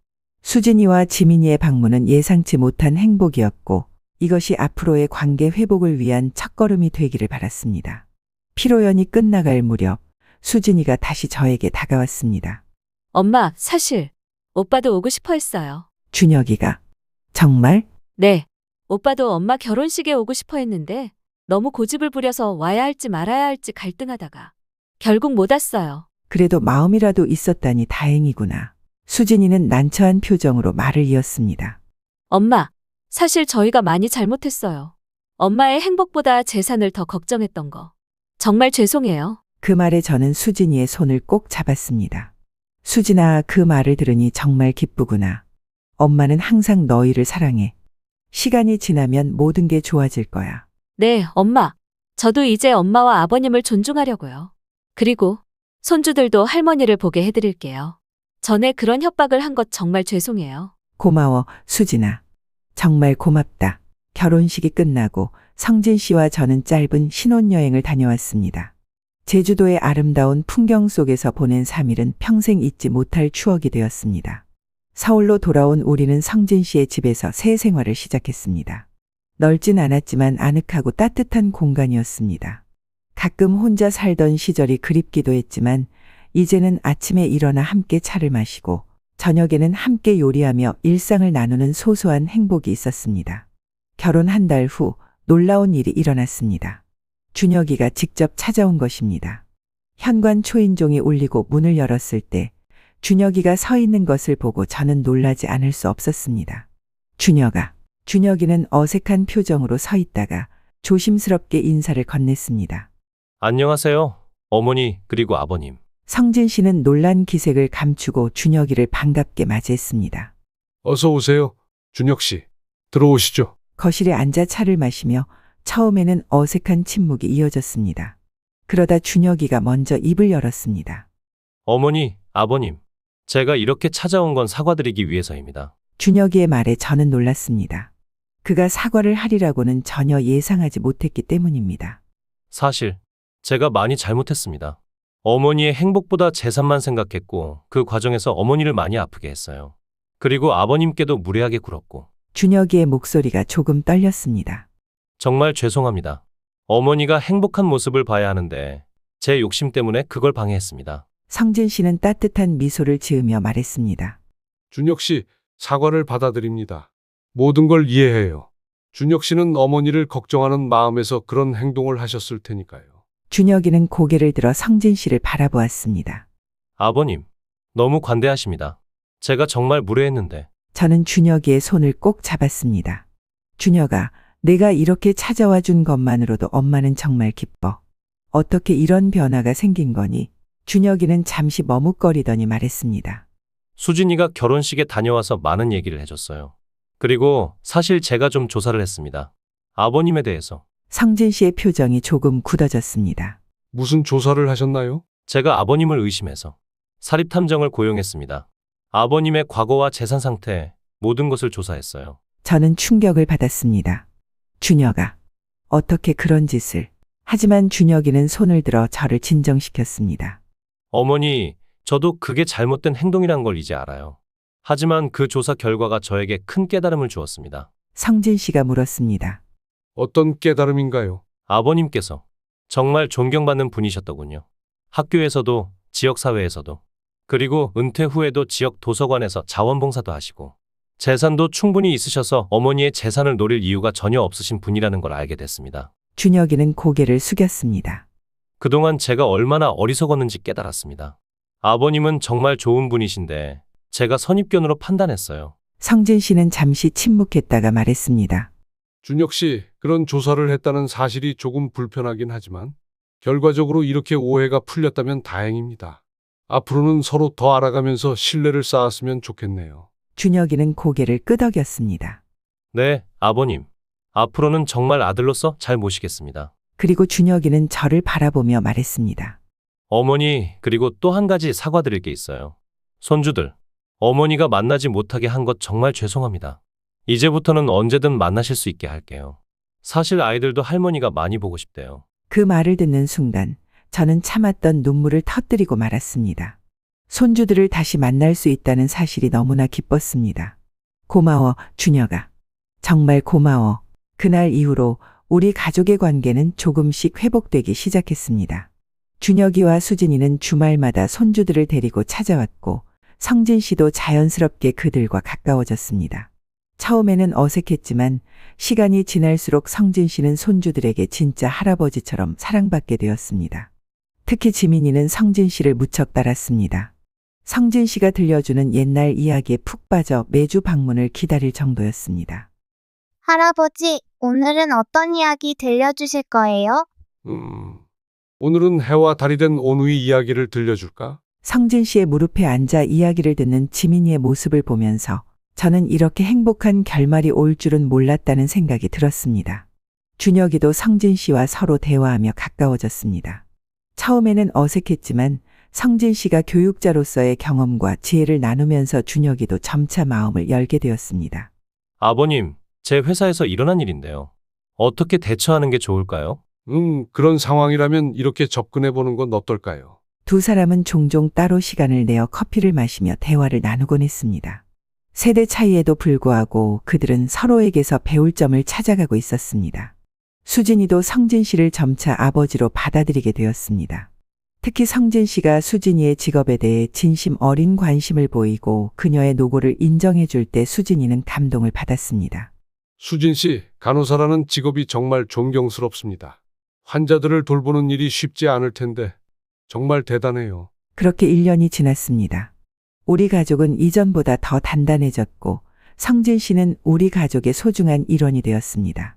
수진이와 지민이의 방문은 예상치 못한 행복이었고 이것이 앞으로의 관계 회복을 위한 첫걸음이 되기를 바랐습니다. 피로연이 끝나갈 무렵 수진이가 다시 저에게 다가왔습니다. 엄마, 사실 오빠도 오고 싶어 했어요. 준혁이가 정말? 네. 오빠도 엄마 결혼식에 오고 싶어 했는데 너무 고집을 부려서 와야 할지 말아야 할지 갈등하다가 결국 못 왔어요. 그래도 마음이라도 있었다니 다행이구나. 수진이는 난처한 표정으로 말을 이었습니다. 엄마, 사실 저희가 많이 잘못했어요. 엄마의 행복보다 재산을 더 걱정했던 거. 정말 죄송해요. 그 말에 저는 수진이의 손을 꼭 잡았습니다. 수진아, 그 말을 들으니 정말 기쁘구나. 엄마는 항상 너희를 사랑해. 시간이 지나면 모든 게 좋아질 거야. 네, 엄마. 저도 이제 엄마와 아버님을 존중하려고요. 그리고 손주들도 할머니를 보게 해드릴게요. 전에 그런 협박을 한 것 정말 죄송해요. 고마워, 수진아. 정말 고맙다. 결혼식이 끝나고 성진 씨와 저는 짧은 신혼여행을 다녀왔습니다. 제주도의 아름다운 풍경 속에서 보낸 3일은 평생 잊지 못할 추억이 되었습니다. 서울로 돌아온 우리는 성진 씨의 집에서 새 생활을 시작했습니다. 넓진 않았지만 아늑하고 따뜻한 공간이었습니다. 가끔 혼자 살던 시절이 그립기도 했지만 이제는 아침에 일어나 함께 차를 마시고 저녁에는 함께 요리하며 일상을 나누는 소소한 행복이 있었습니다. 결혼 한 달 후 놀라운 일이 일어났습니다. 준혁이가 직접 찾아온 것입니다. 현관 초인종이 울리고 문을 열었을 때 준혁이가 서 있는 것을 보고 저는 놀라지 않을 수 없었습니다. 준혁이는 어색한 표정으로 서 있다가 조심스럽게 인사를 건넸습니다. 안녕하세요. 어머니 그리고 아버님. 성진 씨는 놀란 기색을 감추고 준혁이를 반갑게 맞이했습니다. 어서 오세요. 준혁 씨. 들어오시죠. 거실에 앉아 차를 마시며 처음에는 어색한 침묵이 이어졌습니다. 그러다 준혁이가 먼저 입을 열었습니다. 어머니, 아버님. 제가 이렇게 찾아온 건 사과드리기 위해서입니다. 준혁이의 말에 저는 놀랐습니다. 그가 사과를 하리라고는 전혀 예상하지 못했기 때문입니다. 사실 제가 많이 잘못했습니다. 어머니의 행복보다 재산만 생각했고 그 과정에서 어머니를 많이 아프게 했어요. 그리고 아버님께도 무례하게 굴었고. 준혁이의 목소리가 조금 떨렸습니다. 정말 죄송합니다. 어머니가 행복한 모습을 봐야 하는데 제 욕심 때문에 그걸 방해했습니다. 성진 씨는 따뜻한 미소를 지으며 말했습니다. 준혁 씨, 사과를 받아들입니다. 모든 걸 이해해요. 준혁 씨는 어머니를 걱정하는 마음에서 그런 행동을 하셨을 테니까요. 준혁이는 고개를 들어 성진 씨를 바라보았습니다. 아버님, 너무 관대하십니다. 제가 정말 무례했는데. 저는 준혁이의 손을 꼭 잡았습니다. 준혁아, 내가 이렇게 찾아와 준 것만으로도 엄마는 정말 기뻐. 어떻게 이런 변화가 생긴 거니? 준혁이는 잠시 머뭇거리더니 말했습니다. 수진이가 결혼식에 다녀와서 많은 얘기를 해줬어요. 그리고 사실 제가 좀 조사를 했습니다. 아버님에 대해서. 성진 씨의 표정이 조금 굳어졌습니다. 무슨 조사를 하셨나요? 제가 아버님을 의심해서 사립탐정을 고용했습니다. 아버님의 과거와 재산 상태, 모든 것을 조사했어요. 저는 충격을 받았습니다. 준혁아, 어떻게 그런 짓을. 하지만 준혁이는 손을 들어 저를 진정시켰습니다. 어머니, 저도 그게 잘못된 행동이란 걸 이제 알아요. 하지만 그 조사 결과가 저에게 큰 깨달음을 주었습니다. 성진 씨가 물었습니다. 어떤 깨달음인가요? 아버님께서 정말 존경받는 분이셨더군요. 학교에서도, 지역사회에서도, 그리고 은퇴 후에도 지역 도서관에서 자원봉사도 하시고, 재산도 충분히 있으셔서 어머니의 재산을 노릴 이유가 전혀 없으신 분이라는 걸 알게 됐습니다. 준혁이는 고개를 숙였습니다. 그동안 제가 얼마나 어리석었는지 깨달았습니다. 아버님은 정말 좋은 분이신데 제가 선입견으로 판단했어요. 성진 씨는 잠시 침묵했다가 말했습니다. 준혁 씨, 그런 조사를 했다는 사실이 조금 불편하긴 하지만 결과적으로 이렇게 오해가 풀렸다면 다행입니다. 앞으로는 서로 더 알아가면서 신뢰를 쌓았으면 좋겠네요. 준혁이는 고개를 끄덕였습니다. 네, 아버님. 앞으로는 정말 아들로서 잘 모시겠습니다. 그리고 준혁이는 저를 바라보며 말했습니다. 어머니, 그리고 또 한 가지 사과드릴 게 있어요. 손주들, 어머니가 만나지 못하게 한 것 정말 죄송합니다. 이제부터는 언제든 만나실 수 있게 할게요. 사실 아이들도 할머니가 많이 보고 싶대요. 그 말을 듣는 순간 저는 참았던 눈물을 터뜨리고 말았습니다. 손주들을 다시 만날 수 있다는 사실이 너무나 기뻤습니다. 고마워, 준혁아. 정말 고마워. 그날 이후로 우리 가족의 관계는 조금씩 회복되기 시작했습니다. 준혁이와 수진이는 주말마다 손주들을 데리고 찾아왔고 성진 씨도 자연스럽게 그들과 가까워졌습니다. 처음에는 어색했지만 시간이 지날수록 성진 씨는 손주들에게 진짜 할아버지처럼 사랑받게 되었습니다. 특히 지민이는 성진 씨를 무척 따랐습니다. 성진 씨가 들려주는 옛날 이야기에 푹 빠져 매주 방문을 기다릴 정도였습니다. 할아버지, 오늘은 어떤 이야기 들려주실 거예요? 오늘은 해와 달이 된 온우의 이야기를 들려줄까? 성진 씨의 무릎에 앉아 이야기를 듣는 지민이의 모습을 보면서 저는 이렇게 행복한 결말이 올 줄은 몰랐다는 생각이 들었습니다. 준혁이도 성진 씨와 서로 대화하며 가까워졌습니다. 처음에는 어색했지만 성진 씨가 교육자로서의 경험과 지혜를 나누면서 준혁이도 점차 마음을 열게 되었습니다. 아버님, 제 회사에서 일어난 일인데요. 어떻게 대처하는 게 좋을까요? 그런 상황이라면 이렇게 접근해보는 건 어떨까요? 두 사람은 종종 따로 시간을 내어 커피를 마시며 대화를 나누곤 했습니다. 세대 차이에도 불구하고 그들은 서로에게서 배울 점을 찾아가고 있었습니다. 수진이도 성진 씨를 점차 아버지로 받아들이게 되었습니다. 특히 성진 씨가 수진이의 직업에 대해 진심 어린 관심을 보이고 그녀의 노고를 인정해 줄 때 수진이는 감동을 받았습니다. 수진 씨, 간호사라는 직업이 정말 존경스럽습니다. 환자들을 돌보는 일이 쉽지 않을 텐데 정말 대단해요. 그렇게 1년이 지났습니다. 우리 가족은 이전보다 더 단단해졌고 성진 씨는 우리 가족의 소중한 일원이 되었습니다.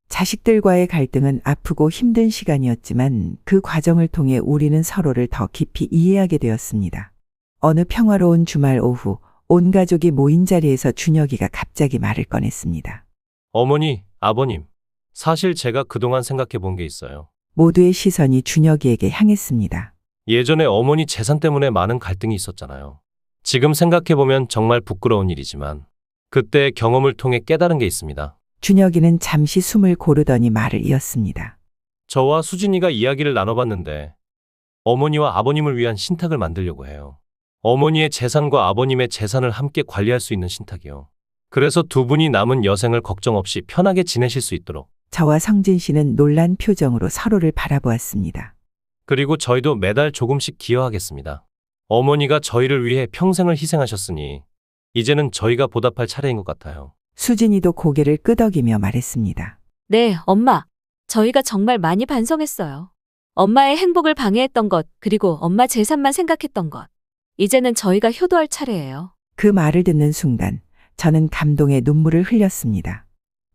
자식들과의 갈등은 아프고 힘든 시간이었지만 그 과정을 통해 우리는 서로를 더 깊이 이해하게 되었습니다. 어느 평화로운 주말 오후 온 가족이 모인 자리에서 준혁이가 갑자기 말을 꺼냈습니다. 어머니, 아버님, 사실 제가 그동안 생각해 본 게 있어요. 모두의 시선이 준혁이에게 향했습니다. 예전에 어머니 재산 때문에 많은 갈등이 있었잖아요. 지금 생각해 보면 정말 부끄러운 일이지만 그때의 경험을 통해 깨달은 게 있습니다. 준혁이는 잠시 숨을 고르더니 말을 이었습니다. 저와 수진이가 이야기를 나눠봤는데 어머니와 아버님을 위한 신탁을 만들려고 해요. 어머니의 재산과 아버님의 재산을 함께 관리할 수 있는 신탁이요. 그래서 두 분이 남은 여생을 걱정 없이 편하게 지내실 수 있도록. 저와 성진 씨는 놀란 표정으로 서로를 바라보았습니다. 그리고 저희도 매달 조금씩 기여하겠습니다. 어머니가 저희를 위해 평생을 희생하셨으니 이제는 저희가 보답할 차례인 것 같아요. 수진이도 고개를 끄덕이며 말했습니다. 네, 엄마. 저희가 정말 많이 반성했어요. 엄마의 행복을 방해했던 것, 그리고 엄마 재산만 생각했던 것. 이제는 저희가 효도할 차례예요. 그 말을 듣는 순간 저는 감동의 눈물을 흘렸습니다.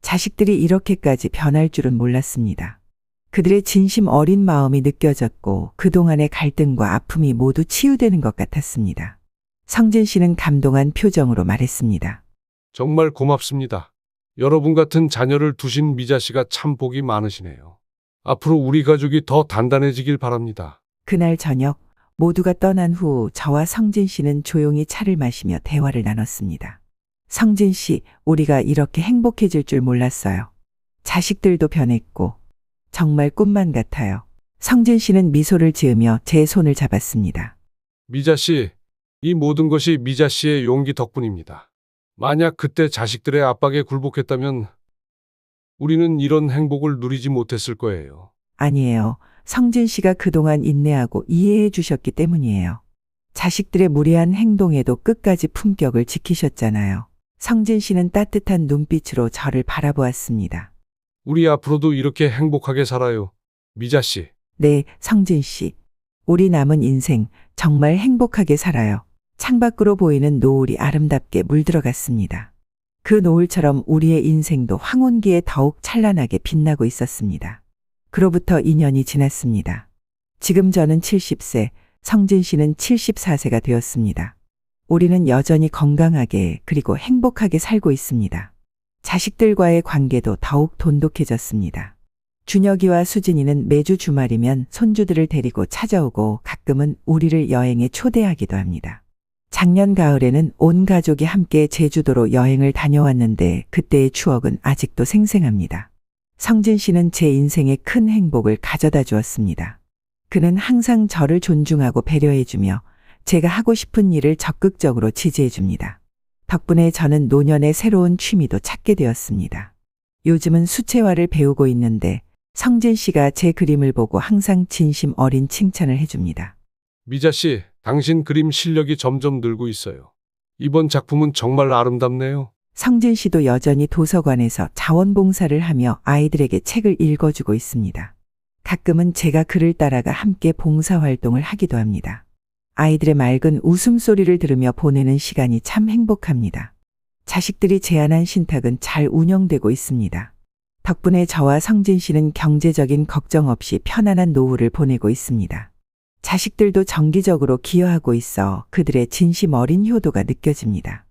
자식들이 이렇게까지 변할 줄은 몰랐습니다. 그들의 진심 어린 마음이 느껴졌고 그동안의 갈등과 아픔이 모두 치유되는 것 같았습니다. 성진 씨는 감동한 표정으로 말했습니다. 정말 고맙습니다. 여러분 같은 자녀를 두신 미자 씨가 참 복이 많으시네요. 앞으로 우리 가족이 더 단단해지길 바랍니다. 그날 저녁 모두가 떠난 후 저와 성진 씨는 조용히 차를 마시며 대화를 나눴습니다. 성진 씨, 우리가 이렇게 행복해질 줄 몰랐어요. 자식들도 변했고 정말 꿈만 같아요. 성진 씨는 미소를 지으며 제 손을 잡았습니다. 미자 씨, 이 모든 것이 미자 씨의 용기 덕분입니다. 만약 그때 자식들의 압박에 굴복했다면 우리는 이런 행복을 누리지 못했을 거예요. 아니에요. 성진 씨가 그동안 인내하고 이해해 주셨기 때문이에요. 자식들의 무례한 행동에도 끝까지 품격을 지키셨잖아요. 성진 씨는 따뜻한 눈빛으로 저를 바라보았습니다. 우리 앞으로도 이렇게 행복하게 살아요. 미자 씨. 네, 성진 씨. 우리 남은 인생 정말 행복하게 살아요. 창밖으로 보이는 노을이 아름답게 물들어갔습니다. 그 노을처럼 우리의 인생도 황혼기에 더욱 찬란하게 빛나고 있었습니다. 그로부터 2년이 지났습니다. 지금 저는 70세, 성진 씨는 74세가 되었습니다. 우리는 여전히 건강하게 그리고 행복하게 살고 있습니다. 자식들과의 관계도 더욱 돈독해졌습니다. 준혁이와 수진이는 매주 주말이면 손주들을 데리고 찾아오고 가끔은 우리를 여행에 초대하기도 합니다. 작년 가을에는 온 가족이 함께 제주도로 여행을 다녀왔는데 그때의 추억은 아직도 생생합니다. 성진 씨는 제 인생에 큰 행복을 가져다 주었습니다. 그는 항상 저를 존중하고 배려해주며 제가 하고 싶은 일을 적극적으로 지지해줍니다. 덕분에 저는 노년의 새로운 취미도 찾게 되었습니다. 요즘은 수채화를 배우고 있는데 성진 씨가 제 그림을 보고 항상 진심 어린 칭찬을 해줍니다. 미자 씨, 당신 그림 실력이 점점 늘고 있어요. 이번 작품은 정말 아름답네요. 성진 씨도 여전히 도서관에서 자원봉사를 하며 아이들에게 책을 읽어주고 있습니다. 가끔은 제가 그를 따라가 함께 봉사활동을 하기도 합니다. 아이들의 맑은 웃음소리를 들으며 보내는 시간이 참 행복합니다. 자식들이 제안한 신탁은 잘 운영되고 있습니다. 덕분에 저와 성진 씨는 경제적인 걱정 없이 편안한 노후를 보내고 있습니다. 자식들도 정기적으로 기여하고 있어 그들의 진심 어린 효도가 느껴집니다.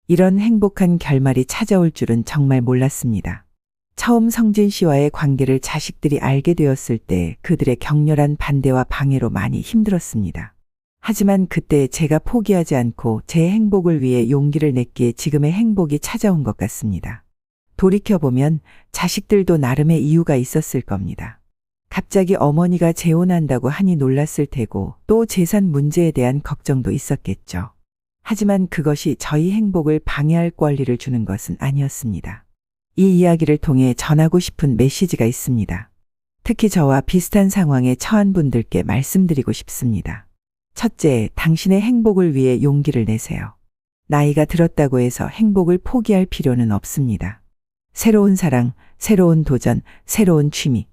이런 행복한 결말이 찾아올 줄은 정말 몰랐습니다. 처음 성진 씨와의 관계를 자식들이 알게 되었을 때 그들의 격렬한 반대와 방해로 많이 힘들었습니다. 하지만 그때 제가 포기하지 않고 제 행복을 위해 용기를 냈기에 지금의 행복이 찾아온 것 같습니다. 돌이켜보면 자식들도 나름의 이유가 있었을 겁니다. 갑자기 어머니가 재혼한다고 하니 놀랐을 테고 또 재산 문제에 대한 걱정도 있었겠죠. 하지만 그것이 저희 행복을 방해할 권리를 주는 것은 아니었습니다. 이 이야기를 통해 전하고 싶은 메시지가 있습니다. 특히 저와 비슷한 상황에 처한 분들께 말씀드리고 싶습니다. 첫째, 당신의 행복을 위해 용기를 내세요. 나이가 들었다고 해서 행복을 포기할 필요는 없습니다. 새로운 사랑, 새로운 도전, 새로운 취미.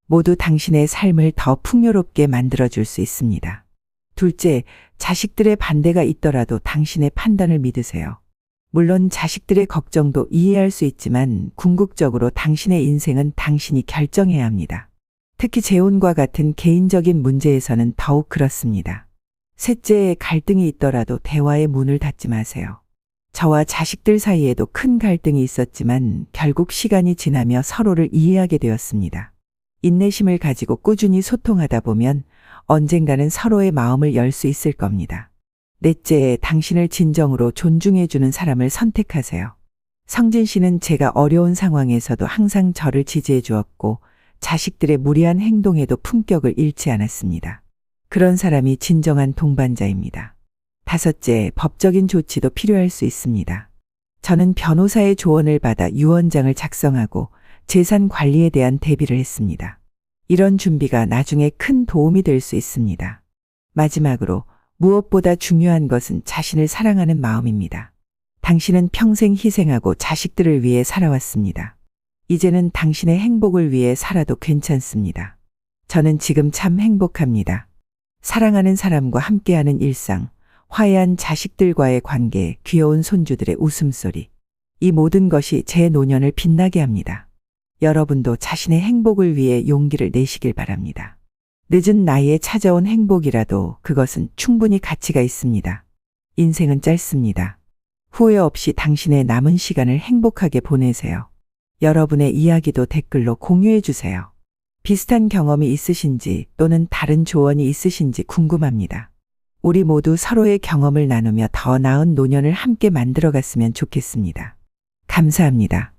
모두 당신의 삶을 더 풍요롭게 만들어줄 수 있습니다. 둘째, 자식들의 반대가 있더라도 당신의 판단을 믿으세요. 물론 자식들의 걱정도 이해할 수 있지만 궁극적으로 당신의 인생은 당신이 결정해야 합니다. 특히 재혼과 같은 개인적인 문제에서는 더욱 그렇습니다. 셋째, 갈등이 있더라도 대화의 문을 닫지 마세요. 저와 자식들 사이에도 큰 갈등이 있었지만 결국 시간이 지나며 서로를 이해하게 되었습니다. 인내심을 가지고 꾸준히 소통하다 보면 언젠가는 서로의 마음을 열 수 있을 겁니다. 넷째, 당신을 진정으로 존중해주는 사람을 선택하세요. 성진 씨는 제가 어려운 상황에서도 항상 저를 지지해 주었고 자식들의 무리한 행동에도 품격을 잃지 않았습니다. 그런 사람이 진정한 동반자입니다. 다섯째, 법적인 조치도 필요할 수 있습니다. 저는 변호사의 조언을 받아 유언장을 작성하고 재산 관리에 대한 대비를 했습니다. 이런 준비가 나중에 큰 도움이 될 수 있습니다. 마지막으로 무엇보다 중요한 것은 자신을 사랑하는 마음입니다. 당신은 평생 희생하고 자식들을 위해 살아왔습니다. 이제는 당신의 행복을 위해 살아도 괜찮습니다. 저는 지금 참 행복합니다. 사랑하는 사람과 함께하는 일상, 화해한 자식들과의 관계, 귀여운 손주들의 웃음소리. 이 모든 것이 제 노년을 빛나게 합니다. 여러분도 자신의 행복을 위해 용기를 내시길 바랍니다. 늦은 나이에 찾아온 행복이라도 그것은 충분히 가치가 있습니다. 인생은 짧습니다. 후회 없이 당신의 남은 시간을 행복하게 보내세요. 여러분의 이야기도 댓글로 공유해 주세요. 비슷한 경험이 있으신지 또는 다른 조언이 있으신지 궁금합니다. 우리 모두 서로의 경험을 나누며 더 나은 노년을 함께 만들어갔으면 좋겠습니다. 감사합니다.